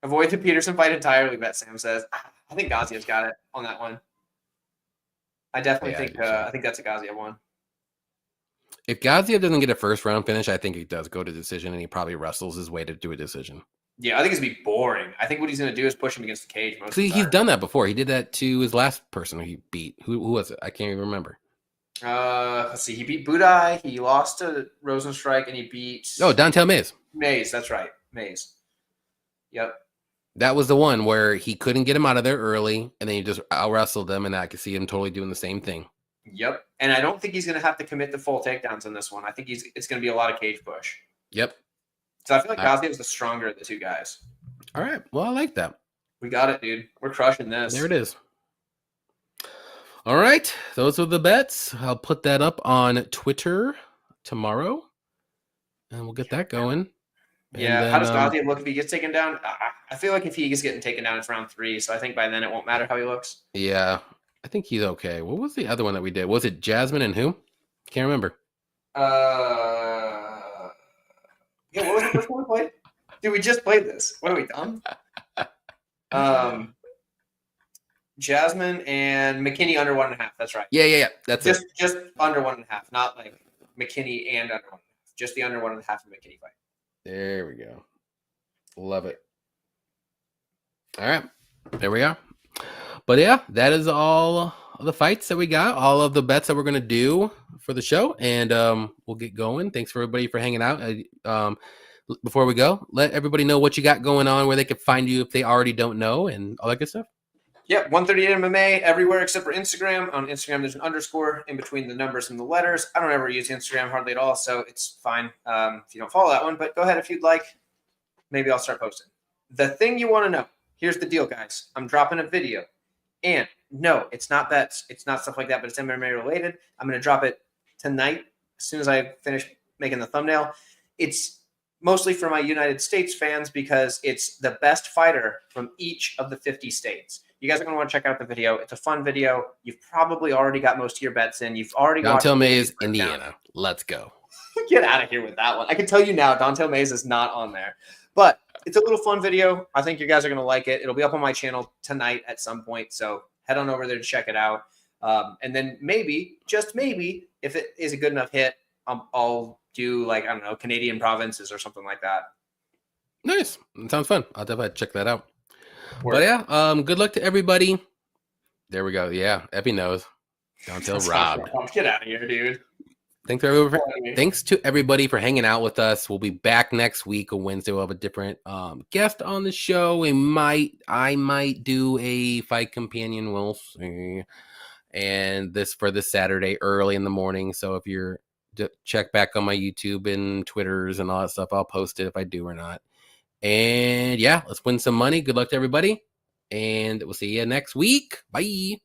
Avoid the Peterson fight entirely, Bet Sam says. I think Gaziev's got it on that one. I definitely think I think that's a Gaziev one. If Gaziev doesn't get a first round finish, I think he does go to decision, and he probably wrestles his way to do a decision. Yeah, I think it's going to be boring. I think what he's going to do is push him against the cage. He's done that before. He did that to his last person he beat. Who was it? I can't even remember. Let's see. He beat Budai. He lost to Rosenstrike, and he beat... Oh, Dontel Mays. Mays, that's right. Mays. Yep. That was the one where he couldn't get him out of there early, and then he just out-wrestled him, and I could see him totally doing the same thing. Yep. And I don't think he's going to have to commit the full takedowns in this one. I think it's going to be a lot of cage push. Yep. So I feel like Gaziev is the stronger of the two guys. All right. Well, I like that. We got it, dude. We're crushing this. There it is. All right. Those are the bets. I'll put that up on Twitter tomorrow, and we'll get that going. Yeah. Then, how does Gaziev look if he gets taken down? I feel like if he is getting taken down, it's round 3. So I think by then it won't matter how he looks. Yeah. I think he's okay. What was the other one that we did? Was it Jasmine and who? Can't remember. Yeah, what was the first one we played? Dude, we just played this. What are we done? Jasmine and McKinney under 1.5. That's right. Yeah. That's just under 1.5, not like McKinney and under 1.5. Just the under 1.5 in McKinney fight. There we go. Love it. All right, there we are. But yeah, that is all the fights that we got, all of the bets that we're going to do for the show, and we'll get going. Thanks for everybody for hanging out. Before we go, let everybody know what you got going on, where they can find you if they already don't know, and all that good stuff. Yeah, 138 MMA everywhere except for Instagram. On Instagram, there's an underscore in between the numbers and the letters. I don't ever use Instagram hardly at all, so it's fine if you don't follow that one. But go ahead if you'd like. Maybe I'll start posting. The thing you want to know, here's the deal, guys. I'm dropping a video. And no, it's not bets. It's not stuff like that, but it's MMA related. I'm going to drop it tonight as soon as I finish making the thumbnail. It's mostly for my United States fans because it's the best fighter from each of the 50 states. You guys are going to want to check out the video. It's a fun video. You've probably already got most of your bets in. You've already got Dontel Mays, Indiana. Let's go. Get out of here with that one. I can tell you now, Dontel Mays is not on there. But it's a little fun video. I think you guys are going to like it. It'll be up on my channel tonight at some point. So head on over there to check it out. And then maybe, just maybe, if it is a good enough hit, I'll do like, I don't know, Canadian provinces or something like that. Nice. It sounds fun. I'll definitely check that out. But yeah, good luck to everybody. There we go. Yeah, Epi knows. Dontel robbed. Get out of here, dude. Thanks to everybody for hanging out with us. We'll be back next week on Wednesday. We'll have a different guest on the show. I might do a fight companion. We'll see. And this for this Saturday early in the morning. So if you're check back on my YouTube and Twitters and all that stuff, I'll post it if I do or not. And yeah, let's win some money. Good luck to everybody. And we'll see you next week. Bye.